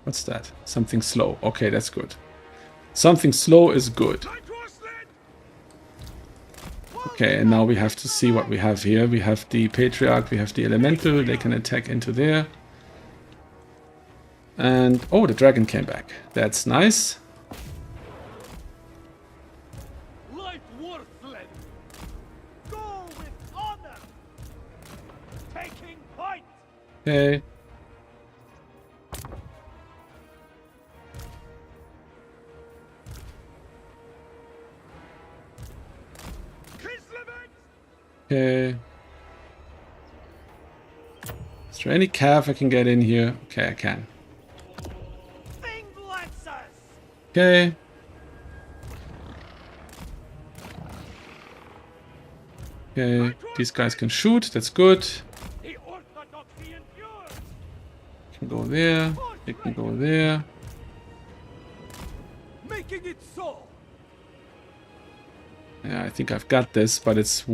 What's that? Something slow. Okay, that's good. Something slow is good. Okay, and now we have to see what we have here. We have the Patriarch, we have the Elemental. They can attack into there. And, oh, the dragon came back. That's nice. Light worthless! Go with honor! Taking point! Okay. Okay. Is there any calf I can get in here? Okay, I can. Thing lancers! Okay. Okay, these guys can shoot. That's good. The orthodoxy endures! Can go there. They can go there. Making it so! Yeah, I think I've got this, but it's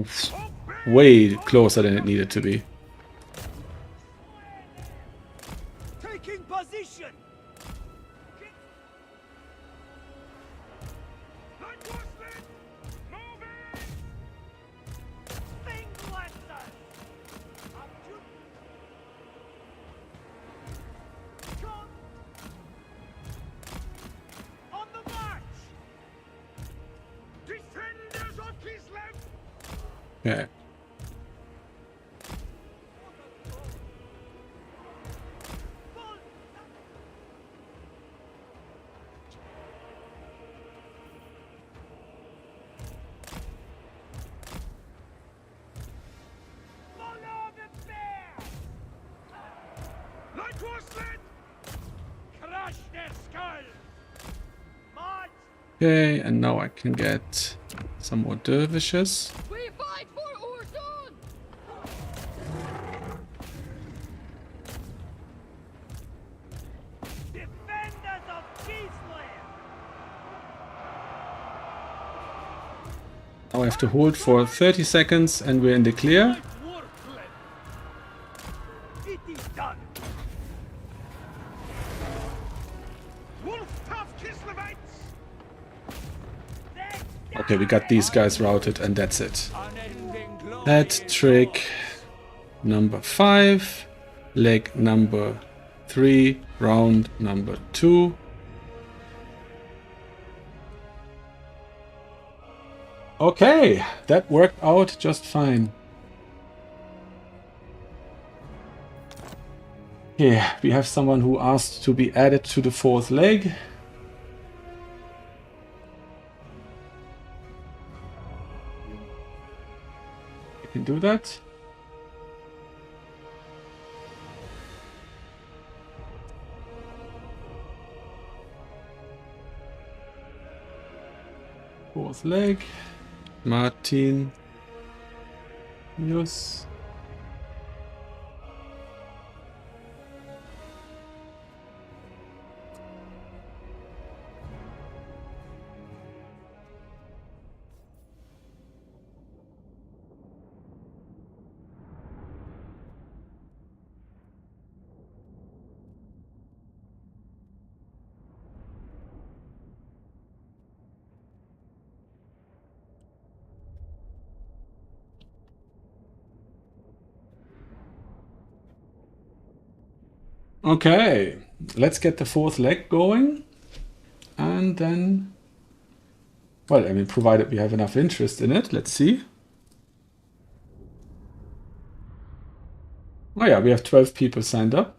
way closer than it needed to be. Taking position! Thing lancers! Okay. Like horsemen! Crush their skull! March! Okay, and now I can get some more dervishes. We fight for Ursun! Defenders of Peaceland! Now I have to hold for 30 seconds and we're in the clear. It is done! Wolf tough Kislevites! Okay, we got these guys routed and that's it. Unending glory Hat is trick number 5, leg number 3, round number 2. Okay, that worked out just fine. Okay, we have someone who asked to be added to the 4th leg. We can do that. Fourth leg. Martin. Yus. Okay, let's get the 4th leg going. And then, well, I mean, provided we have enough interest in it, let's see. Oh yeah, we have 12 people signed up.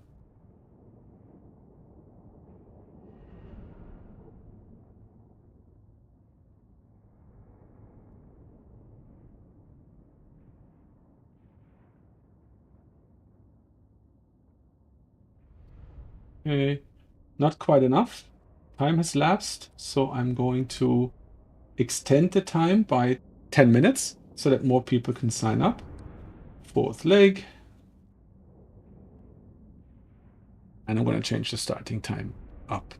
Okay, not quite enough. Time has lapsed, so I'm going to extend the time by 10 minutes so that more people can sign up. 4th leg. And I'm going to change the starting time up.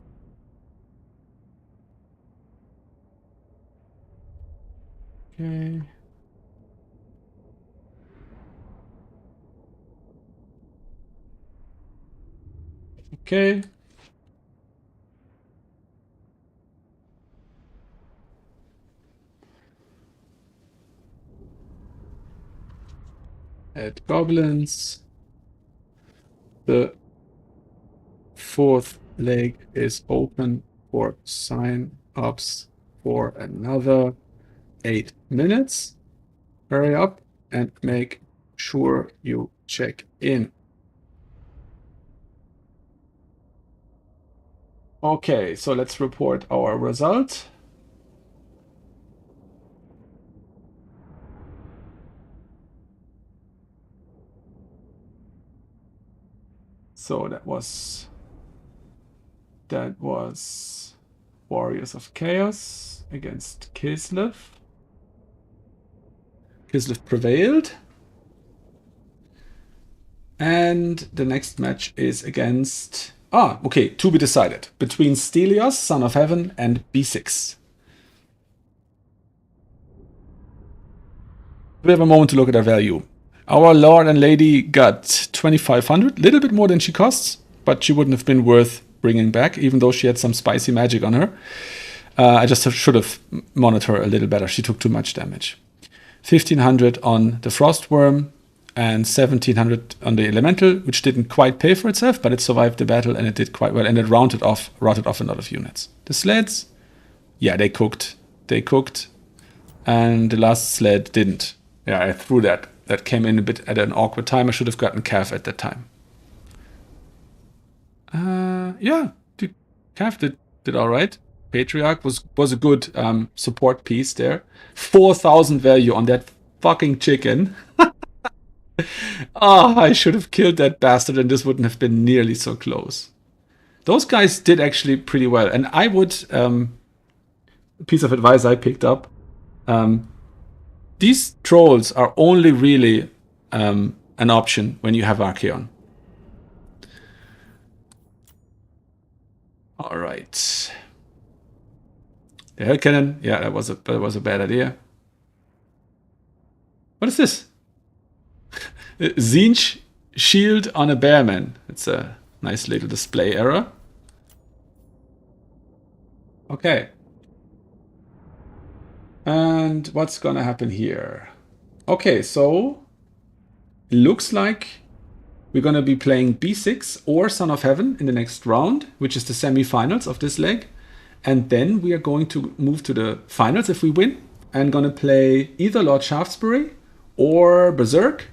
Okay. Okay. Add goblins. The 4th leg is open for sign-ups for another 8 minutes. Hurry up and make sure you check in. Okay, so let's report our result. So that was Warriors of Chaos against Kislev. Kislev prevailed. And the next match is against... okay, to be decided. Between Stelios, Son of Heaven, and B6. We have a moment to look at our value. Our Lord and Lady got 2,500, a little bit more than she costs, but she wouldn't have been worth bringing back, even though she had some spicy magic on her. I just should have monitored her a little better. She took too much damage. 1,500 on the Frostworm and 1,700 on the Elemental, which didn't quite pay for itself, but it survived the battle and it did quite well, and it routed off a lot of units. The sleds, yeah, they cooked. And the last sled didn't. Yeah, I threw that. That came in a bit at an awkward time. I should have gotten Cav at that time. Yeah, Cav did all right. Patriarch was a good support piece there. 4,000 value on that fucking chicken. I should have killed that bastard and this wouldn't have been nearly so close. Those guys did actually pretty well. And I would, piece of advice I picked up, these trolls are only really an option when you have Archeon. All right. The Hell Cannon, yeah, that was a bad idea. What is this? Zinch shield on a bearman. It's a nice little display error. Okay. And what's gonna happen here? Okay, so it looks like we're gonna be playing B6 or Son of Heaven in the next round, which is the semi-finals of this leg. And then we are going to move to the finals if we win, and gonna play either Lord Shaftesbury or Berserk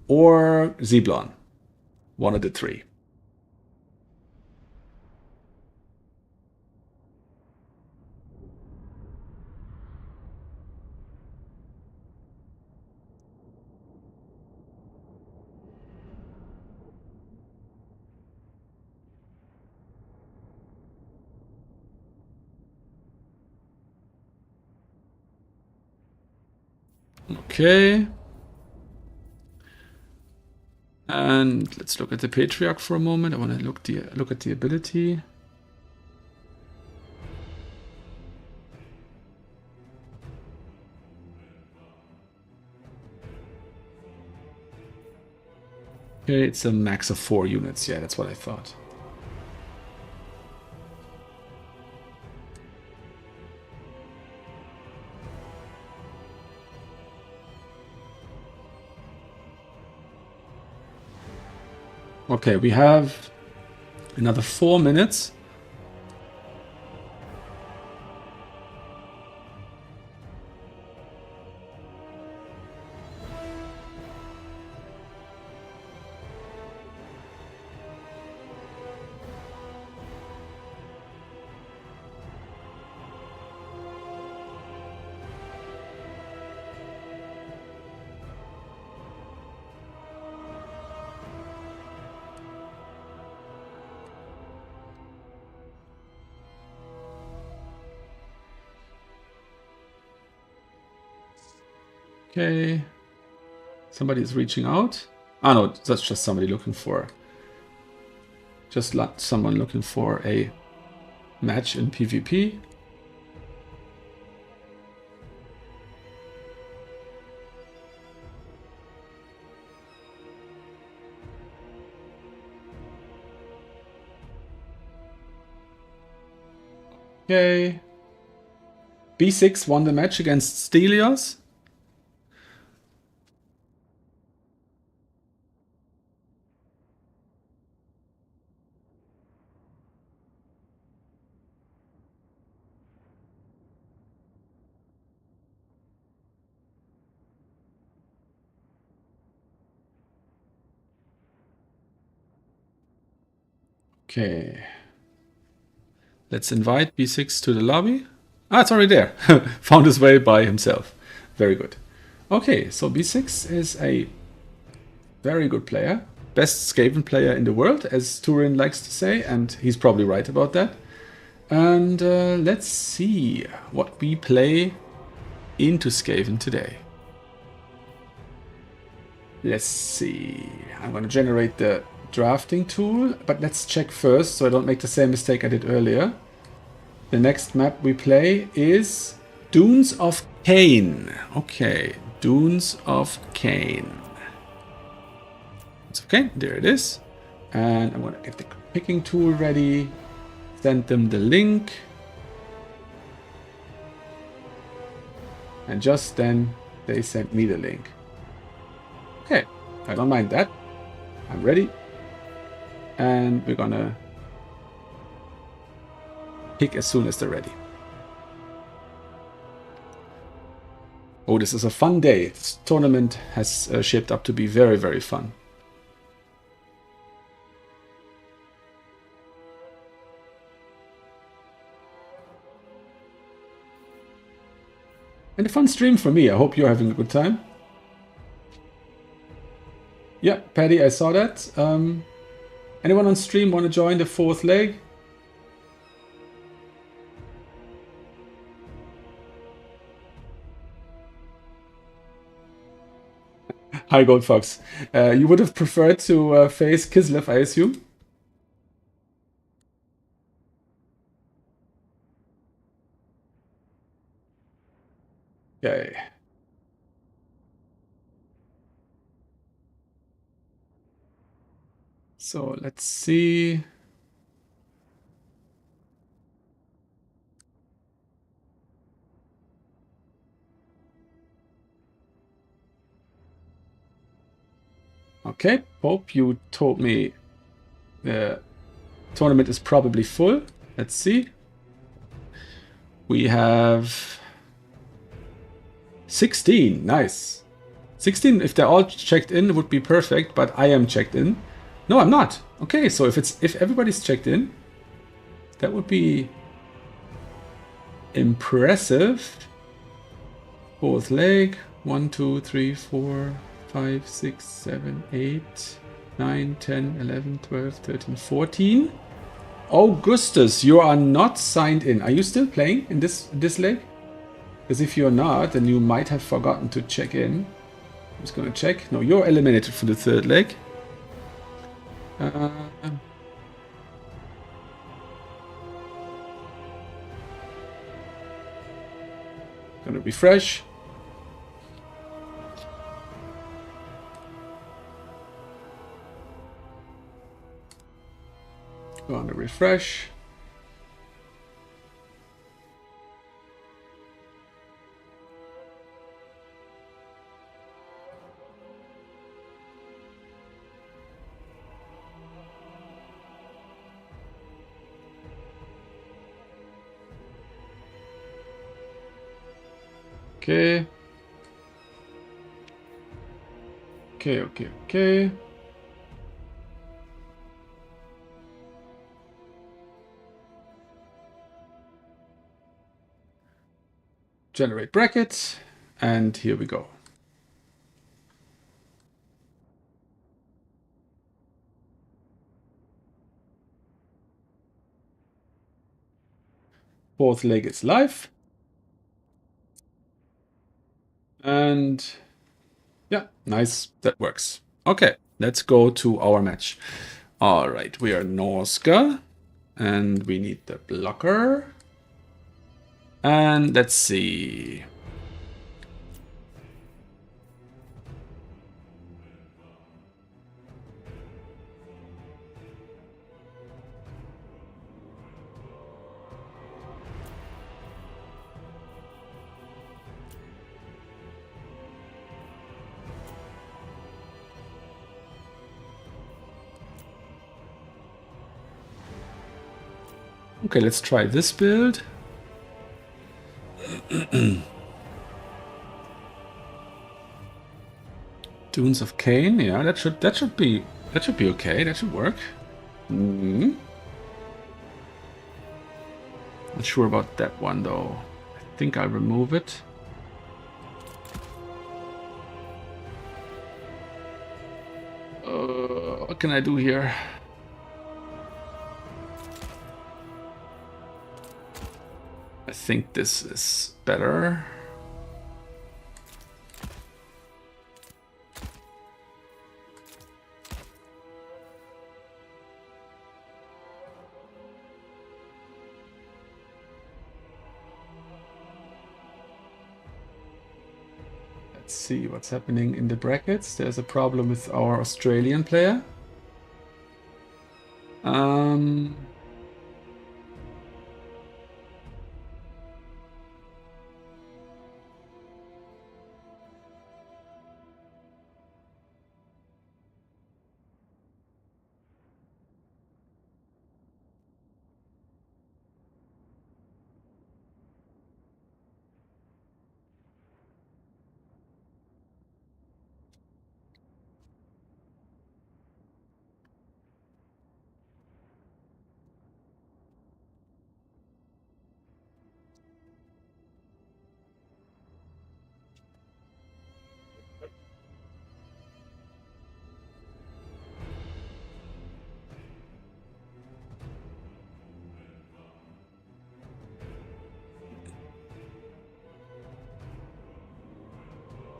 or Zeblon. One of the three. Okay. And let's look at the Patriarch for a moment. I want to look at the ability. Okay, it's a max of 4 units. Yeah, that's what I thought. Okay, we have another 4 minutes. Okay. Somebody is reaching out. Oh no, that's just somebody looking for... Just someone looking for a match in PvP. Okay. B6 won the match against Stelios. Okay. Let's invite B6 to the lobby. Ah, it's already there. Found his way by himself. Very good. Okay, so B6 is a very good player. Best Skaven player in the world, as Turin likes to say, and he's probably right about that. And let's see what we play into Skaven today. Let's see. I'm going to generate the drafting tool, but let's check first so I don't make the same mistake I did earlier. The next map we play is Dunes of Cain. Okay, Dunes of Cain. It's okay, there it is. And I'm going to get the picking tool ready. Send them the link. And just then they sent me the link. Okay, I don't mind that. I'm ready. And we're gonna pick as soon as they're ready. Oh, this is a fun day. This tournament has shaped up to be very, very fun. And a fun stream for me. I hope you're having a good time. Yeah, Patty, I saw that. Anyone on stream want to join the fourth leg? Hi, Gold Fox. You would have preferred to face Kislev, I assume? Okay. So let's see. Okay, Pope, you told me the tournament is probably full. Let's see. We have 16. Nice. 16, if they're all checked in, would be perfect, but I am checked in. No, I'm not. Okay, so if everybody's checked in, that would be impressive. Fourth leg. 1, 2, 3, 4, 5, 6, 7, 8, 9, 10, 11, 12, 13, 14. Augustus, you are not signed in. Are you still playing in this leg? Because if you're not, then you might have forgotten to check in. I'm just going to check. No, you're eliminated from the third leg. Gonna refresh. Gonna refresh. Okay. Okay. Generate brackets, and here we go. Fourth leg is live. And yeah, nice, that works. Okay, let's go to our match. All right, we are Norska, and we need the blocker. And let's see. Okay, let's try this build. Dunes of Cain, yeah, that should be okay. That should work. Not sure about that one though. I think I'll remove it. What can I do here? I think this is better. Let's see what's happening in the brackets. There's a problem with our Australian player.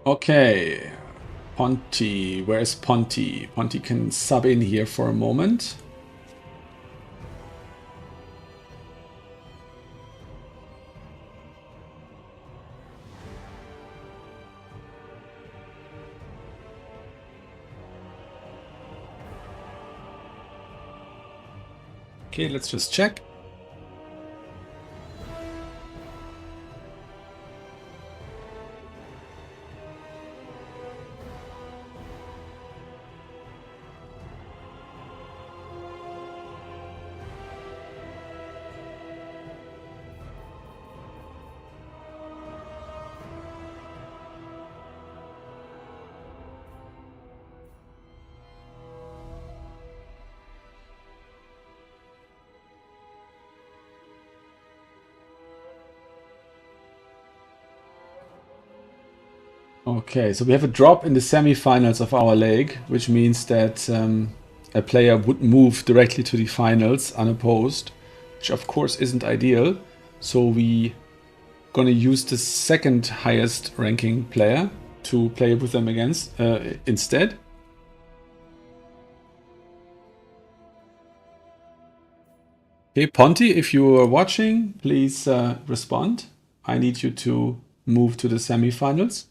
Okay. Ponty. Where's Ponty? Ponty can sub in here for a moment. Okay, let's just check. Okay, so we have a drop in the semifinals of our league, which means that a player would move directly to the finals unopposed, which of course isn't ideal. So we gonna use the second highest ranking player to play with them against instead. Okay, Ponty, if you are watching, please respond. I need you to move to the semifinals.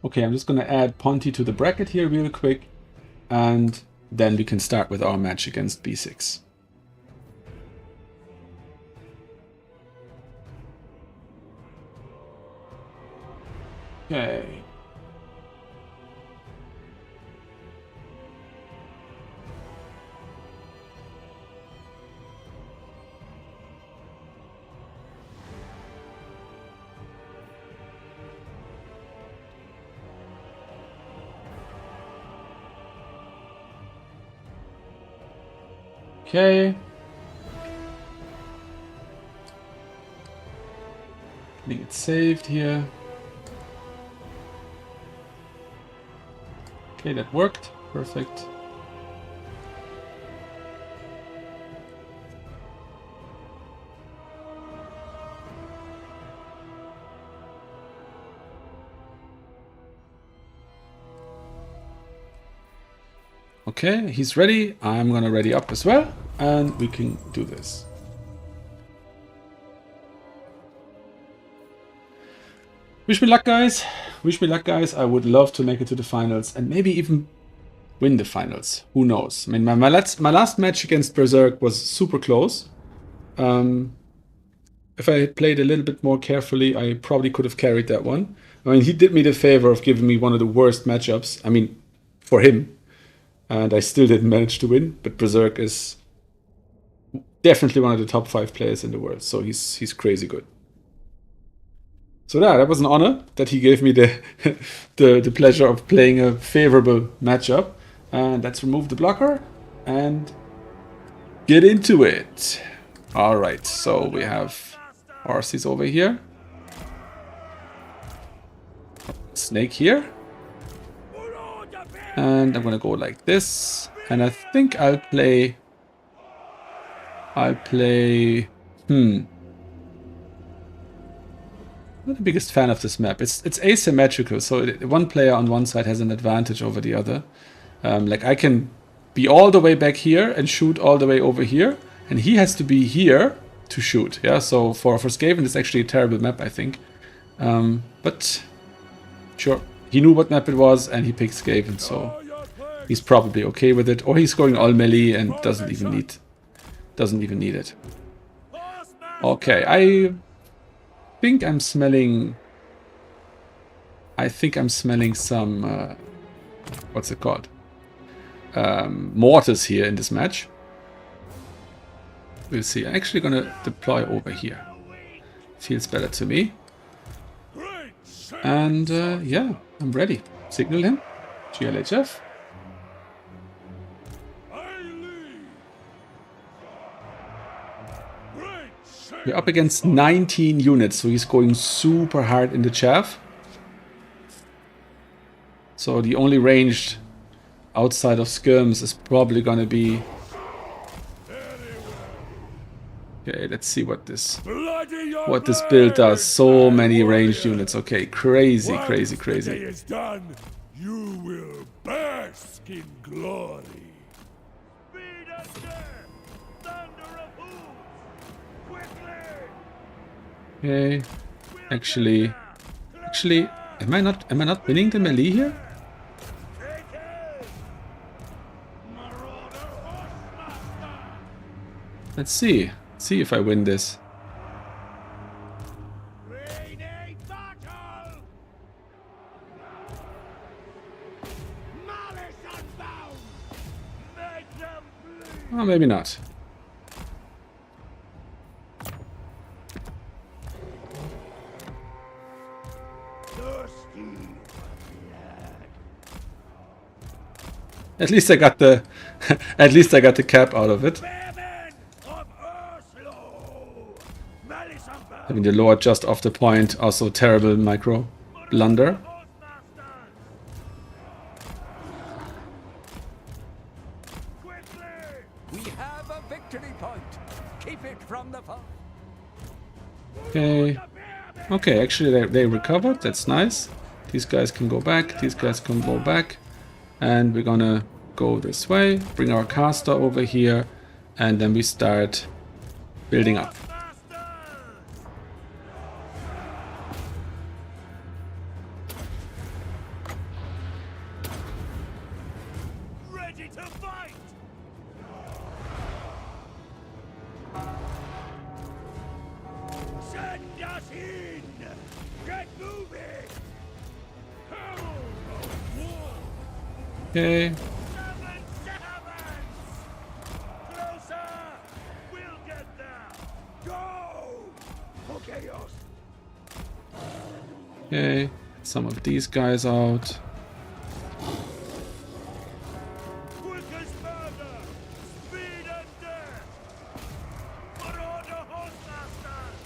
Okay, I'm just going to add Ponty to the bracket here real quick, and then we can start with our match against B6. Okay. Okay. Getting it saved here. Okay, that worked. Perfect. Okay, he's ready. I'm gonna ready up as well, and we can do this. Wish me luck, guys. Wish me luck, guys. I would love to make it to the finals and maybe even win the finals. Who knows? I mean, my last match against Berserk was super close. If I had played a little bit more carefully, I probably could have carried that one. I mean, he did me the favor of giving me one of the worst matchups. I mean, for him. And I still didn't manage to win. But Berserk is definitely one of the top 5 players in the world. So he's crazy good. So yeah, that was an honor that he gave me the the pleasure of playing a favorable matchup. And let's remove the blocker and get into it. All right, so we have Arceus over here. Snake here. And I'm gonna go like this. And I think I'll play... I'm not the biggest fan of this map. It's asymmetrical, so one player on one side has an advantage over the other. Like I can be all the way back here and shoot all the way over here, and he has to be here to shoot. Yeah, so for Skaven, it's actually a terrible map, I think. But sure, he knew what map it was, and he picked Skaven, so he's probably okay with it. Or he's going all melee and doesn't even need it. Okay, I think I'm smelling some what's it called? Mortars here in this match. We'll see. I'm actually gonna deploy over here. Feels better to me. And yeah, I'm ready. Signal him. GLHF. We're up against 19 units, so he's going super hard in the chaff. So the only ranged outside of skirms is probably gonna be... Okay, let's see what this build does. So many ranged units. Okay, crazy, crazy, crazy. The day is done, you will bask in glory. Speed and death, thunder of hooves, quickly. Okay, actually, am I not winning the melee here? Let's see. See if I win this. Oh, maybe not. At least I got the at least I got the cap out of it. Having the Lord just off the point, also terrible micro blunder. We have a victory point. Keep it from the foe. Okay. Okay, actually they recovered. That's nice. These guys can go back. These guys can go back. And we're gonna go this way. Bring our caster over here. And then we start building up. Ready to fight. Send us in. Get moving. Okay. Closer. We'll get there. Go. For chaos. Okay. Get some of these guys out. Quick as murder. Speed and death. Marauder Horsemasters.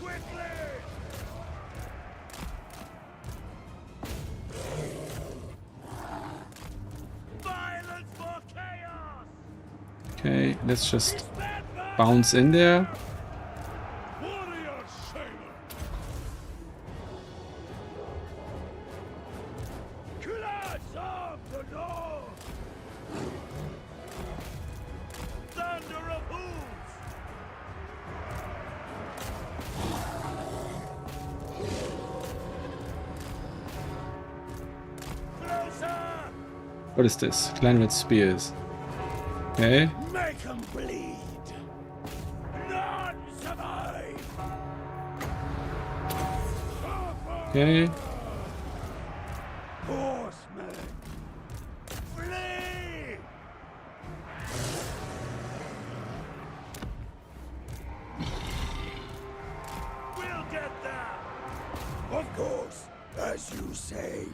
Quickly. Violence for chaos. Okay, let's just bounce in there. Warrior Shaman. Class of the North. Thunder of hooves. Closer. What is this? Clanred spears. Okay. Make them bleed. None survive. Okay. Horsemen. Flee. We'll get there. Of course, as you say.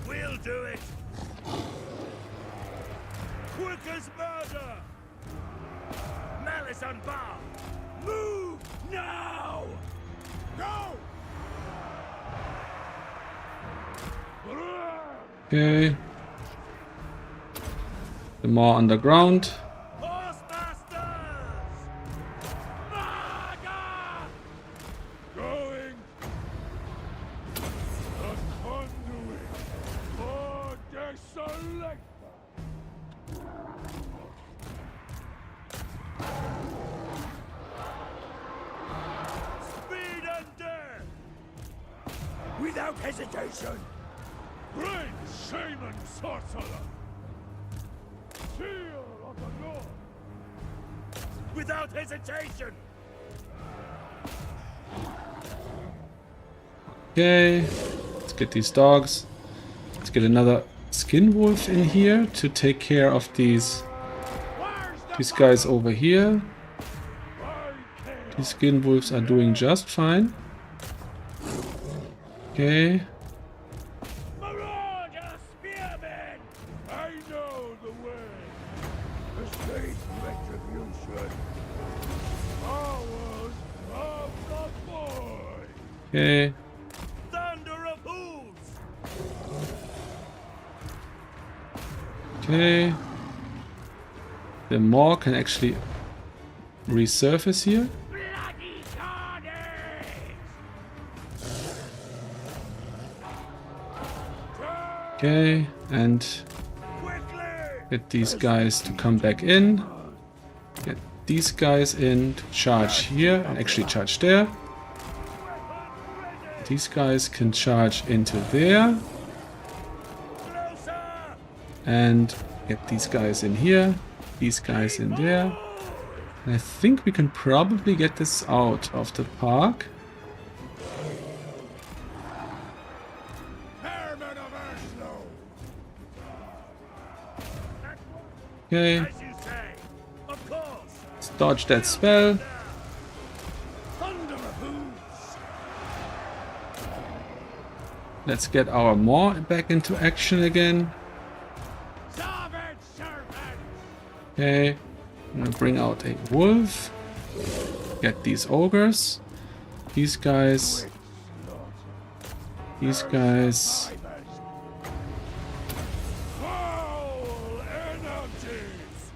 We'll do it. Quick as murder. Malice unbound. Move now. Go. Okay. The more underground. Horsemasters. Murder. Going. The conduit for desolation. Speed and death. Without hesitation. Great shaman sorcerer. Seal of the North. Without hesitation. Okay. Let's get these dogs. Let's get another skin wolf in here to take care of these guys over here. These skin wolves are doing just fine. Okay. Marauder spearmen! I know the way. Escape retribution. Okay. Thunder of hooves! Okay. The Maw can actually resurface here. Bloody carnage! Okay, and Quickly! get these guys to come back in. Get these guys in to charge here and actually charge there. These guys can charge into there. Closer! And get these guys in here. These guys in there. And I think we can probably get this out of the park. Herman of Urslow! Okay, As you say, of course! let's dodge that spell. Thunder of hooves! Let's get our Maw back into action again. Sovereign servant! Okay, I'm gonna bring out a wolf. Get these ogres. These guys. These guys. Foul energies!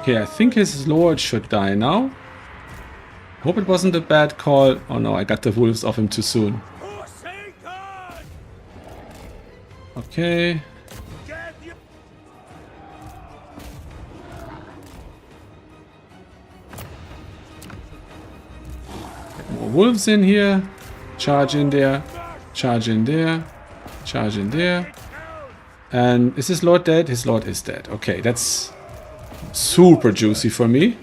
Okay, I think his lord should die now. Hope it wasn't a bad call. Oh no, I got the wolves off him too soon. Forsaken! Okay. Get you! More wolves in here. Charge in there. Charge in there. Charge in there. And is his lord dead? His lord is dead. Okay, that's super juicy for me.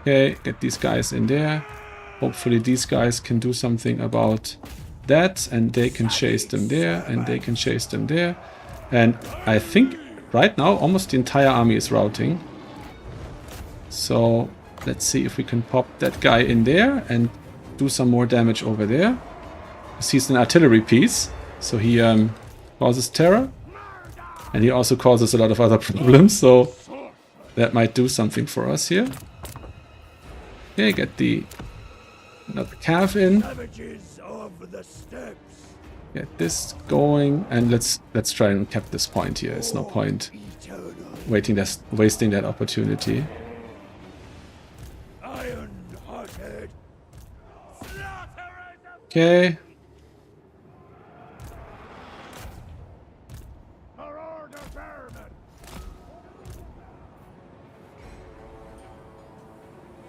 Okay, get these guys in there. Hopefully these guys can do something about that, and they can chase them there, and they can chase them there. And I think right now almost the entire army is routing. So let's see if we can pop that guy in there and do some more damage over there. He's an artillery piece, so he causes terror. And he also causes a lot of other problems, so that might do something for us here. Okay, get the another calf in. Savages of the steppes! Get this going, and let's try and cap this point here. It's no point Eternal wasting that opportunity. iron-hearted! Slaughterers of Okay, for order vermin!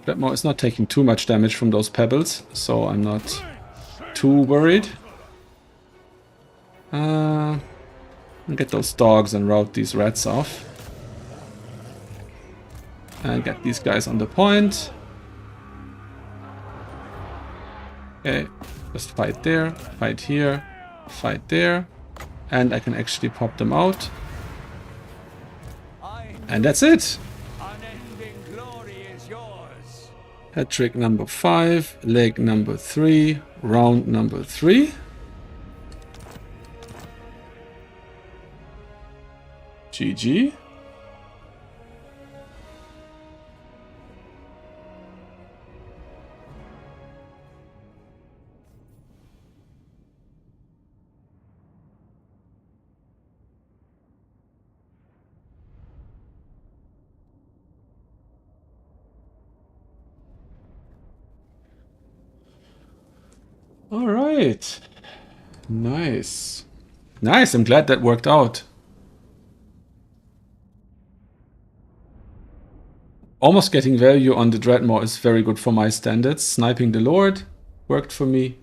Dreadmore is not taking too much damage from those pebbles, so I'm not too worried. I'll get those dogs and rout these rats off. And get these guys on the point. Okay, just fight there, fight here, fight there. And I can actually pop them out. And that's it! Unending glory is yours. Hat trick number 5, leg number 3, round number 3. GG. All right. Nice. Nice, I'm glad that worked out. Almost getting value on the Dreadmore is very good for my standards. Sniping the Lord worked for me.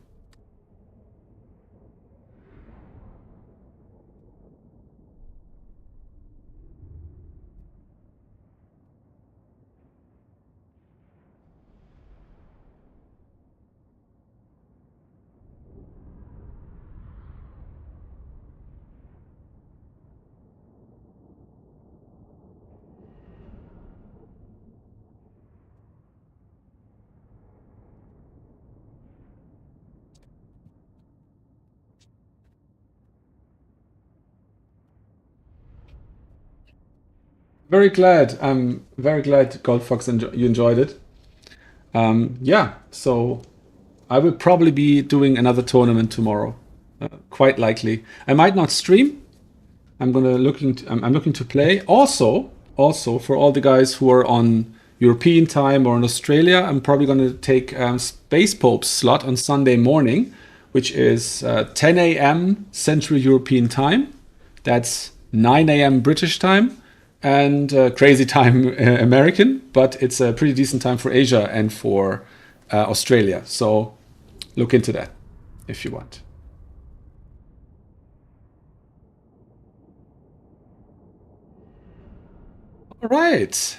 Very glad. I'm very glad, Gold Fox, you enjoyed it. Yeah, so I will probably be doing another tournament tomorrow. Quite likely. I might not stream. I'm looking to play. Also for all the guys who are on European time or in Australia, I'm probably gonna take Space Pope's slot on Sunday morning, which is 10 a.m. Central European time. That's 9 a.m. British time and crazy time American, but it's a pretty decent time for Asia and for Australia. So look into that if you want. All right.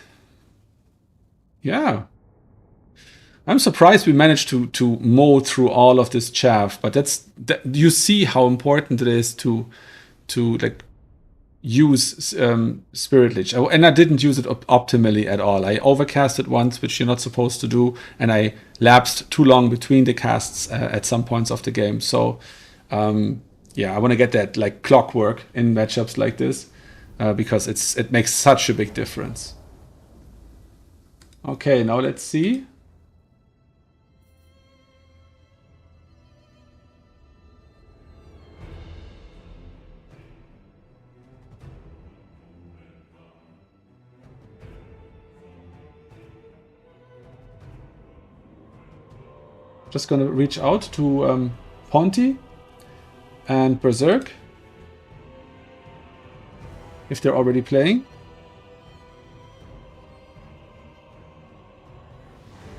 Yeah. I'm surprised we managed to mow through all of this chaff, but you see how important it is to like use Spirit Lich. And I didn't use it optimally at all. I overcasted once, which you're not supposed to do, and I lapsed too long between the casts at some points of the game. So yeah, I want to get that like clockwork in matchups like this because it makes such a big difference. Okay, now let's see. Just gonna reach out to Ponti and Berserk if they're already playing.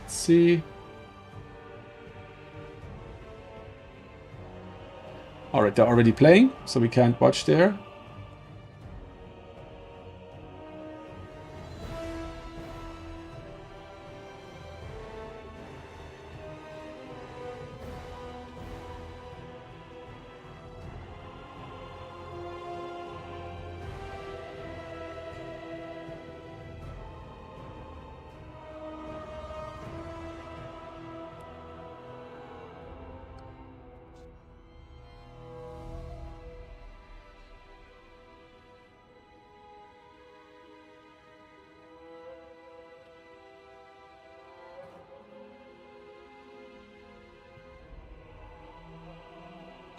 Let's see. All right, they're already playing, so we can't watch there.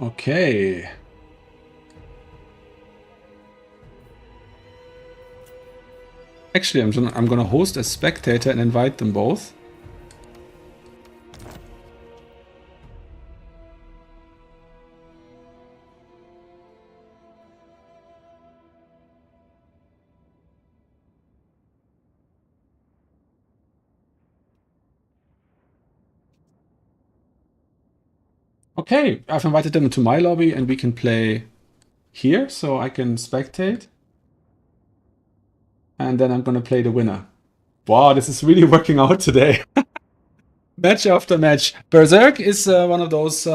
Okay. Actually, I'm gonna host a spectator and invite them both. Okay, I've invited them into my lobby and we can play here, so I can spectate. And then I'm gonna play the winner. Wow, this is really working out today. Match after match. Berserk is one of those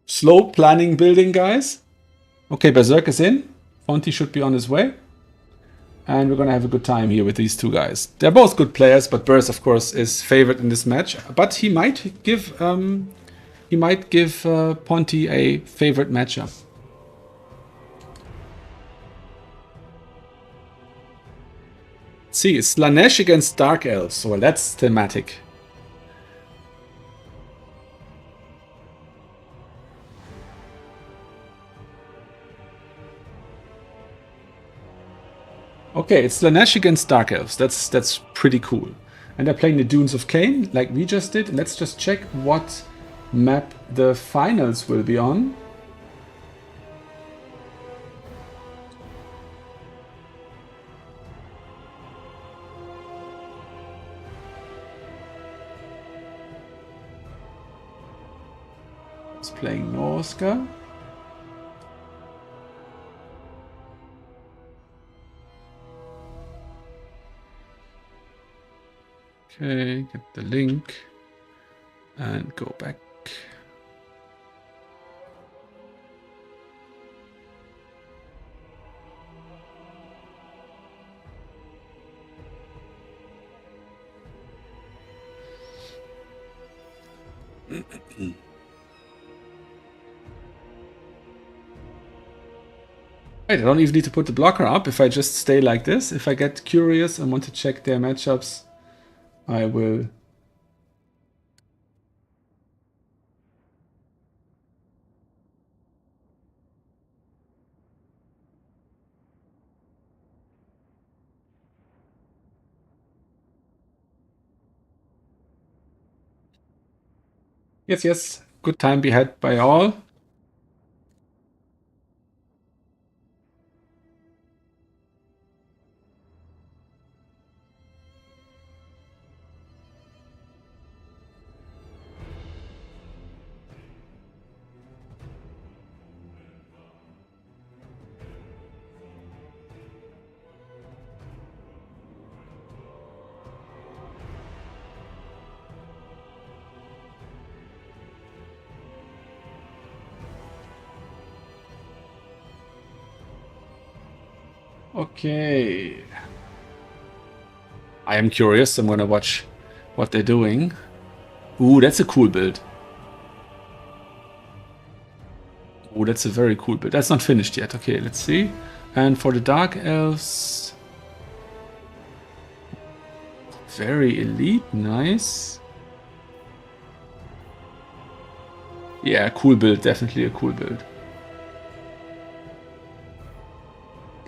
slow planning building guys. Okay, Berserk is in. Fonty should be on his way. And we're gonna have a good time here with these two guys. They're both good players, but Burrs, of course, is favored in this match. But he might give Ponty a favorite matchup. Let's see, it's Slanesh against Dark Elves. Well, that's thematic. Okay, it's Slanesh against Dark Elves. That's pretty cool. And they're playing the Dunes of Cain, like we just did. Let's just check what map the finals will be on. It's playing Norska. Okay, get the link and go back. Right, I don't even need to put the blocker up if I just stay like this. If I get curious and want to check their matchups, I will. Yes, yes. Good time be had by all. Okay. I am curious. I'm gonna watch what they're doing. Ooh, that's a cool build. Ooh, that's a very cool build. That's not finished yet. Okay, let's see. And for the Dark Elves... Very elite. Nice. Yeah, cool build. Definitely a cool build.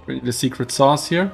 Bring the secret sauce here.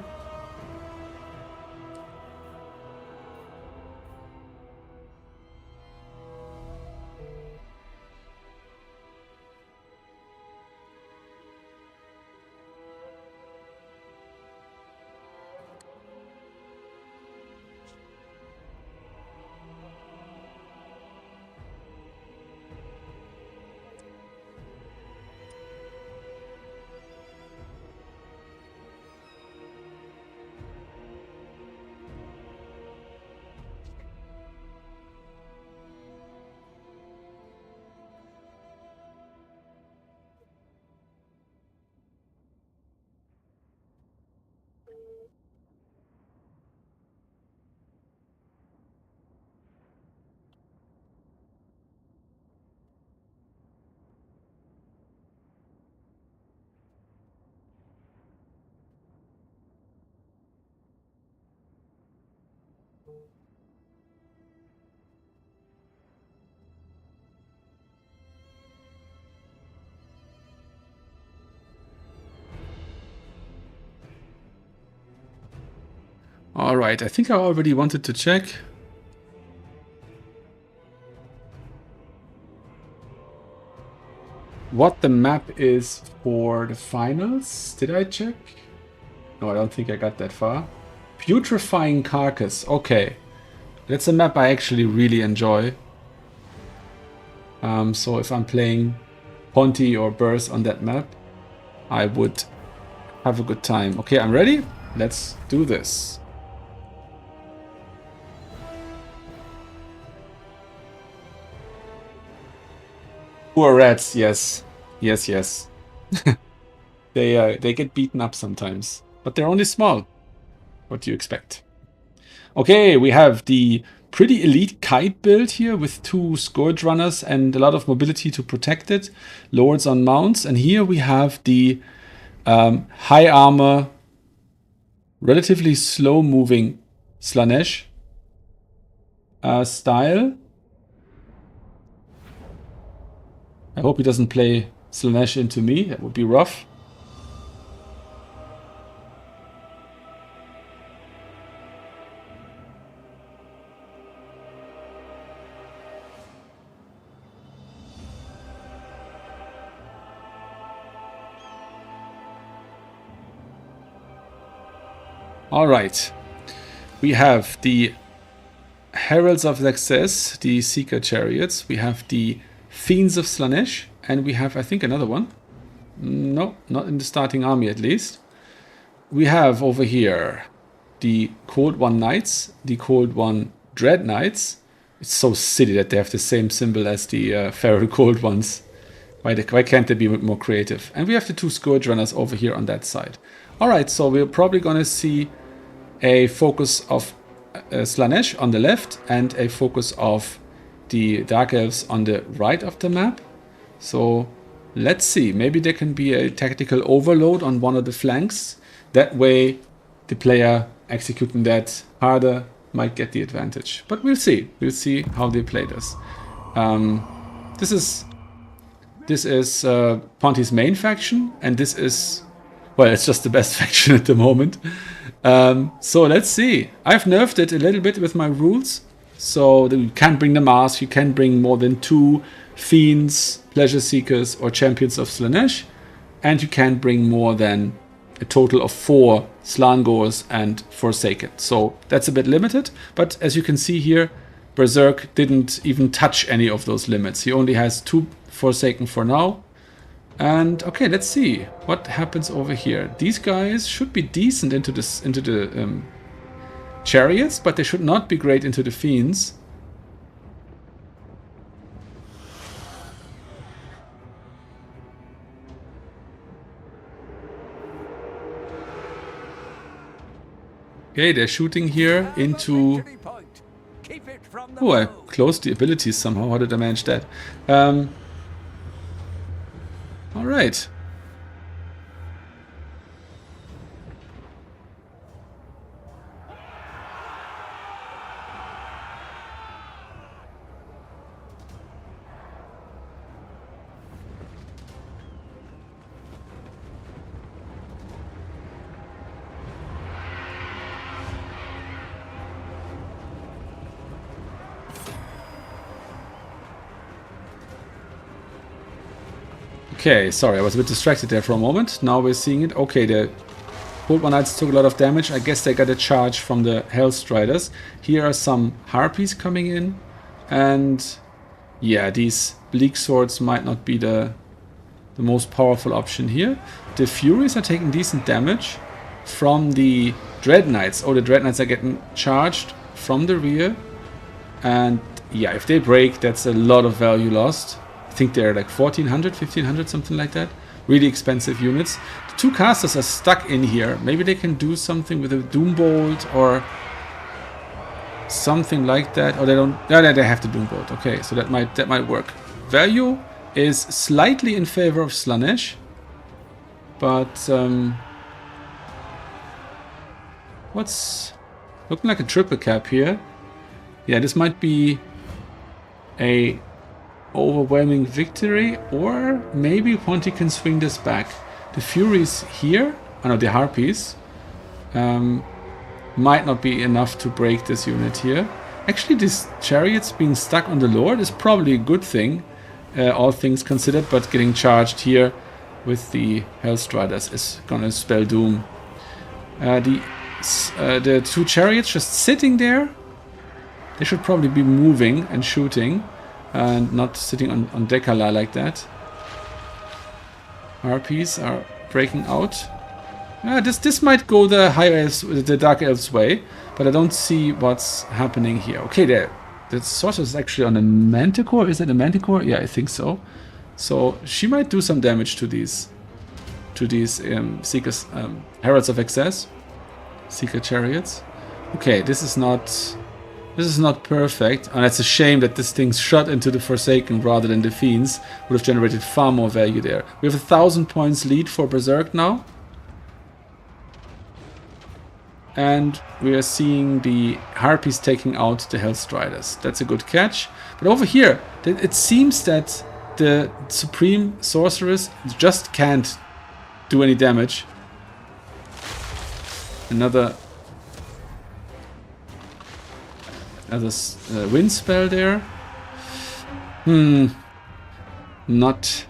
Alright, I think I already wanted to check. What the map is for the finals. Did I check? No, I don't think I got that far. Putrefying Carcass. Okay. That's a map I actually really enjoy. So if I'm playing Ponti or Burst on that map, I would have a good time. Okay, I'm ready. Let's do this. Poor rats, yes. Yes, yes. They get beaten up sometimes. But they're only small. What do you expect? Okay, we have the pretty elite kite build here with 2 Scourge Runners and a lot of mobility to protect it. Lords on mounts. And here we have the high armor, relatively slow moving Slanesh style. I hope he doesn't play Slanesh into me. That would be rough. All right. We have the Heralds of Success, the Seeker Chariots. We have the Fiends of Slanesh. And we have, I think, another one. No, not in the starting army at least. We have over here the Cold One Knights, the Cold One Dread Knights. It's so silly that they have the same symbol as the Feral Cold ones. Why can't they be a bit more creative? And we have the 2 Scourge Runners over here on that side. Alright, so we're probably going to see a focus of Slanesh on the left and a focus of the Dark Elves on the right of the map. So let's see. Maybe there can be a tactical overload on one of the flanks. That way, the player executing that harder might get the advantage. But we'll see. We'll see how they play this. This is Ponty's main faction, and this is, well, it's just the best faction at the moment. So let's see. I've nerfed it a little bit with my rules. So that you can't bring the mask, you can't bring more than 2 Fiends, Pleasure Seekers, or Champions of Slaanesh. And you can't bring more than a total of 4 Slangors and Forsaken. So that's a bit limited. But as you can see here, Berserk didn't even touch any of those limits. He only has 2 Forsaken for now. And okay, let's see what happens over here. These guys should be decent into the chariots, but they should not be great into the Fiends. Okay, they're shooting here into... Oh, I closed the abilities somehow. How did I manage that? Alright. Okay, sorry, I was a bit distracted there for a moment. Now we're seeing it. Okay, the Cold War Knights took a lot of damage. I guess they got a charge from the Hellstriders. Here are some Harpies coming in. And yeah, these Bleak Swords might not be the most powerful option here. The Furies are taking decent damage from the Dread Knights. Oh, the Dread Knights are getting charged from the rear. And yeah, if they break, that's a lot of value lost. I think they're like 1400, 1500, something like that. Really expensive units. The 2 casters are stuck in here. Maybe they can do something with a Doombolt or something like that. Or they don't. Yeah, they have the Doombolt. Okay, so that might work. Value is slightly in favor of Slaanesh, but what's looking like a triple cap here? Yeah, this might be a overwhelming victory, or maybe Ponty can swing this back. The Furies here, oh no, the Harpies, might not be enough to break this unit here. Actually, this Chariots being stuck on the Lord is probably a good thing, all things considered, but getting charged here with the Hellstriders is gonna spell doom. The 2 Chariots just sitting there. They should probably be moving and shooting, and not sitting on Dekala like that. Harpies are breaking out. This might go the High Elves, the Dark Elves way, but I don't see what's happening here. Okay, the Sorcerer is actually on a Manticore. Is it a Manticore? Yeah, I think so. So she might do some damage to these Seekers, Heralds of Excess, Seeker Chariots. Okay, this is not perfect, and it's a shame that this thing shot into the Forsaken rather than the Fiends. Would have generated far more value there. We have 1,000 points lead for Berserk now. And we are seeing the Harpies taking out the Hellstriders. That's a good catch. But over here, it seems that the Supreme Sorceress just can't do any damage. Another wind spell there. Not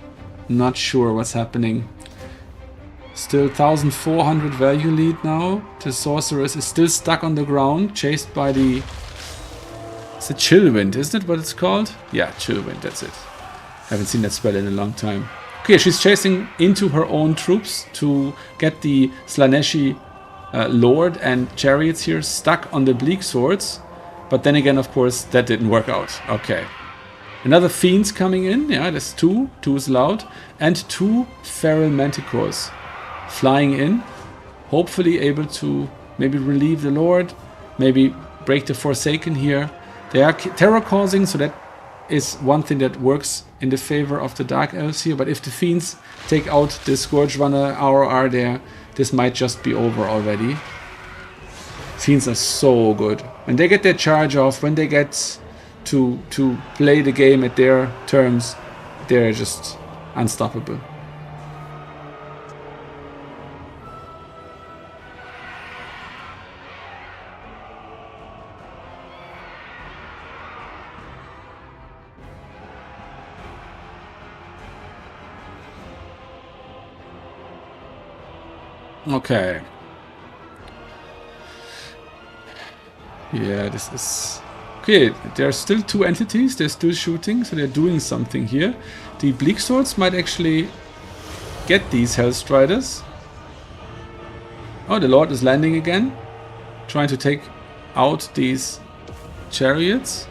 sure what's happening. Still 1400 value lead now. The Sorceress is still stuck on the ground, chased by the... It's a Chillwind, isn't it what it's called? Yeah, Chillwind, that's it. Haven't seen that spell in a long time. Okay, she's chasing into her own troops to get the Slaaneshi Lord and Chariots here stuck on the Bleak Swords. But then again, of course, that didn't work out. Okay. Another Fiends coming in. Yeah, there's 2. 2 is loud. And 2 Feral Manticores flying in. Hopefully able to maybe relieve the Lord. Maybe break the Forsaken here. They are terror causing, so that is one thing that works in the favor of the Dark Elves here, but if the Fiends take out the Scourge Runner RR there, this might just be over already. Fiends are so good. When they get their charge off, when they get to play the game at their terms, they're just unstoppable. Okay. Yeah, this is... Okay, there are still two entities, they're still shooting, so they're doing something here. The Bleak Swords might actually get these Hellstriders. Oh, the Lord is landing again, trying to take out these chariots.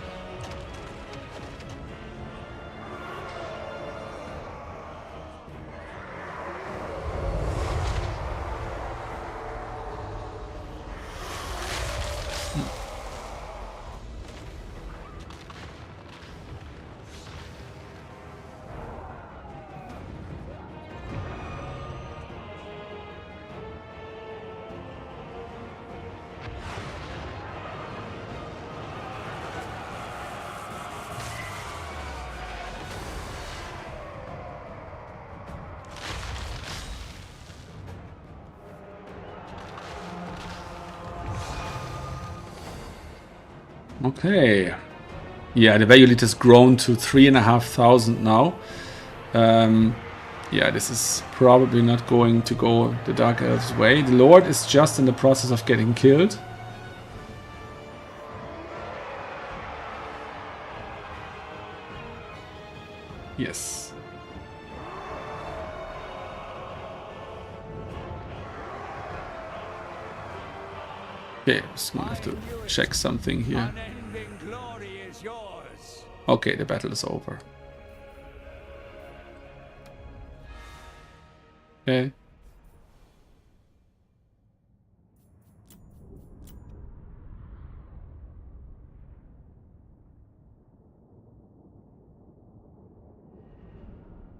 Okay. Yeah, the value lead has grown to 3,500 now. Yeah, this is probably not going to go the Dark Elves' way. The Lord is just in the process of getting killed. Yes. Okay, just gonna have to check something here. Unending glory is yours. Okay, the battle is over. Okay.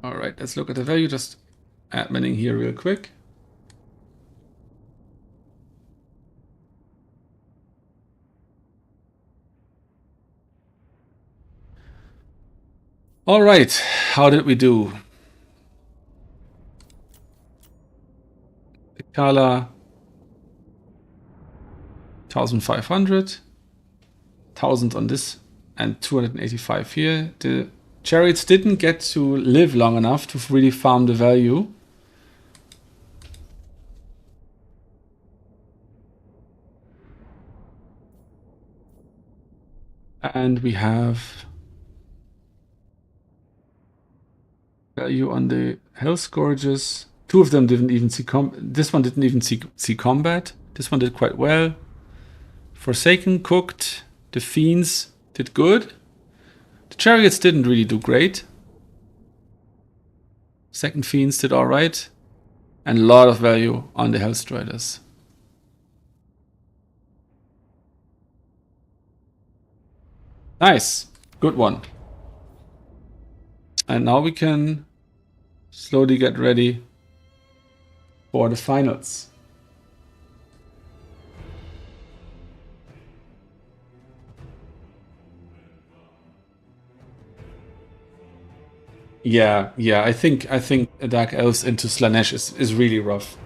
Alright, let's look at the value. Just adminning here real quick. Alright, how did we do? The Kala 1,500, 1,000 on this, and 285 here. The chariots didn't get to live long enough to really farm the value. And we have value on the Hell Scourges. Two of them didn't even see this one didn't even see combat. This one did quite well. Forsaken cooked. The Fiends did good. The Chariots didn't really do great. Second Fiends did alright. And a lot of value on the Hellstriders. Nice. Good one. And now we can slowly get ready for the finals. Yeah, I think Dark Elves into Slanesh is really rough.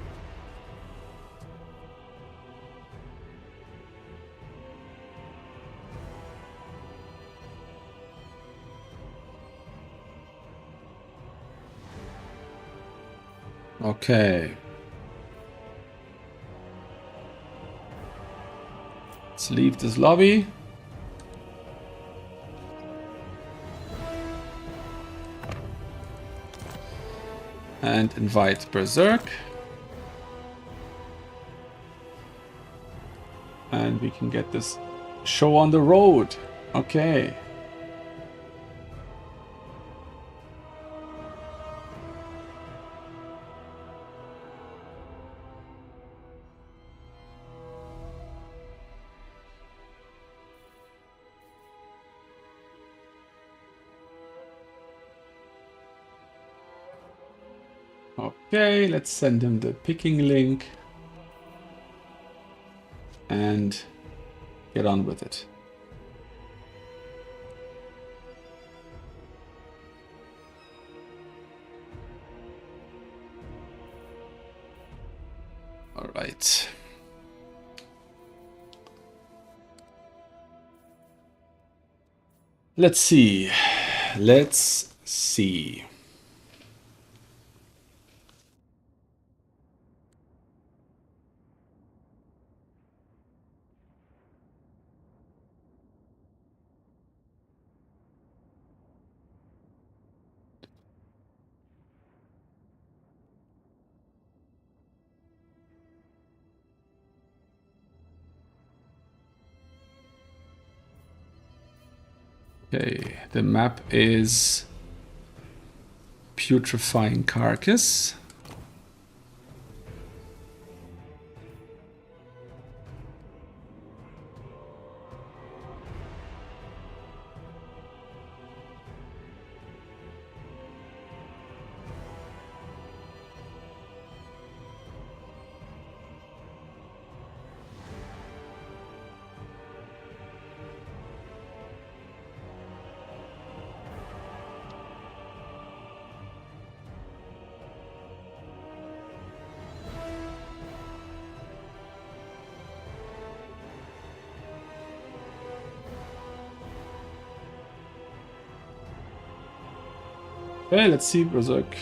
Okay. Let's leave this lobby. And invite Berserk. And we can get this show on the road. Okay. Okay, let's send him the picking link. And get on with it. All right. Let's see. Let's see. Okay, the map is Putrefying Carcass. Okay, let's see Berserk.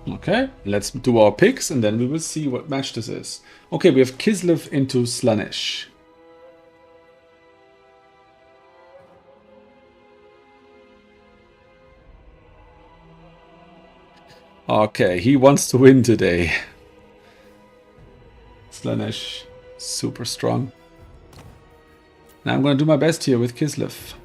Okay, let's do our picks and then we will see what match this is. Okay, we have Kislev into Slaanesh. Okay, he wants to win today. Slaanesh, super strong. Now I'm gonna do my best here with Kislev.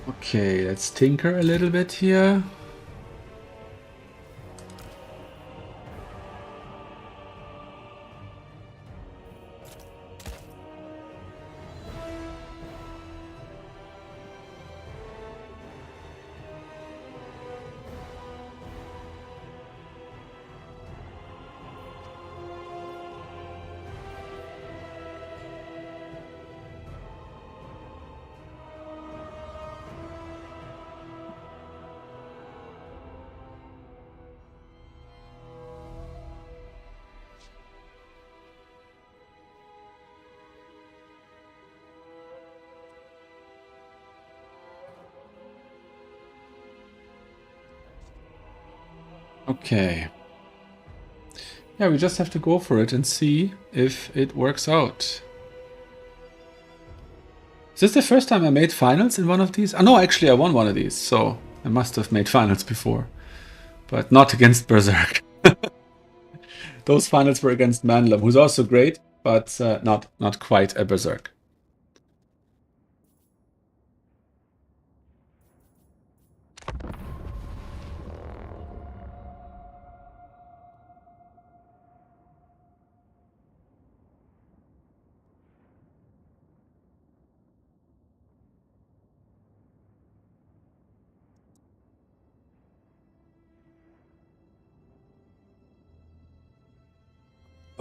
Okay, let's tinker a little bit here. Okay. Yeah, we just have to go for it and see if it works out. Is this the first time I made finals in one of these? Oh no, actually I won one of these, so I must have made finals before. But not against Berserk. Those finals were against Manlam, who's also great, but not quite a Berserk.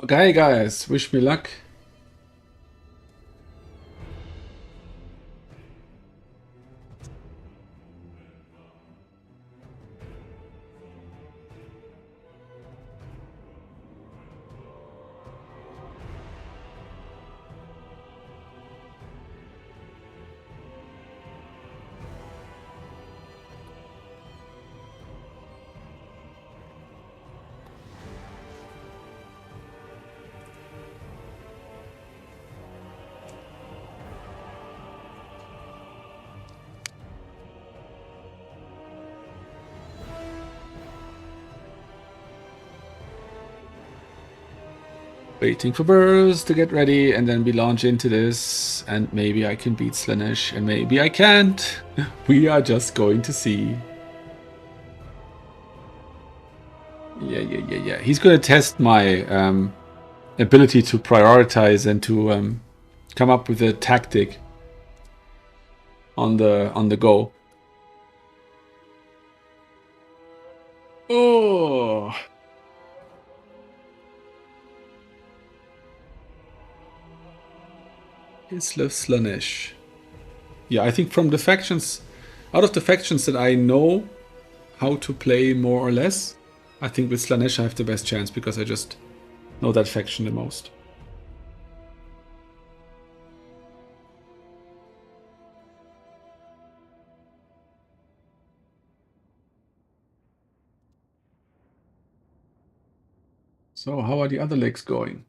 Okay, guys, wish me luck. Waiting for Burst to get ready, and then we launch into this, and maybe I can beat Slanesh, and maybe I can't. We are just going to see. Yeah. He's going to test my ability to prioritize and to come up with a tactic on the go. Oh. Islev Slanesh. Yeah, I think from the factions, out of the factions that I know how to play more or less, I think with Slanesh I have the best chance because I just know that faction the most. So how are the other legs going?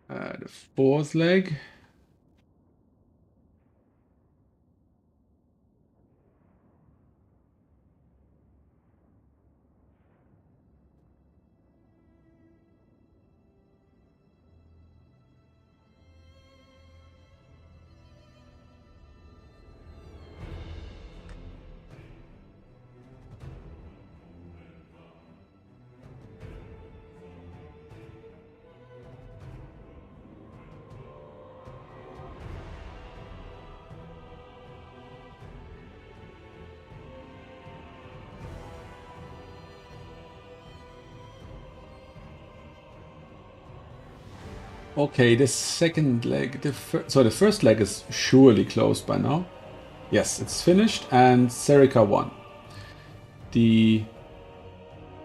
The fourth leg. Okay, the second leg, so the first leg is surely closed by now. Yes, it's finished, and Serica won. The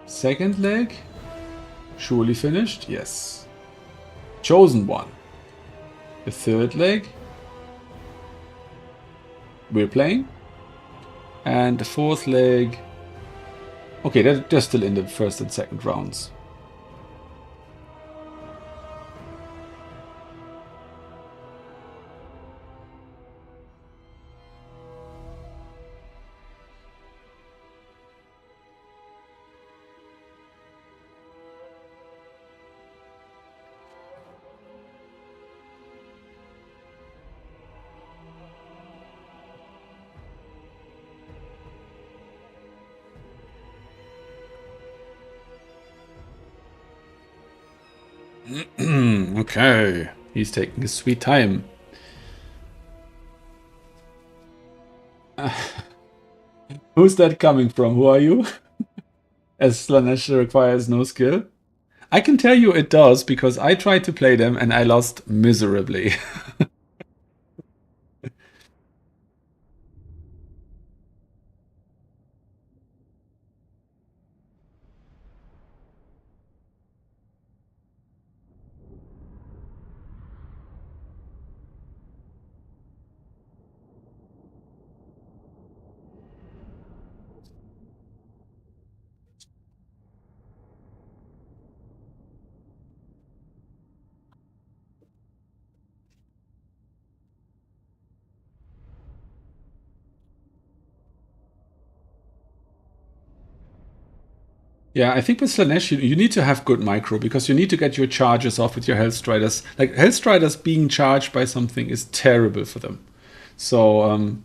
second leg, surely finished. Yes. Chosen won. The third leg, we're playing. And the fourth leg, okay, they're still in the first and second rounds. Okay, he's taking his sweet time. Who's that coming from? Who are you? As Slanesh requires no skill. I can tell you it does, because I tried to play them and I lost miserably. Yeah, I think with Slanesh, you need to have good micro, because you need to get your charges off with your Health Striders. Like, Health Striders being charged by something is terrible for them. So,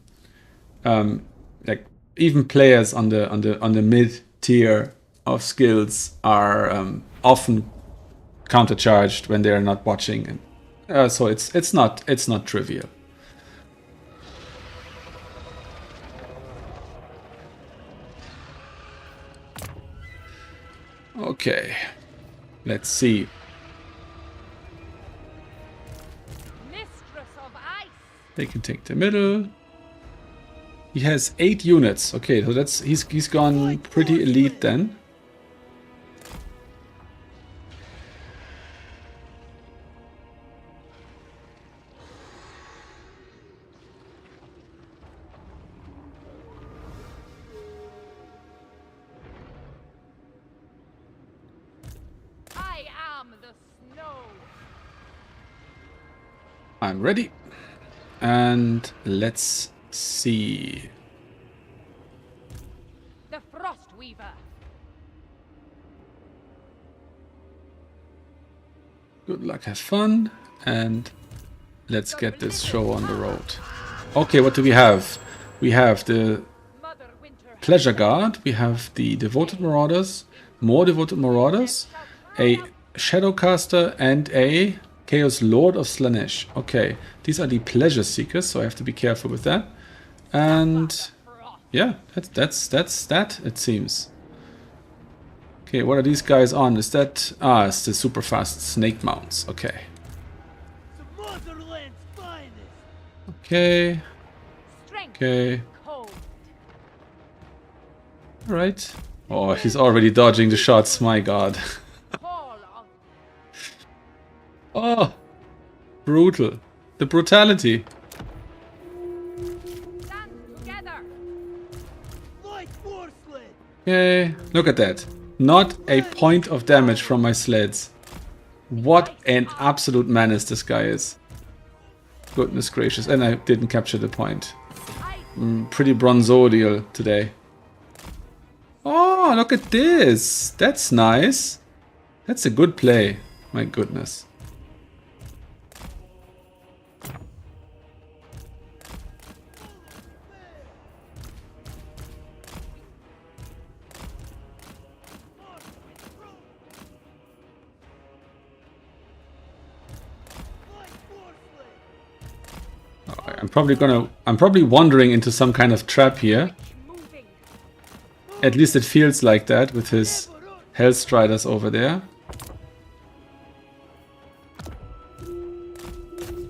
like, even players on the mid tier of skills are often countercharged when they are not watching, and so it's not trivial. Okay. Let's see. Mistress of ice. They can take the middle. He has 8 units. Okay, so that's he's gone pretty elite then. I am the snow. I'm ready. And let's see. The frost weaver. Good luck, have fun, and let's get this show on the road. Okay, what do we have? We have the Mother Winter. Pleasure Guard, we have the Devoted Marauders, more Devoted Marauders, a Shadowcaster, and a Chaos Lord of Slanesh. Okay, these are the Pleasure Seekers, so I have to be careful with that. And yeah, that's that, it seems. Okay, what are these guys on? Is that... Ah, it's the super fast snake mounts. Okay. The motherland's finest. Okay. Strength. Okay. Cold. Alright. Oh, he's already dodging the shots. My god. Call on. Oh. Brutal. The brutality. Stand together. Light war sled. Okay. Look at that. Not a point of damage from my sleds. What an absolute menace this guy is. Goodness gracious. And I didn't capture the point. Pretty bronzodial today. Oh, look at this. That's nice. That's a good play. My goodness. I'm probably wandering into some kind of trap here. Moving. At least it feels like that with his Hellstriders over there.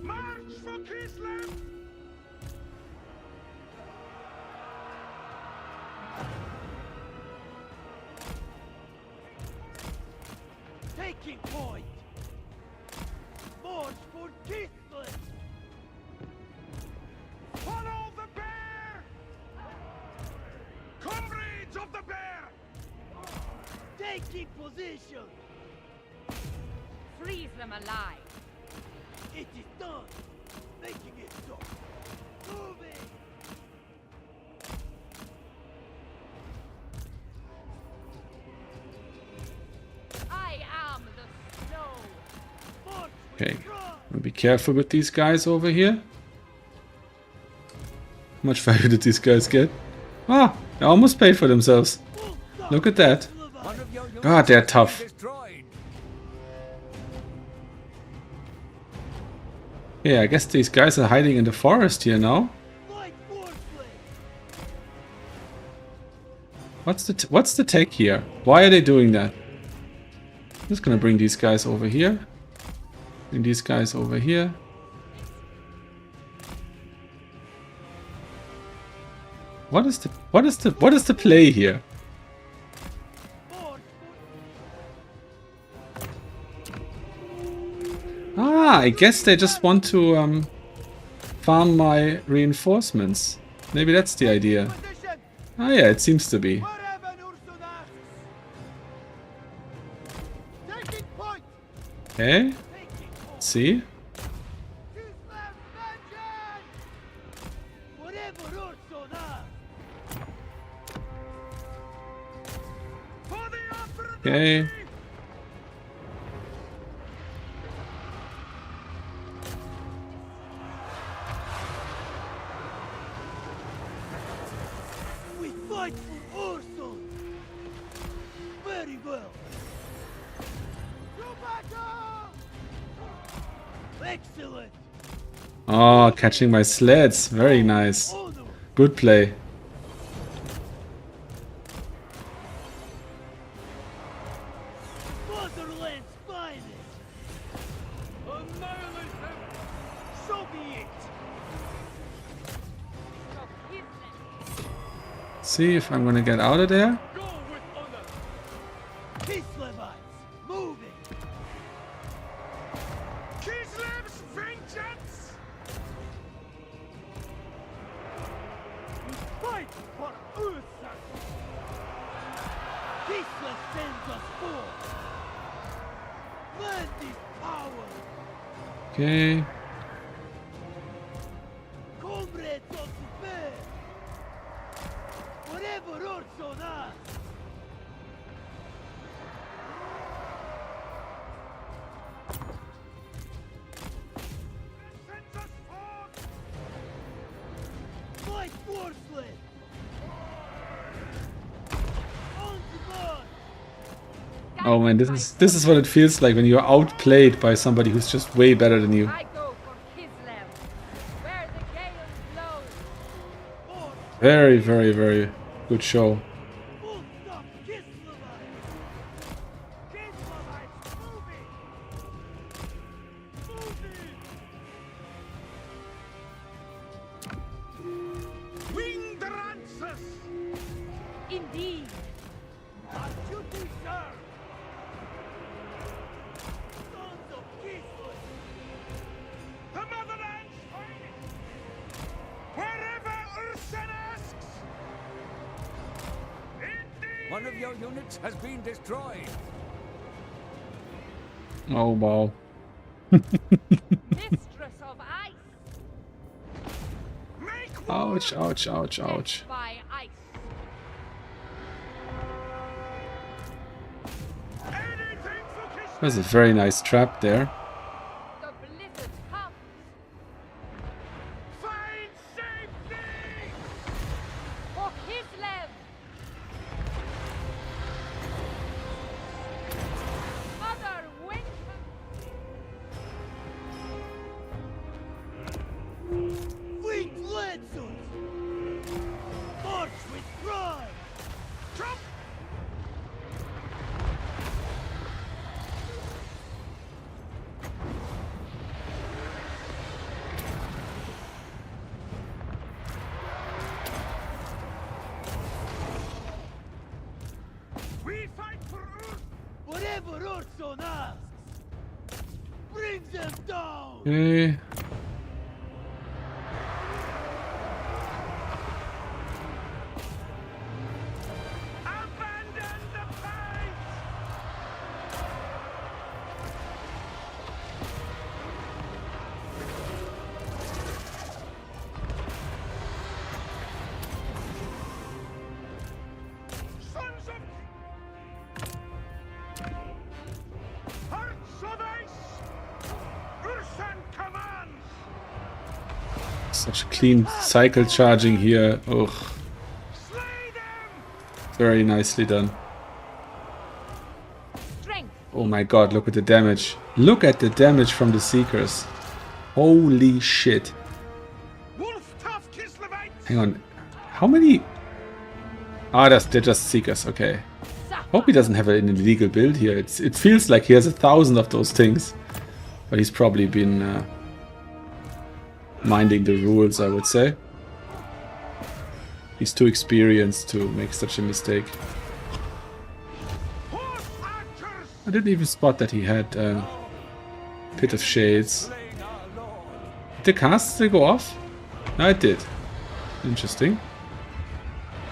March for Kislev. Taking point. March for Kislev. Follow the bear! Comrades of the bear! Taking position! Freeze them alive. It is done! Making it so! Moving! I am the snow. March Okay. Be careful with these guys over here. How much value did these guys get? Ah, they almost paid for themselves. Look at that. One of your units God, they're has been tough. destroyed. Yeah, I guess these guys are hiding in the forest here now. Light war sled! What's the tech here? Why are they doing that? I'm just gonna bring these guys over here. Bring these guys over here. What is the play here? Ah, I guess they just want to farm my reinforcements. Maybe that's the idea. Position! Ah yeah, it seems to be. Wherever Ursun asks! Taking point! Okay, Taking let's see. Kislev vengeance! Whatever Ursun asks! For the opera! Okay. We fight for Ursun! Very well! To battle! Excellent! Oh, catching my sleds. Very nice. Honor! Good play. land's finest. Annihilate them. So be it. So his land. See if I'm gonna get out of there. Go with honor. Kislevites, moving. Kislev's vengeance. We fight for Ursa. Kislev sends us forth. Land is power. Okay. Comrades of the fair. Whatever Ursa does. Sends us forth. Fight forceless. On the march. Oh man, this is what it feels like when you're outplayed by somebody who's just way better than you. I go for Kislev, where the gales blow. Very, very, very good show. Full stop, Kislevites. Kislevites, moving. Moving. Winged lances. Indeed. On duty, sir. Sons of Kislev. The motherland's finest. Wherever Ursen asks. Indeed. One of your units has been destroyed. Oh wow. Mistress of ice. Make war. Ouch, ouch, ouch, ouch. Death by ice. Anything for Kislev. There's a very nice trap there. The blizzard comes. Find safety. For Kislev. Mother winter. Fleet lancers. March with pride. Trump. We fight for Earth. Whatever Urson asks. Bring them down. Okay. Abandon the fight. Sons of Hearts of Ice. Ursan commands. Such clean cycle charging here. Ugh. Slay them. Very nicely done. Strength. Oh my god, look at the damage. Look at the damage from the Seekers. Holy shit. Wolf tough Kislevites. Hang on. How many? Ah, they're just Seekers, okay. Hope he doesn't have an illegal build here. It feels like he has 1,000 of those things. But he's probably been minding the rules, I would say. He's too experienced to make such a mistake. Horse archers. I didn't even spot that he had Pit of Shades. Slain our lord. Did the cast still go off? No, it did. Interesting.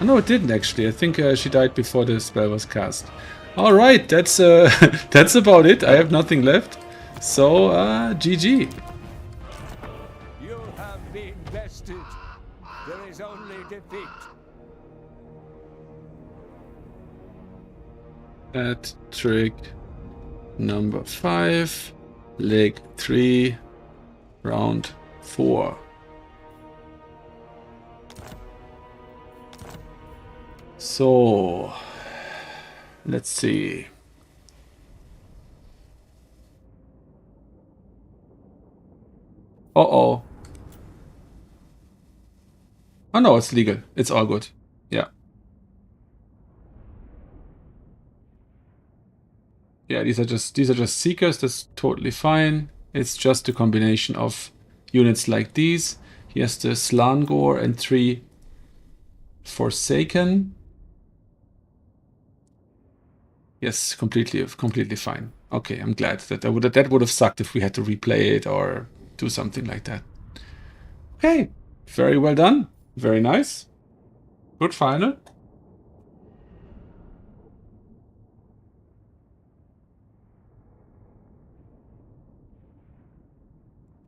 Oh, no, it didn't actually. I think she died before the spell was cast. Alright, that's that's about it. I have nothing left. So, GG. You have been bested. There is only defeat. Hat trick number 5, leg 3, round 4. So, let's see. Uh-oh. Oh no, it's legal. It's all good. Yeah. Yeah, these are just Seekers. That's totally fine. It's just a combination of units like these. He has the Slangor and 3 Forsaken. Yes, completely fine. Okay, I'm glad that that would have sucked if we had to replay it or do something like that. Okay, very well done. Very nice. Good final.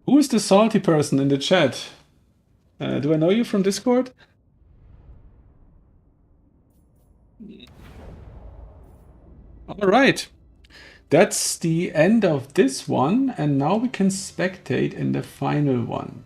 Who is the salty person in the chat? Do I know you from Discord? All right. That's the end of this one, and now we can spectate in the final one.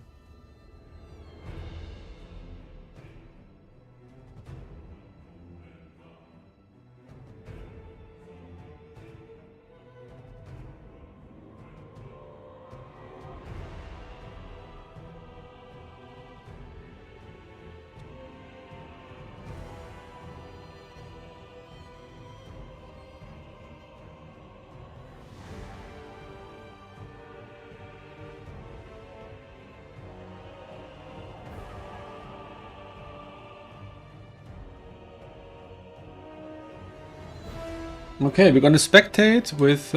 Okay, we're gonna spectate with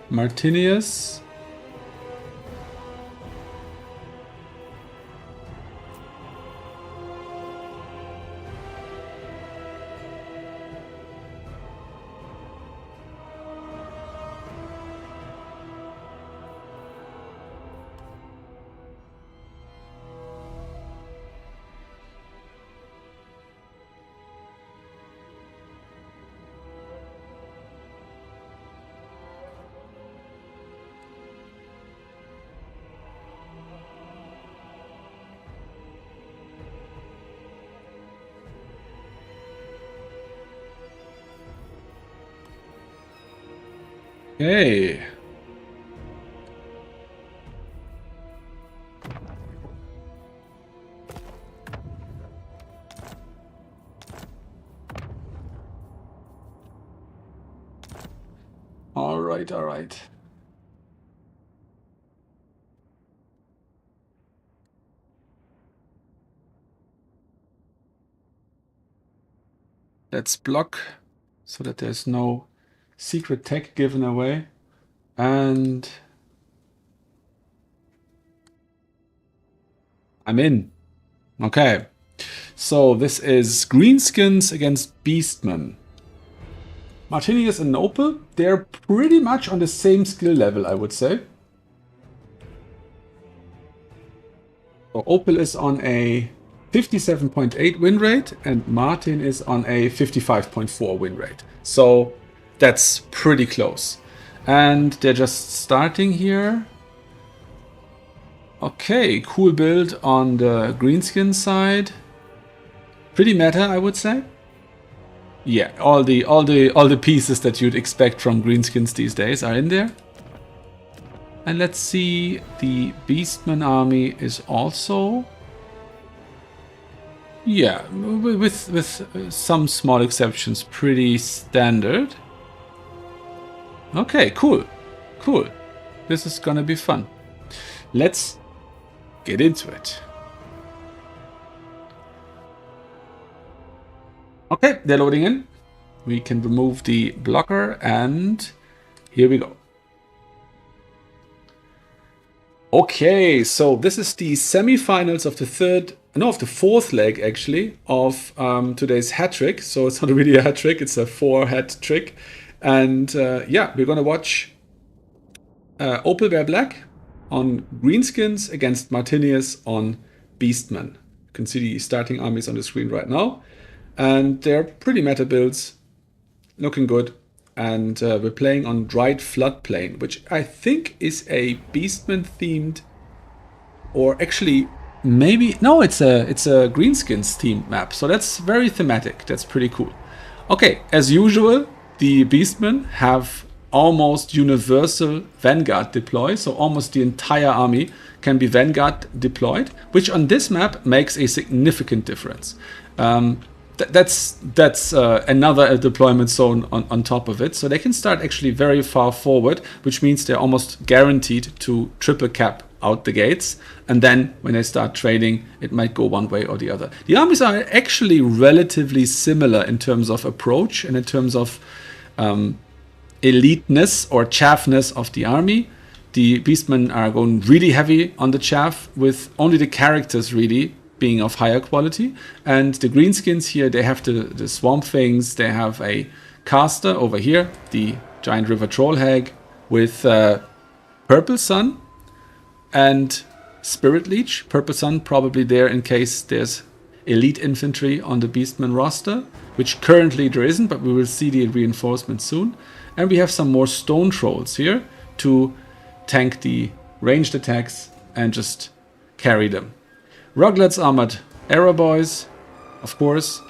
Martinius. Okay. All right. Let's block so that there's no secret tech given away. And I'm in. Okay. So this is Greenskins against Beastmen. Martinius and Opal, they're pretty much on the same skill level, I would say. So Opal is on a 57.8 win rate and Martin is on a 55.4 win rate. So that's pretty close. And they're just starting here. Okay, cool build on the greenskin side. Pretty meta, I would say. Yeah, all the pieces that you'd expect from greenskins these days are in there. And let's see, the Beastman army is also, yeah, with some small exceptions, pretty standard. Okay, cool. This is gonna be fun. Let's get into it. Okay, they're loading in. We can remove the blocker and here we go. Okay, so this is the semi-finals of the fourth leg actually of today's hat trick. So it's not really a hat trick, it's a 4-hat trick. And yeah, we're gonna watch Opal Bear Black on greenskins against Martinius on Beastman. You can see the starting armies on the screen right now. And they're pretty meta builds, looking good. And we're playing on Dried Floodplain, which I think is a Beastman themed, or actually maybe, no, it's a Greenskins themed map. So that's very thematic. That's pretty cool. Okay, as usual, the Beastmen have almost universal Vanguard deploy. So almost the entire army can be Vanguard deployed, which on this map makes a significant difference. that's another deployment zone on top of it. So they can start actually very far forward, which means they're almost guaranteed to triple cap out the gates. And then when they start trading, it might go one way or the other. The armies are actually relatively similar in terms of approach and in terms of eliteness or chaffness of the army. The Beastmen are going really heavy on the chaff, with only the characters really being of higher quality. And the greenskins here, they have the swamp things. They have a caster over here, the giant river troll hag, with purple sun and spirit leech. Purple sun probably there in case there's elite infantry on the Beastman roster, which currently there isn't, but we will see the reinforcement soon. And we have some more stone trolls here to tank the ranged attacks and just carry them. Ruglet's armored arrow boys, of course.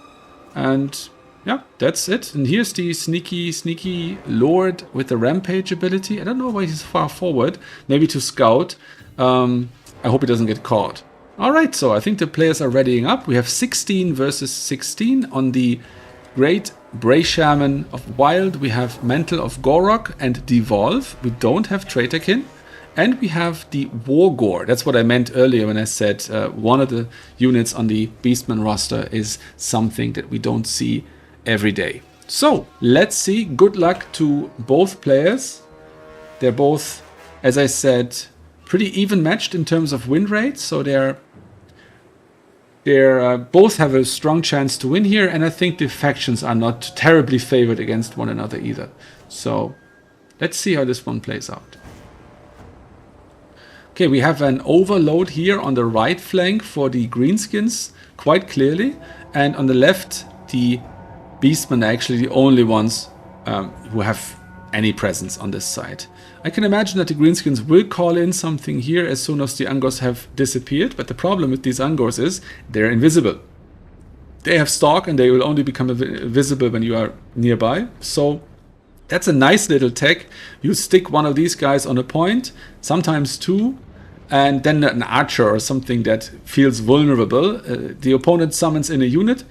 And yeah, that's it. And here's the sneaky lord with the rampage ability. I don't know why he's far forward. Maybe to scout. I hope he doesn't get caught. Alright, so I think the players are readying up. We have 16 versus 16 on the Great Bray Shaman of Wild. We have Mantle of Gorok and Devolve. We don't have Traitorkin. And we have the Wargore. That's what I meant earlier when I said one of the units on the Beastman roster is something that we don't see every day. So, let's see. Good luck to both players. They're both, as I said, pretty even matched in terms of win rate. So they're both have a strong chance to win here. And I think the factions are not terribly favored against one another either. So, let's see how this one plays out. Okay, we have an overload here on the right flank for the greenskins, quite clearly. And on the left, the Beastmen are actually the only ones who have any presence on this side. I can imagine that the greenskins will call in something here as soon as the Angors have disappeared. But the problem with these Angors is they're invisible. They have stalk and they will only become visible when you are nearby. So that's a nice little tech. You stick one of these guys on a point, sometimes two, and then an archer or something that feels vulnerable. The opponent summons in a unit,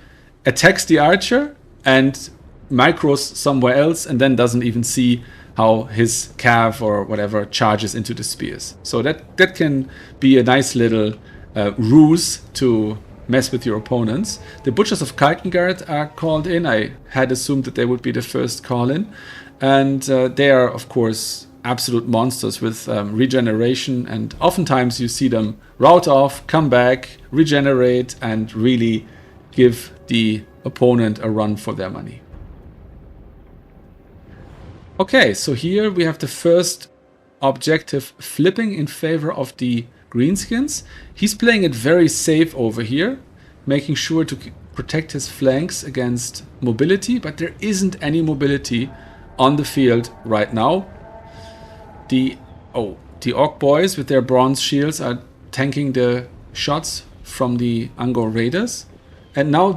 attacks the archer, and micros somewhere else, and then doesn't even see how his cav or whatever charges into the spears. So that can be a nice little ruse to mess with your opponents. The Butchers of Kalkengard are called in. I had assumed that they would be the first call in. And they are, of course, absolute monsters with regeneration. And oftentimes you see them rout off, come back, regenerate, and really give the opponent a run for their money. Okay, so here we have the first objective flipping in favor of the greenskins. He's playing it very safe over here, making sure to protect his flanks against mobility, but there isn't any mobility on the field right now. The Orc boys with their bronze shields are tanking the shots from the Angor raiders. And now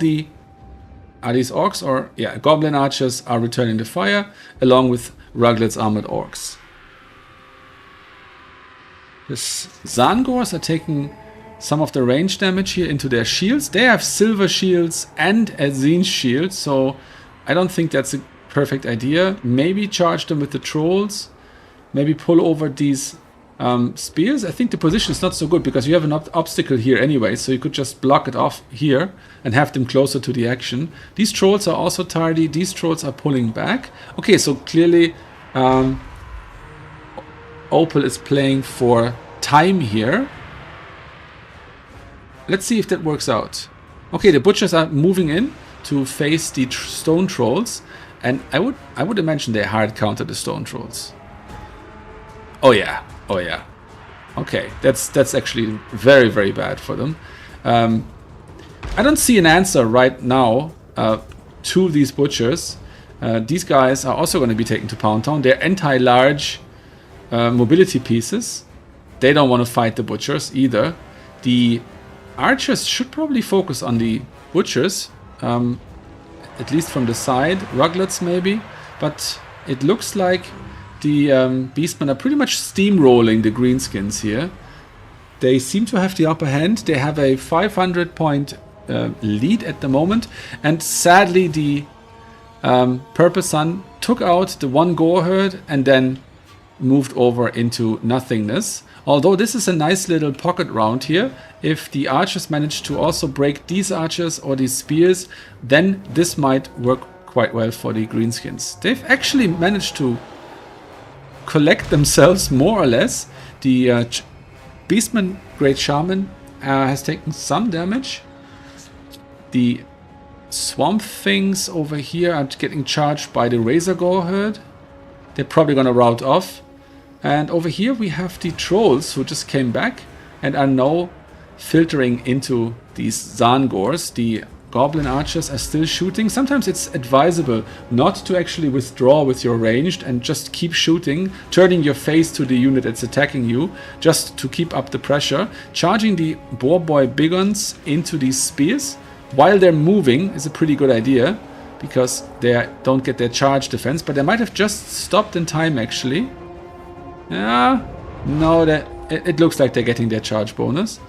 are these orcs or goblin archers are returning the fire along with Ruglet's armored orcs. The Zangors are taking some of the range damage here into their shields. They have silver shields and a Zinj shield, so I don't think that's a perfect idea. Maybe charge them with the trolls. Maybe pull over these spears. I think the position is not so good because you have an obstacle here anyway, so you could just block it off here and have them closer to the action. These trolls are also tardy. These trolls are pulling back. Okay, so clearly Opal is playing for time here. Let's see if that works out. Okay, the butchers are moving in to face the stone trolls, and I would imagine they hard counter the stone trolls. Oh yeah. Okay, that's actually very, very bad for them. I don't see an answer right now to these butchers. These guys are also going to be taken to Pound Town. They're anti-large mobility pieces. They don't want to fight the butchers either. The archers should probably focus on the butchers, at least from the side. Ruglets maybe, but it looks like the Beastmen are pretty much steamrolling the greenskins here. They seem to have the upper hand. They have a 500 point lead at the moment. And sadly, the Purple Sun took out the one Gore Herd and then moved over into nothingness. Although this is a nice little pocket round here. If the archers manage to also break these archers or these spears, then this might work quite well for the greenskins. They've actually managed to collect themselves more or less. The Beastman Great Shaman has taken some damage. The Swamp Things over here are getting charged by the Razor Gore Herd. They're probably gonna rout off. And over here we have the Trolls who just came back and are now filtering into these Zangors. The Goblin Archers are still shooting. Sometimes it's advisable not to actually withdraw with your ranged and just keep shooting, turning your face to the unit that's attacking you, just to keep up the pressure. Charging the Boar Boy Bigons into these spears while they're moving is a pretty good idea, because they don't get their charge defense, but they might have just stopped in time actually. Yeah, no, it looks like they're getting their charge bonus.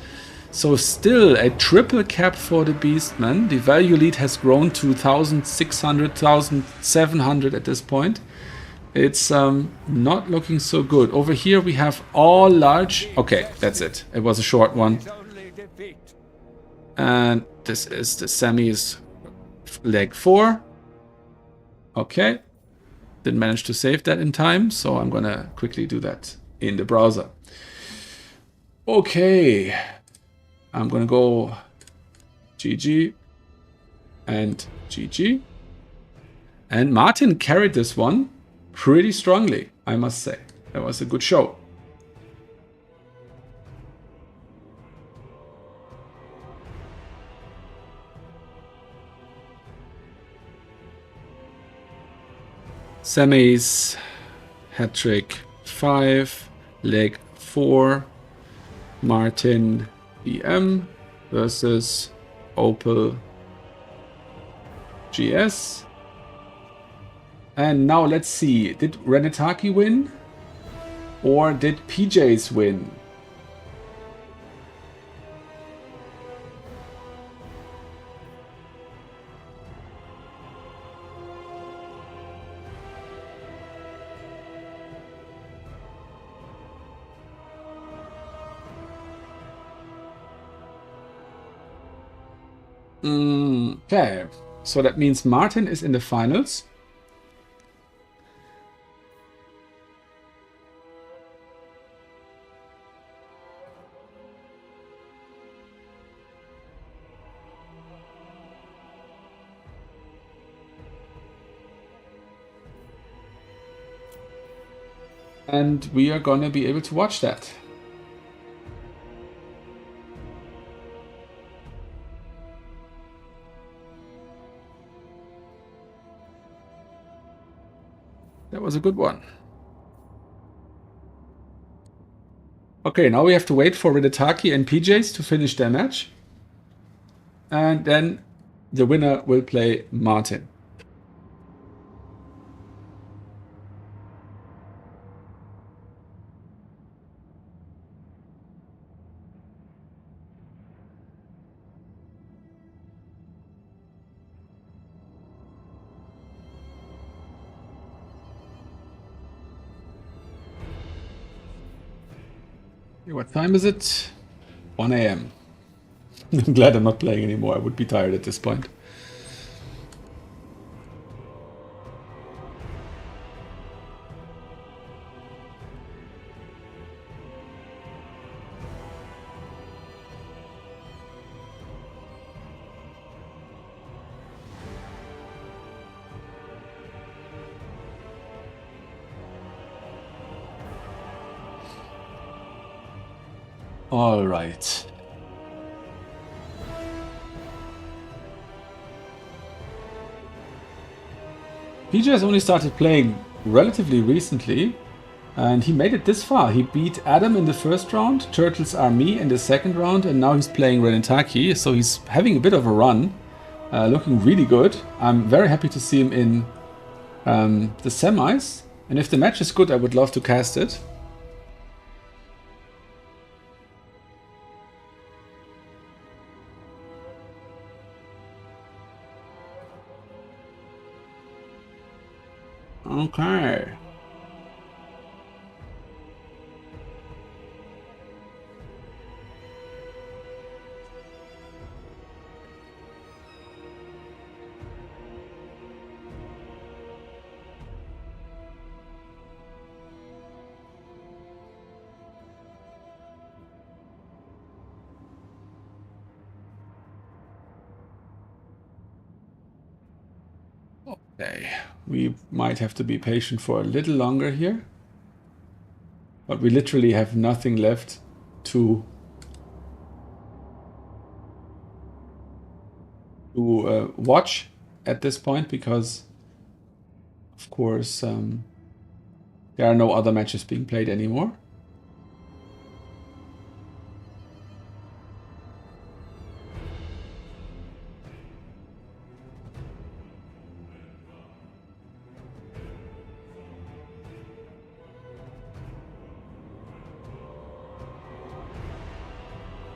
So still a triple cap for the Beastman. The value lead has grown to 1,600, 1,700 at this point. It's not looking so good. Over here we have all large... Okay, that's it. It was a short one. And this is the semis leg 4. Okay. Didn't manage to save that in time, so I'm gonna quickly do that in the browser. Okay. I'm gonna go GG and GG. And Martin carried this one pretty strongly, I must say. That was a good show. Semis, Hat Trick 5, leg 4, Martin BM versus Opal GS. And now let's see, did Renataki win? Or did PJs win? Okay, so that means Martin is in the finals. And we are gonna be able to watch that. That was a good one. Okay, now we have to wait for Renataki and PJs to finish their match. And then the winner will play Martin. What time is it? 1 AM. I'm glad I'm not playing anymore. I would be tired at this point. All right. PJ has only started playing relatively recently, and he made it this far. He beat Adam in the first round, Turtles Are Me in the second round, and now he's playing Renataki, so he's having a bit of a run, looking really good. I'm very happy to see him in the semis, and if the match is good, I would love to cast it. Okay. Okay, we might have to be patient for a little longer here. But we literally have nothing left to watch at this point because, of course, there are no other matches being played anymore.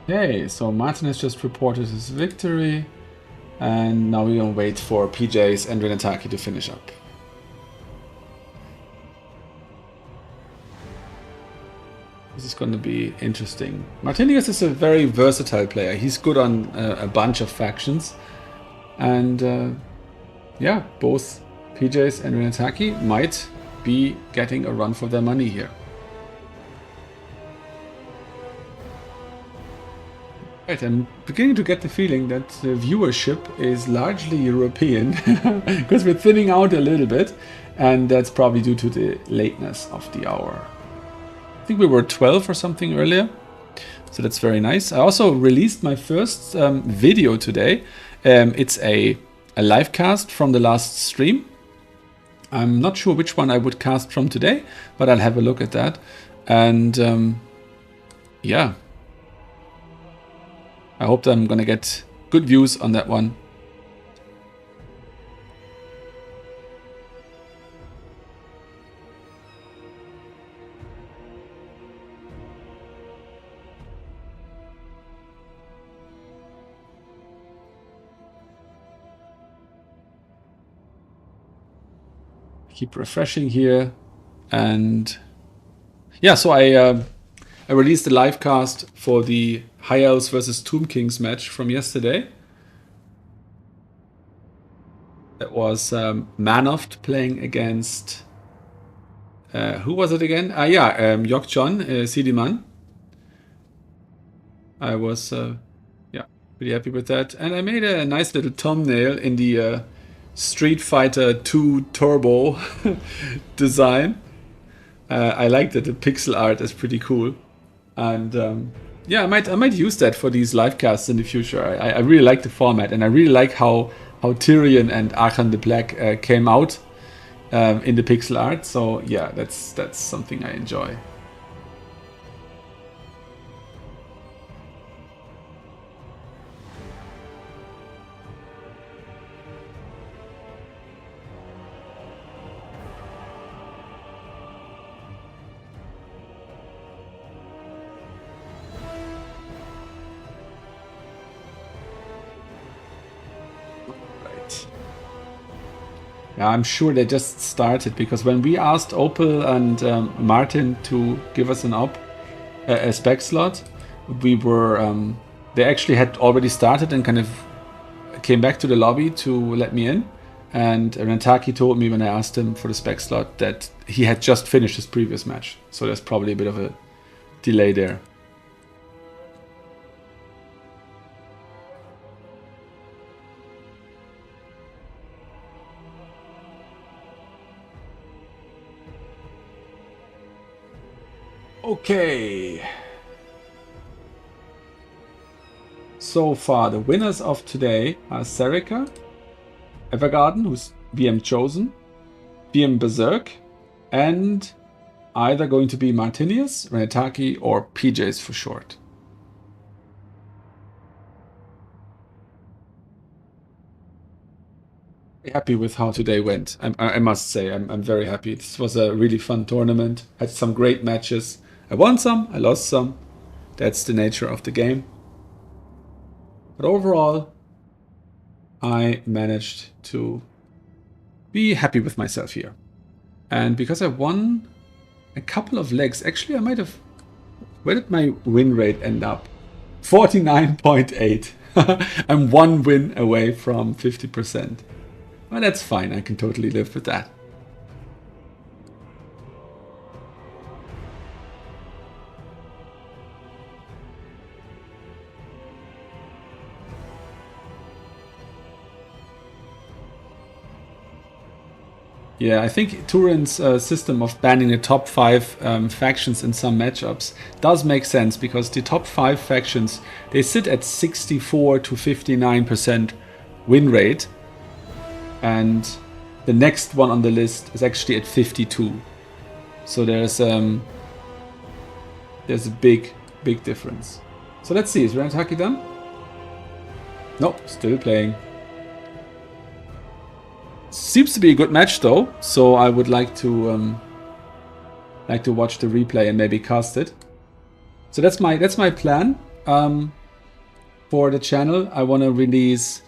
Okay, so Martin has just reported his victory, and now we're gonna wait for PJs and Renataki to finish up. This is going to be interesting. Martinius is a very versatile player. He's good on a bunch of factions, and yeah, both PJs and Renataki might be getting a run for their money here. Right, I'm beginning to get the feeling that the viewership is largely European because we're thinning out a little bit, and that's probably due to the lateness of the hour. I think we were 12 or something earlier, so that's very nice. I also released my first video today. It's a live cast from the last stream. I'm not sure which one I would cast from today, but I'll have a look at that. And yeah, I hope that I'm gonna get good views on that one. Keep refreshing here, and yeah, so I released a live cast for the High Elves versus Tomb Kings match from yesterday. That was Manoft playing against who was it again? Yokjon Sidiman. I was yeah, pretty happy with that, and I made a nice little thumbnail in the Street Fighter 2 Turbo design. I like that the pixel art is pretty cool, and yeah, I might use that for these live casts in the future. I really like the format, and I really like how Tyrion and Archon the Black came out in the pixel art. So yeah, that's something I enjoy. Yeah, I'm sure they just started, because when we asked Opel and Martin to give us a spec slot, we were they actually had already started and kind of came back to the lobby to let me in. And Rentaki told me when I asked him for the spec slot that he had just finished his previous match, so there's probably a bit of a delay there. Okay. So far, the winners of today are Serica, Evergarden, who's VM Chosen, VM Berserk, and either going to be Martinius, Renataki, or PJs for short. Happy with how today went. I must say, I'm very happy. This was a really fun tournament. Had some great matches. I won some, I lost some. That's the nature of the game. But overall, I managed to be happy with myself here. And because I won a couple of legs, actually I might have... Where did my win rate end up? 49.8. I'm 1 win away from 50%. Well, that's fine. I can totally live with that. Yeah, I think Turin's system of banning the top 5 factions in some matchups does make sense, because the top 5 factions, they sit at 64 to 59% win rate, and the next one on the list is actually at 52. So there's a big difference. So let's see, is Rantaki done? Nope, still playing. Seems to be a good match though, so I would like to watch the replay and maybe cast it. So that's my plan for the channel. I want to release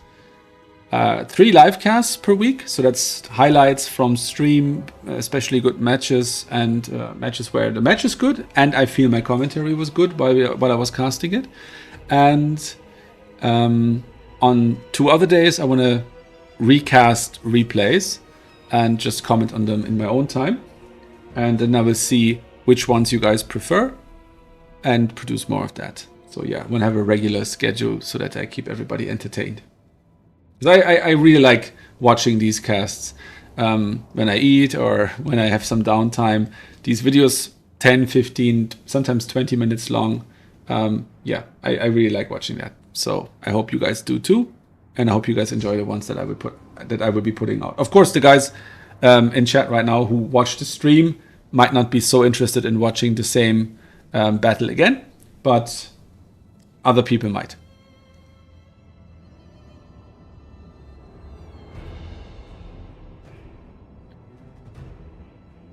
3 live casts per week, so that's highlights from stream, especially good matches and matches where the match is good and I feel my commentary was good while I was casting it. And on 2 other days I want to recast replays and just comment on them in my own time, and then I will see which ones you guys prefer and produce more of that. So yeah, I want to have a regular schedule so that I keep everybody entertained. I really like watching these casts when I eat or when I have some downtime. These videos 10, 15, sometimes 20 minutes long. Yeah, I really like watching that. So I hope you guys do too. And I hope you guys enjoy the ones that I will be putting out. Of course, the guys in chat right now who watch the stream might not be so interested in watching the same battle again, but other people might.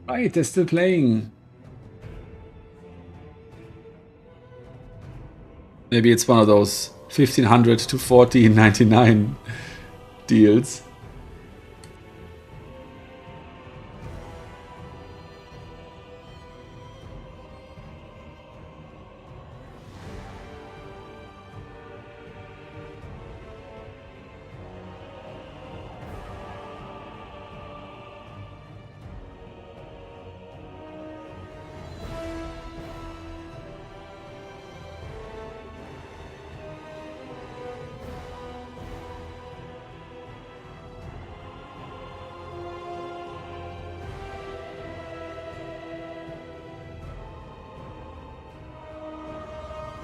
Right, they're still playing. Maybe it's one of those 1500 to 14.99 deals.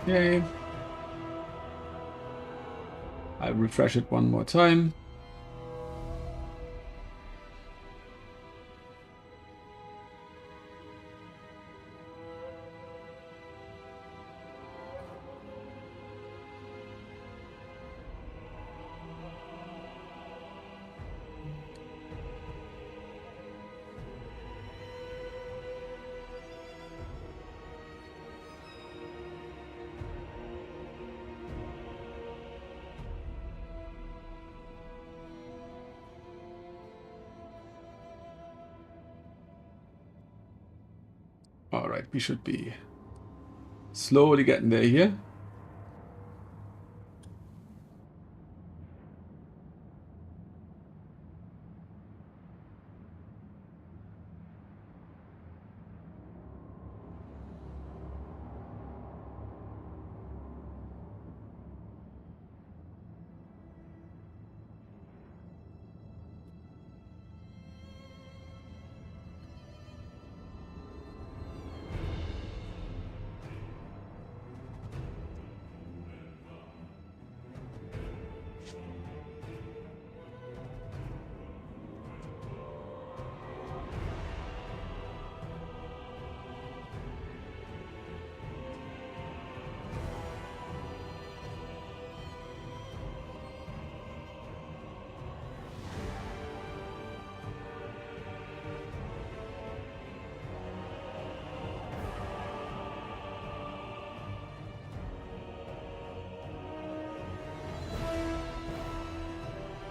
Okay. I'll refresh it one more time. All right, we should be slowly getting there here.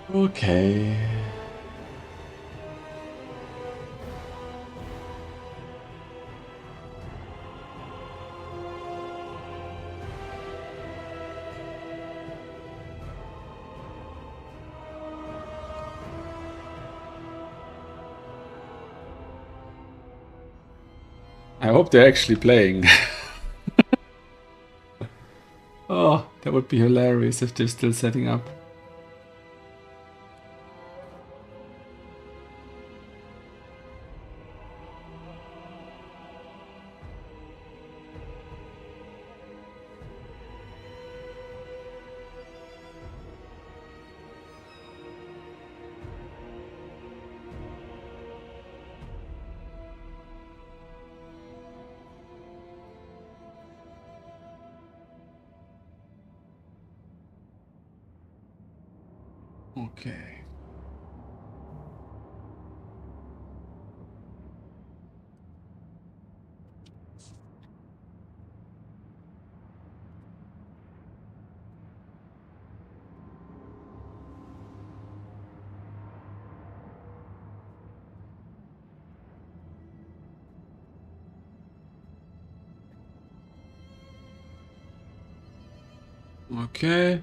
Okay. I hope they're actually playing. Oh, that would be hilarious if they're still setting up. Okay. Okay.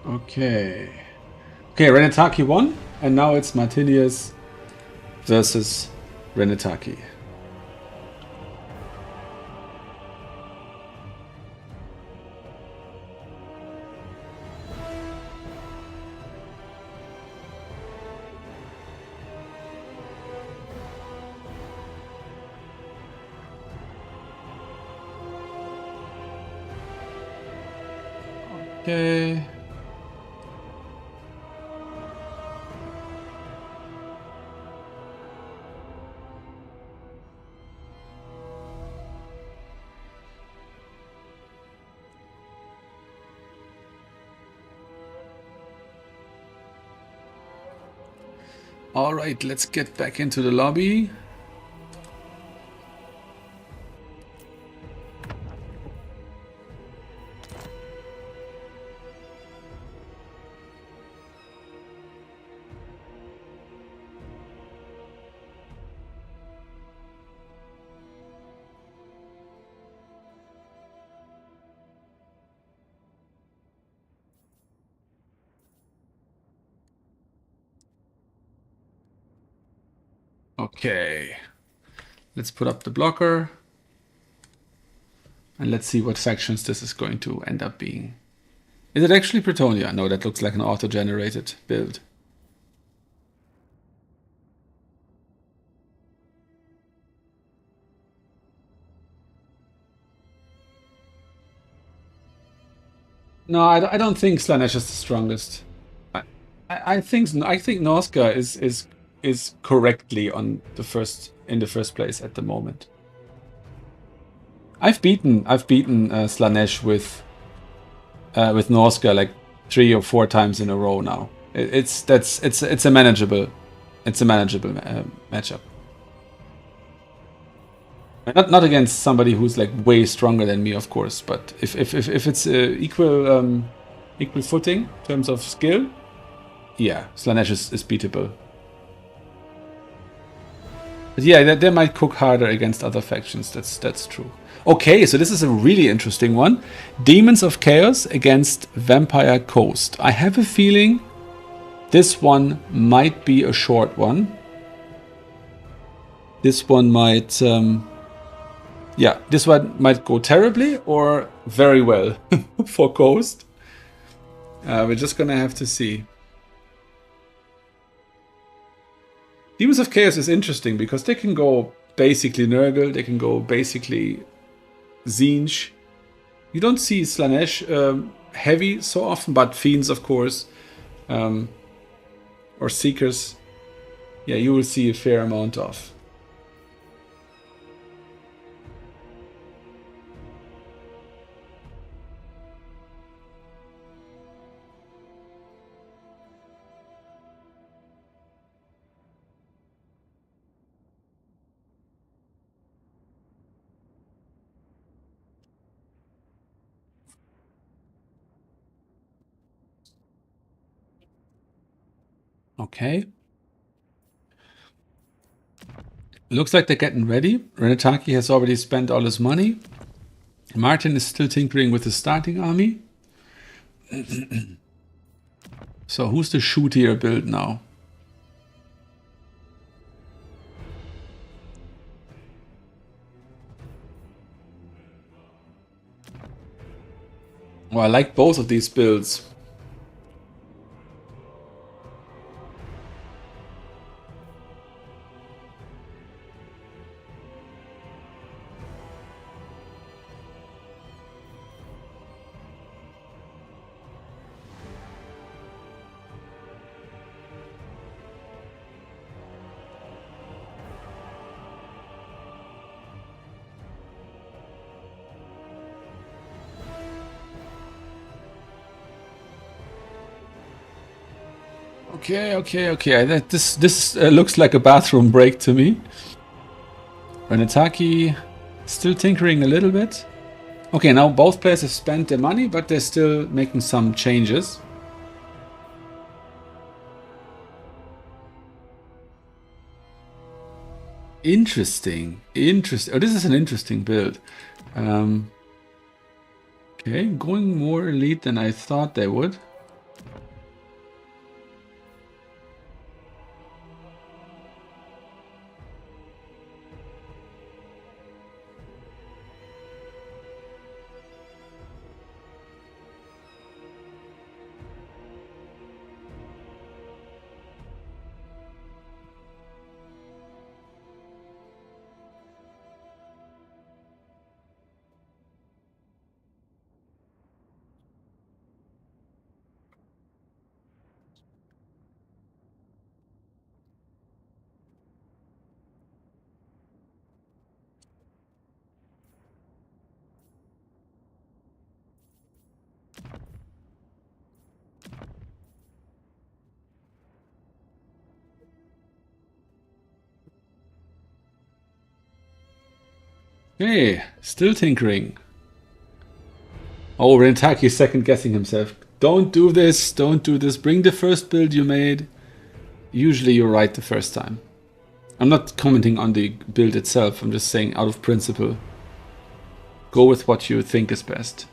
Okay. Okay, Renataki won, and now it's Martinius versus Renataki. Okay. All right, let's get back into the lobby. Okay. Let's put up the blocker. And let's see what factions this is going to end up being. Is it actually Bretonia? No, that looks like an auto-generated build. No, I don't think Slanesh is the strongest. I think Norska is correctly on the first place at the moment. I've beaten Slanesh with Norska like 3 or 4 times in a row now. It's a manageable matchup. Not against somebody who's like way stronger than me, of course. But if it's equal footing in terms of skill, yeah, Slanesh is beatable. But yeah, they might cook harder against other factions. That's true. Okay, so this is a really interesting one. Demons of Chaos against Vampire Coast. I have a feeling this one might be a short one. This one might... yeah, this one might go terribly or very well for Coast. We're just gonna have to see. Demons of Chaos is interesting because they can go basically Nurgle, they can go basically Zinj. You don't see Slanesh heavy so often, but Fiends, of course, or Seekers, yeah, you will see a fair amount of. Okay. Looks like they're getting ready. Renataki has already spent all his money. Martin is still tinkering with the starting army. So who's the shootier build now? Well, I like both of these builds. Okay. This looks like a bathroom break to me. Renataki still tinkering a little bit. Okay, now both players have spent their money, but they're still making some changes. Interesting. Oh, this is an interesting build. Okay, going more elite than I thought they would. Okay, still tinkering. Oh, Rentaki is second guessing himself. Don't do this, don't do this. Bring the first build you made. Usually you're right the first time. I'm not commenting on the build itself, I'm just saying out of principle. Go with what you think is best.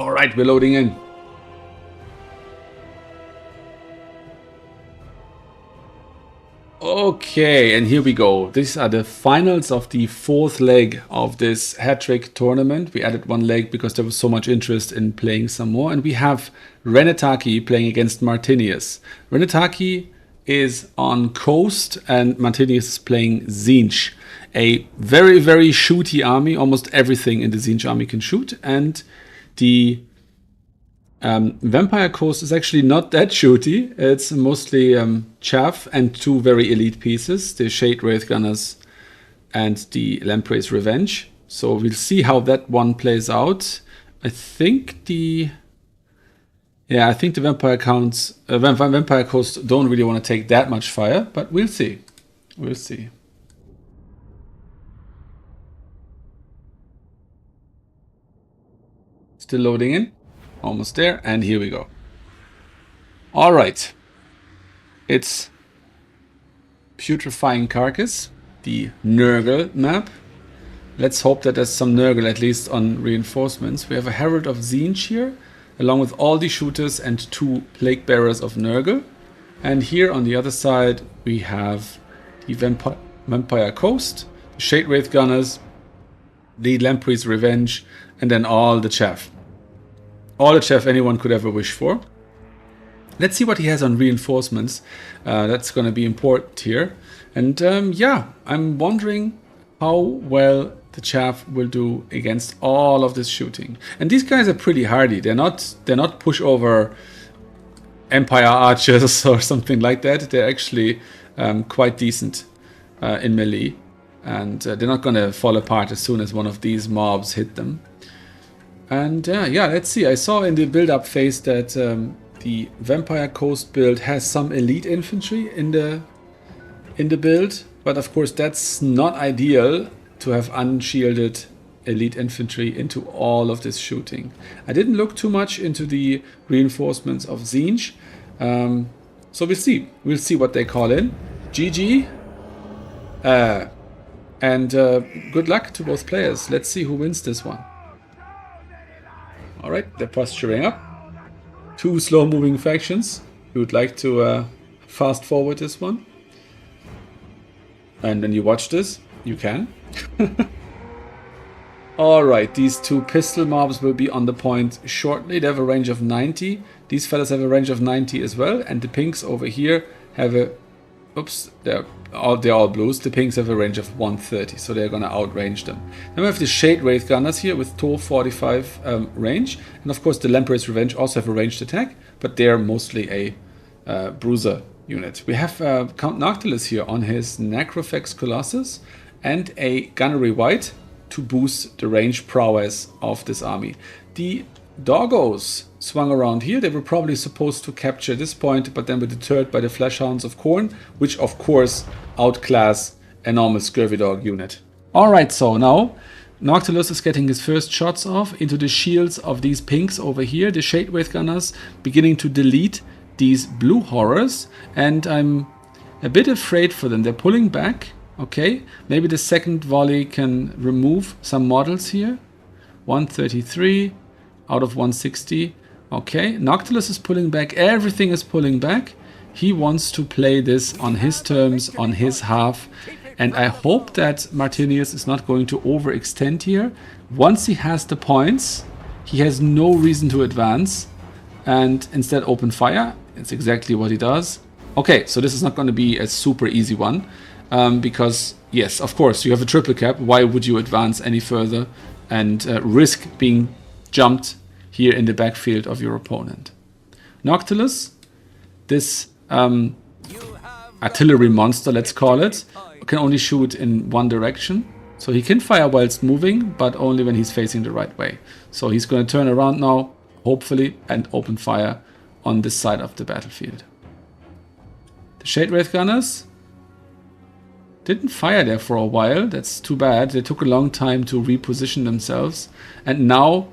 Alright, we're loading in. Okay, and here we go. These are the finals of the fourth leg of this Hat Trick tournament. We added one leg because there was so much interest in playing some more. And we have Renataki playing against Martinius. Renataki is on Coast and Martinius is playing Tzeentch. A very, very shooty army. Almost everything in the Tzeentch army can shoot. And the Vampire Coast is actually not that shooty. It's mostly chaff and two very elite pieces, the Shade Wraith Gunners and the Lamprey's Revenge. So we'll see how that one plays out. I think the Vampire Coast don't really want to take that much fire, but we'll see. We'll see. Still loading in. Almost there, and here we go. All right. It's Putrefying Carcass, the Nurgle map. Let's hope that there's some Nurgle at least on reinforcements. We have a Herald of Tzeentch here, along with all the shooters and two Plague Bearers of Nurgle. And here on the other side, we have the Vampire Coast, the Shade Wraith Gunners, the Lamprey's Revenge, and then all the chaff. All the chaff anyone could ever wish for. Let's see what he has on reinforcements. That's going to be important here. And yeah, I'm wondering how well the chaff will do against all of this shooting. And these guys are pretty hardy. They're not pushover Empire archers or something like that. They're actually quite decent in melee. And they're not going to fall apart as soon as one of these mobs hit them. And yeah, let's see. I saw in the build-up phase that the Vampire Coast build has some elite infantry in the build. But of course, that's not ideal to have unshielded elite infantry into all of this shooting. I didn't look too much into the reinforcements of Zinj. So we'll see. We'll see what they call in. GG. And good luck to both players. Let's see who wins this one. Alright, they're posturing up. Two slow-moving factions. You would like to fast forward this one. And when you watch this, you can. Alright, these two pistol mobs will be on the point shortly. They have a range of 90. These fellas have a range of 90 as well. And the pinks over here have a... Oops, they're all blues. The pinks have a range of 130, so they're going to outrange them. Then we have the Shade Wraith Gunners here with TOR 45 range. And of course the Lamprey's Revenge also have a ranged attack, but they're mostly a bruiser unit. We have Count Noctilus here on his Necrophax Colossus and a Gunnery White to boost the range prowess of this army. The Doggos swung around here. They were probably supposed to capture this point, but then were deterred by the Fleshhounds of Khorne, which of course outclass a normal Scurvy Dog unit. Alright, so now Noctilus is getting his first shots off into the shields of these pinks over here. The Shade Wraith Gunners beginning to delete these blue horrors, and I'm a bit afraid for them. They're pulling back. Okay, maybe the second volley can remove some models here. 133 out of 160. Okay, Noctilus is pulling back. Everything is pulling back. He wants to play this on his terms, on his half. And I hope that Martinius is not going to overextend here. Once he has the points, he has no reason to advance. And instead open fire. It's exactly what he does. Okay, so this is not going to be a super easy one. Because, yes, of course, you have a triple cap. Why would you advance any further and risk being jumped here in the backfield of your opponent? Noctilus, this artillery monster, let's call it, can only shoot in one direction. So he can fire whilst moving, but only when he's facing the right way. So he's going to turn around now, hopefully, and open fire on this side of the battlefield. The Shade Wraith Gunners didn't fire there for a while. That's too bad. They took a long time to reposition themselves. And now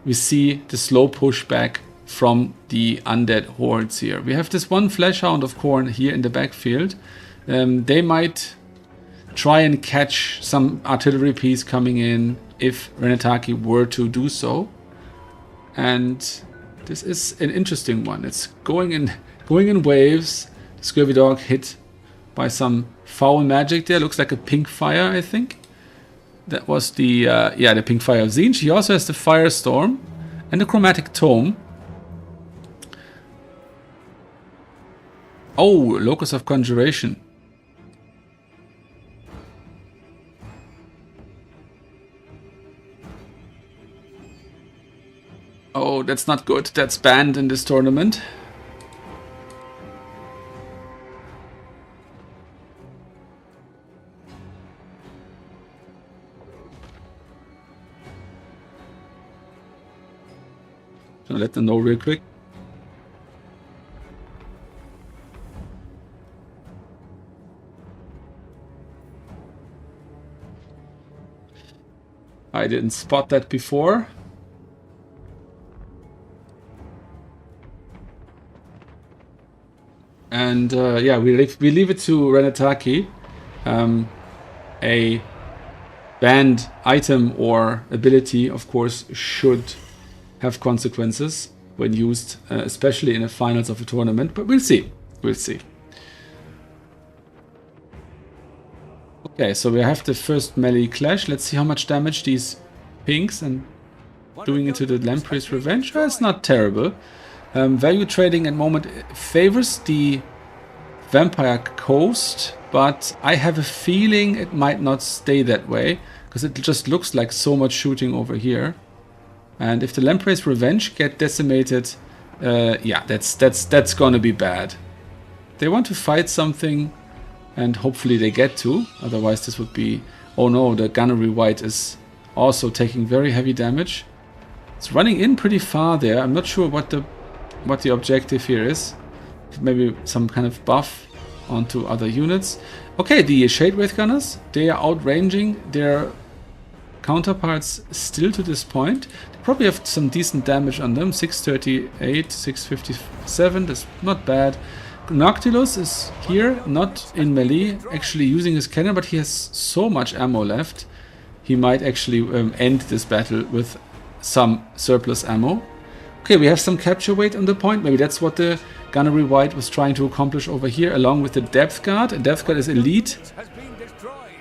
we see the slow pushback from the undead hordes here. We have this one Fleshhound of Khorne here in the backfield. They might try and catch some artillery piece coming in if Renataki were to do so. And this is an interesting one. It's going in waves. The Scurvy Dog hit by some foul magic there. Looks like a pink fire, I think. That was the the pink fire of Zinj. He also has the Firestorm and the Chromatic Tome. Oh, Locus of Conjuration. Oh, that's not good. That's banned in this tournament. So let them know real quick. I didn't spot that before. And yeah, we leave it to Renataki. A banned item or ability, of course, should have consequences when used, especially in the finals of a tournament. But we'll see. We'll see. Okay, so we have the first melee clash. Let's see how much damage these pinks and doing into the Lamprey's Revenge. Oh, it's not terrible. Value trading at the moment favors the Vampire Coast, but I have a feeling it might not stay that way, because it just looks like so much shooting over here. And if the Lamprey's Revenge get decimated Yeah, that's gonna be bad. They want to fight something, and hopefully they get to. Otherwise, this would be... Oh no, the gunnery white is also taking very heavy damage. It's running in pretty far there. I'm not sure what the objective here is. Maybe some kind of buff onto other units. Okay, the Shade Wraith Gunners, they are outranging their counterparts still to this point. They probably have some decent damage on them. 638, 657, that's not bad. Noctilus is here, not in melee, actually using his cannon, but he has so much ammo left. He might actually end this battle with some surplus ammo. Okay, we have some capture weight on the point. Maybe that's what the Gunnery White was trying to accomplish over here, along with the Depth Guard. And Depth Guard is elite,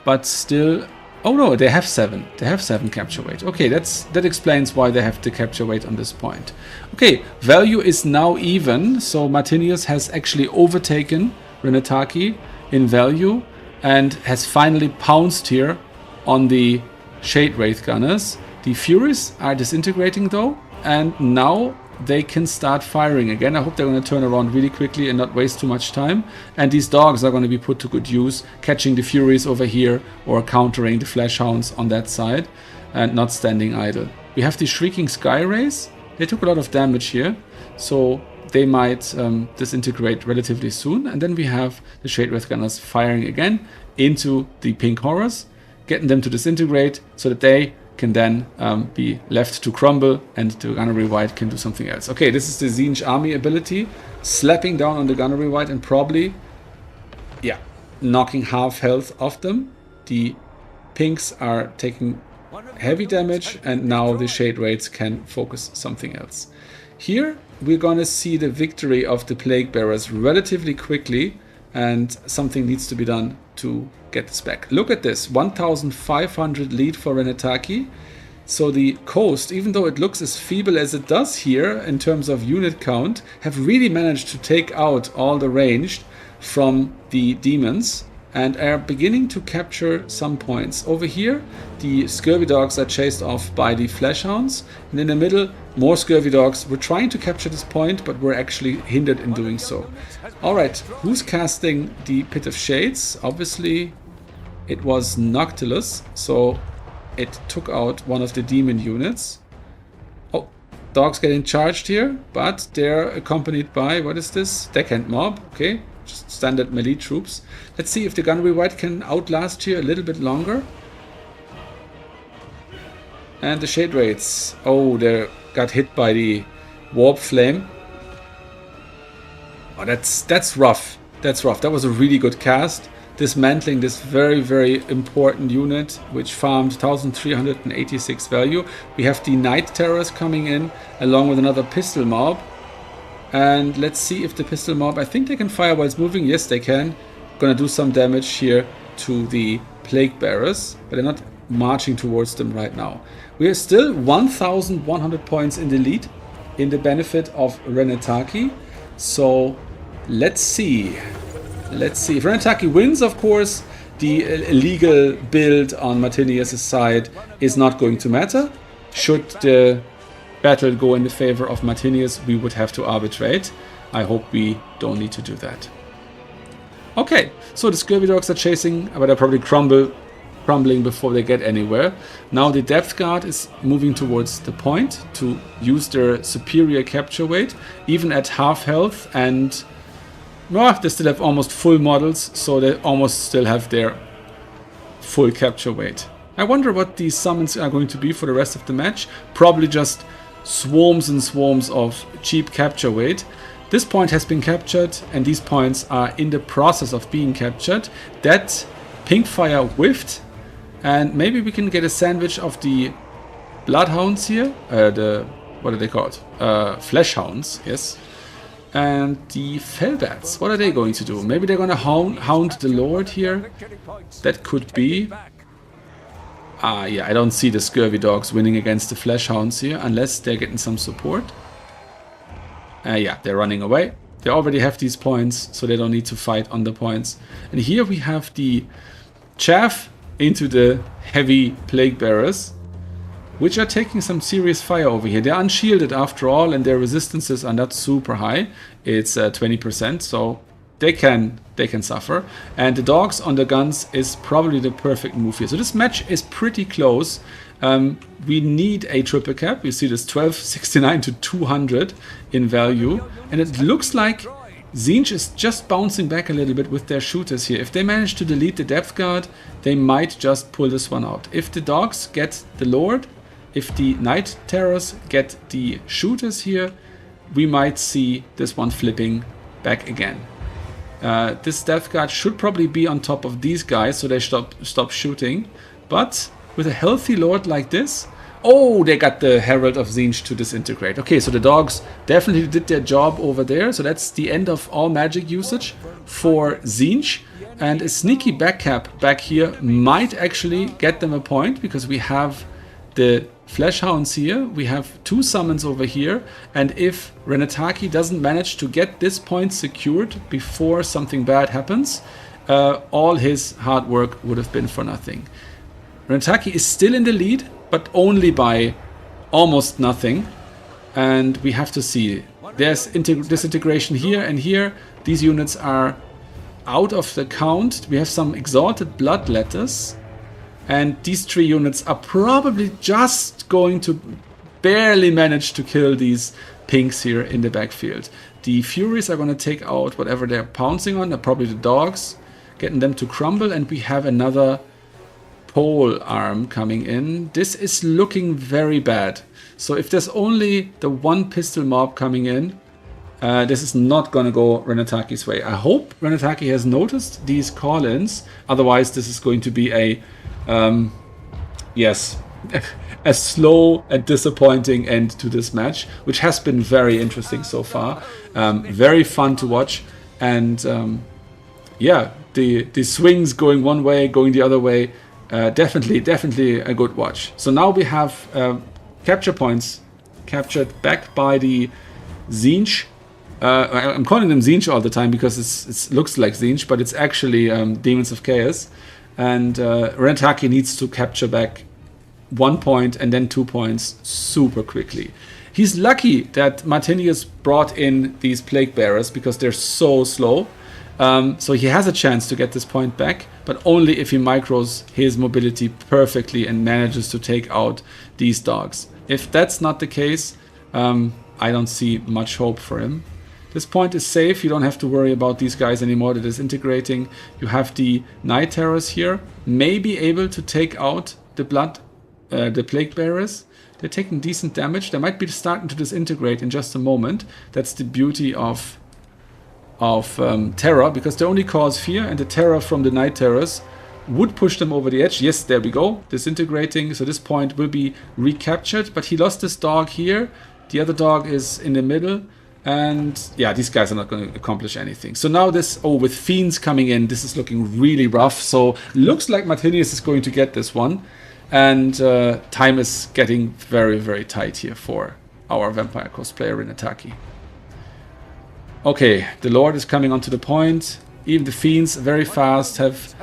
but still... Oh no, they have 7. They have 7 capture weight. Okay, that explains why they have the capture weight on this point. Okay, value is now even, so Martinius has actually overtaken Renataki in value and has finally pounced here on the Shade Wraith Gunners. The Furies are disintegrating though, and now they can start firing again. I hope they're going to turn around really quickly and not waste too much time. And these dogs are going to be put to good use, catching the Furies over here or countering the Flesh Hounds on that side and not standing idle. We have the Shrieking Sky Rays. They took a lot of damage here, so they might disintegrate relatively soon. And then we have the Shade Wraith Gunners firing again into the Pink Horrors, getting them to disintegrate so that they can then be left to crumble and the Gunnery White can do something else. Okay, this is the Tzeentch army ability, slapping down on the Gunnery White and probably, yeah, knocking half health off them. The Pinks are taking heavy damage and now the Shade Wraiths can focus something else. Here we're gonna see the victory of the Plague Bearers relatively quickly, and something needs to be done to get this back. Look at this, 1,500 lead for Renataki. So the coast, even though it looks as feeble as it does here in terms of unit count, have really managed to take out all the ranged from the demons and are beginning to capture some points. Over here, the Scurvy Dogs are chased off by the Flesh Hounds, and in the middle, more Scurvy Dogs were trying to capture this point, but were actually hindered in doing so. Alright, who's casting the Pit of Shades? Obviously, it was Noctilus, so it took out one of the demon units. Oh, dogs getting charged here, but they're accompanied by, what is this? Deckhand Mob, okay. Just standard melee troops. Let's see if the Gunnery White can outlast here a little bit longer. And the Shade Wraiths. Oh, they got hit by the Warp Flame. Oh, that's rough. That's rough. That was a really good cast. Dismantling this very, very important unit, which farmed 1,386 value. We have the Night Terrors coming in, along with another Pistol Mob. And let's see if the Pistol Mob, I think they can fire while it's moving. Yes, they can. Gonna do some damage here to the Plague Bearers, but they're not marching towards them right now. We are still 1,100 points in the lead in the benefit of Renataki. So let's see. Let's see. If Renataki wins, of course, the illegal build on Martinius' side is not going to matter. Should the battle go in the favor of Martinius, we would have to arbitrate. I hope we don't need to do that. Okay, so the Scurvy Dogs are chasing, but they're probably crumbling before they get anywhere. Now the Depth Guard is moving towards the point to use their superior capture weight, even at half health, and they still have almost full models, so they almost still have their full capture weight. I wonder what these summons are going to be for the rest of the match. Probably just swarms and swarms of cheap capture weight. This point has been captured and these points are in the process of being captured. That pink fire whiffed, and maybe we can get a sandwich of the Bloodhounds here. What are they called? Flesh Hounds, yes. And the Fellbats, what are they going to do? Maybe they're going to hound the Lord here. That could be. Yeah, I don't see the Scurvy Dogs winning against the Flesh Hounds here, unless they're getting some support. Yeah, they're running away. They already have these points, so they don't need to fight on the points. And here we have the chaff into the heavy Plague Bearers. which are taking some serious fire over here. They're unshielded after all, and their resistances are not super high. It's 20%, so they can suffer. And the dogs on the guns is probably the perfect move here. So this match is pretty close. We need a triple cap. You see this 1269 to 200 in value, and it looks like Tzeentch is just bouncing back a little bit with their shooters here. If they manage to delete the depth guard, they might just pull this one out. If the dogs get the Lord, if the Night Terrors get the shooters here, we might see this one flipping back again. This depth guard should probably be on top of these guys so they stop shooting. But with a healthy Lord like this... Oh, they got the Herald of Tzeentch to disintegrate. Okay, so the dogs definitely did their job over there. So that's the end of all magic usage for Tzeentch. And a sneaky backcap back here might actually get them a point, because we have the Fleshhounds here. We have 2 summons over here. And if Renataki doesn't manage to get this point secured before something bad happens, all his hard work would have been for nothing. Renataki is still in the lead, but only by almost nothing. And we have to see. There's disintegration here and here. These units are out of the count. We have some exalted bloodletters. And these 3 units are probably just going to barely manage to kill these pinks here in the backfield. The Furies are going to take out whatever they're pouncing on. Probably the dogs, getting them to crumble. And we have another pole arm coming in. This is looking very bad. So if there's only the 1 pistol mob coming in, this is not going to go Renataki's way. I hope Renataki has noticed these call-ins. Otherwise, this is going to be a yes, a slow and disappointing end to this match, which has been very interesting so far. Very fun to watch. And yeah, the swings going one way, going the other way. Definitely a good watch. So now we have capture points captured back by the Tzeentch. I'm calling them Tzeentch all the time because it looks like Tzeentch, but it's actually Demons of Chaos. And Renataki needs to capture back 1 point and then 2 points super quickly. He's lucky that Martinius brought in these Plague Bearers because they're so slow. So he has a chance to get this point back, but only if he micros his mobility perfectly and manages to take out these dogs. If that's not the case, I don't see much hope for him. This point is safe. You don't have to worry about these guys anymore. They're disintegrating. You have the Night Terrors here, maybe able to take out the Plague Bearers. They're taking decent damage. They might be starting to disintegrate in just a moment. That's the beauty of terror, because they only cause fear, and the terror from the Night Terrors would push them over the edge. Yes, there we go, disintegrating. So this point will be recaptured, but he lost this dog here. The other dog is in the middle, and yeah, these guys are not going to accomplish anything. So now this, with Fiends coming in, this is looking really rough. So looks like Martinius is going to get this one, and time is getting very, very tight here for our Vampire cosplayer Renataki. Okay, the Lord is coming onto the point. Even the Fiends, very fast, have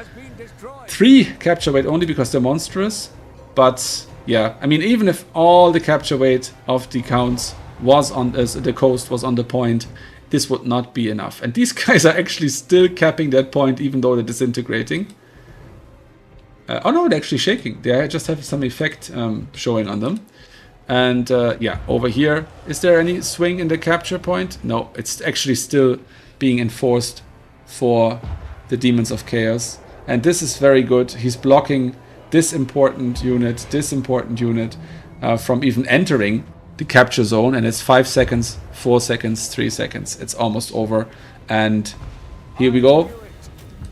3 capture weight only because they're monstrous. But yeah, I mean, even if all the capture weight of the counts was on the coast was on the point, this would not be enough. And these guys are actually still capping that point, even though they're disintegrating. Oh no, they're actually shaking. They just have some effect showing on them. And yeah, over here, is there any swing in the capture point? No, it's actually still being enforced for the Demons of Chaos. And this is very good. He's blocking this important unit from even entering the capture zone. And it's 5 seconds, 4 seconds, 3 seconds. It's almost over. And here we go.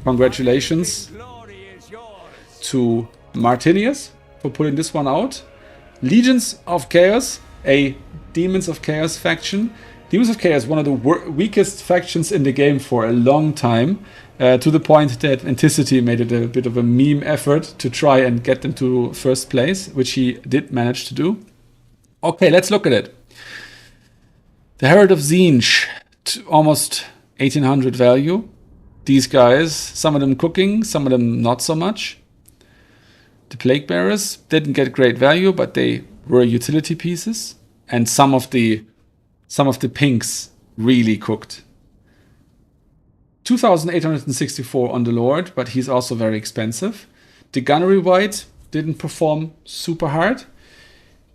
Congratulations to Martinius for pulling this one out. Legions of Chaos, a Demons of Chaos faction. Demons of Chaos, one of the weakest factions in the game for a long time, to the point that Anticity made it a bit of a meme effort to try and get them to first place, which he did manage to do. Okay, let's look at it. The Herald of Tzeentch, almost 1800 value. These guys, some of them cooking, some of them not so much. The Plague Bearers didn't get great value, but they were utility pieces, and some of the pinks really cooked. 2,864 on the Lord, but he's also very expensive. The Gunnery White didn't perform super hard.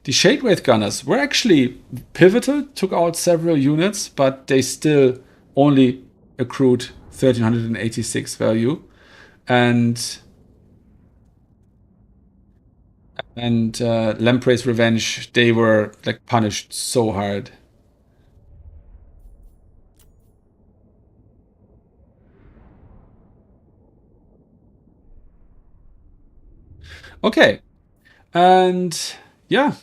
The Shadeweight Gunners were actually pivotal, took out several units, but they still only accrued 1,386 value. And Lamprey's Revenge, they were like punished so hard. Okay, and yeah,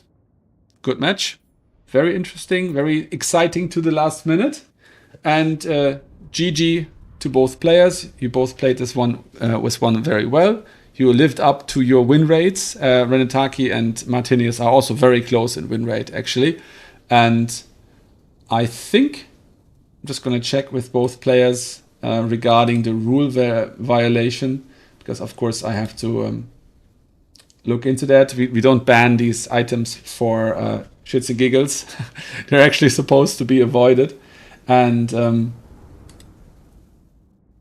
good match. Very interesting, very exciting to the last minute. And GG to both players. You both played this one very well. You lived up to your win rates. Renataki and Martinius are also very close in win rate, actually. And I think I'm just going to check with both players regarding the rule violation, because of course I have to look into that. We don't ban these items for shits and giggles. They're actually supposed to be avoided. And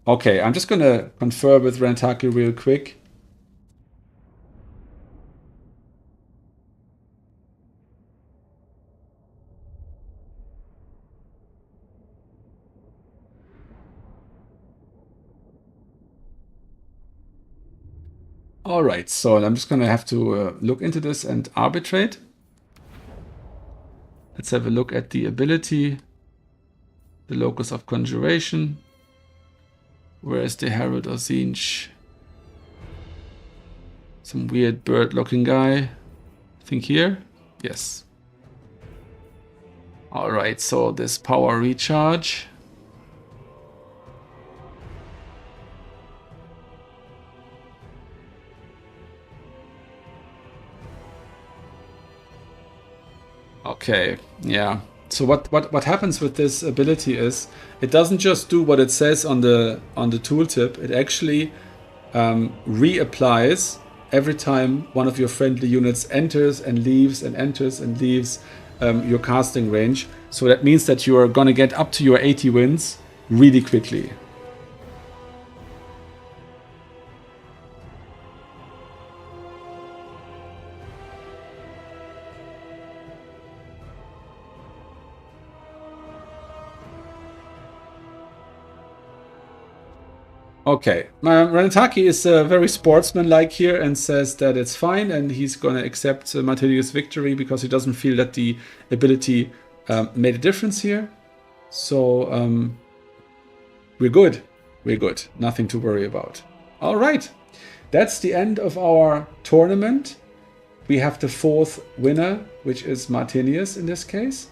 okay, I'm just going to confer with Renataki real quick. All right, so I'm just going to have to look into this and arbitrate. Let's have a look at the ability, the locus of conjuration. Where is the Herald of Zinj? Some weird bird-looking guy. I think here. Yes. All right, so this power recharge. Okay, yeah. So what happens with this ability is it doesn't just do what it says on the tooltip. It actually reapplies every time one of your friendly units enters and leaves and enters and leaves your casting range. So that means that you are gonna get up to your 80 wins really quickly. Okay, Renataki is very sportsmanlike here and says that it's fine and he's going to accept Martinius' victory because he doesn't feel that the ability made a difference here. So we're good. We're good. Nothing to worry about. All right, that's the end of our tournament. We have the fourth winner, which is Martinius in this case.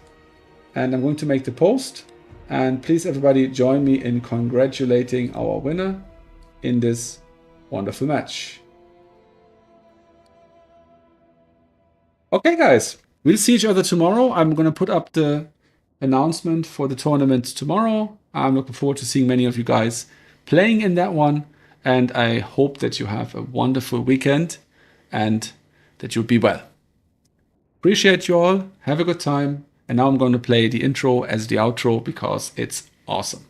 And I'm going to make the post. And please, everybody, join me in congratulating our winner in this wonderful match. Okay, guys, we'll see each other tomorrow. I'm going to put up the announcement for the tournament tomorrow. I'm looking forward to seeing many of you guys playing in that one. And I hope that you have a wonderful weekend and that you'll be well. Appreciate you all. Have a good time. And now I'm going to play the intro as the outro because it's awesome.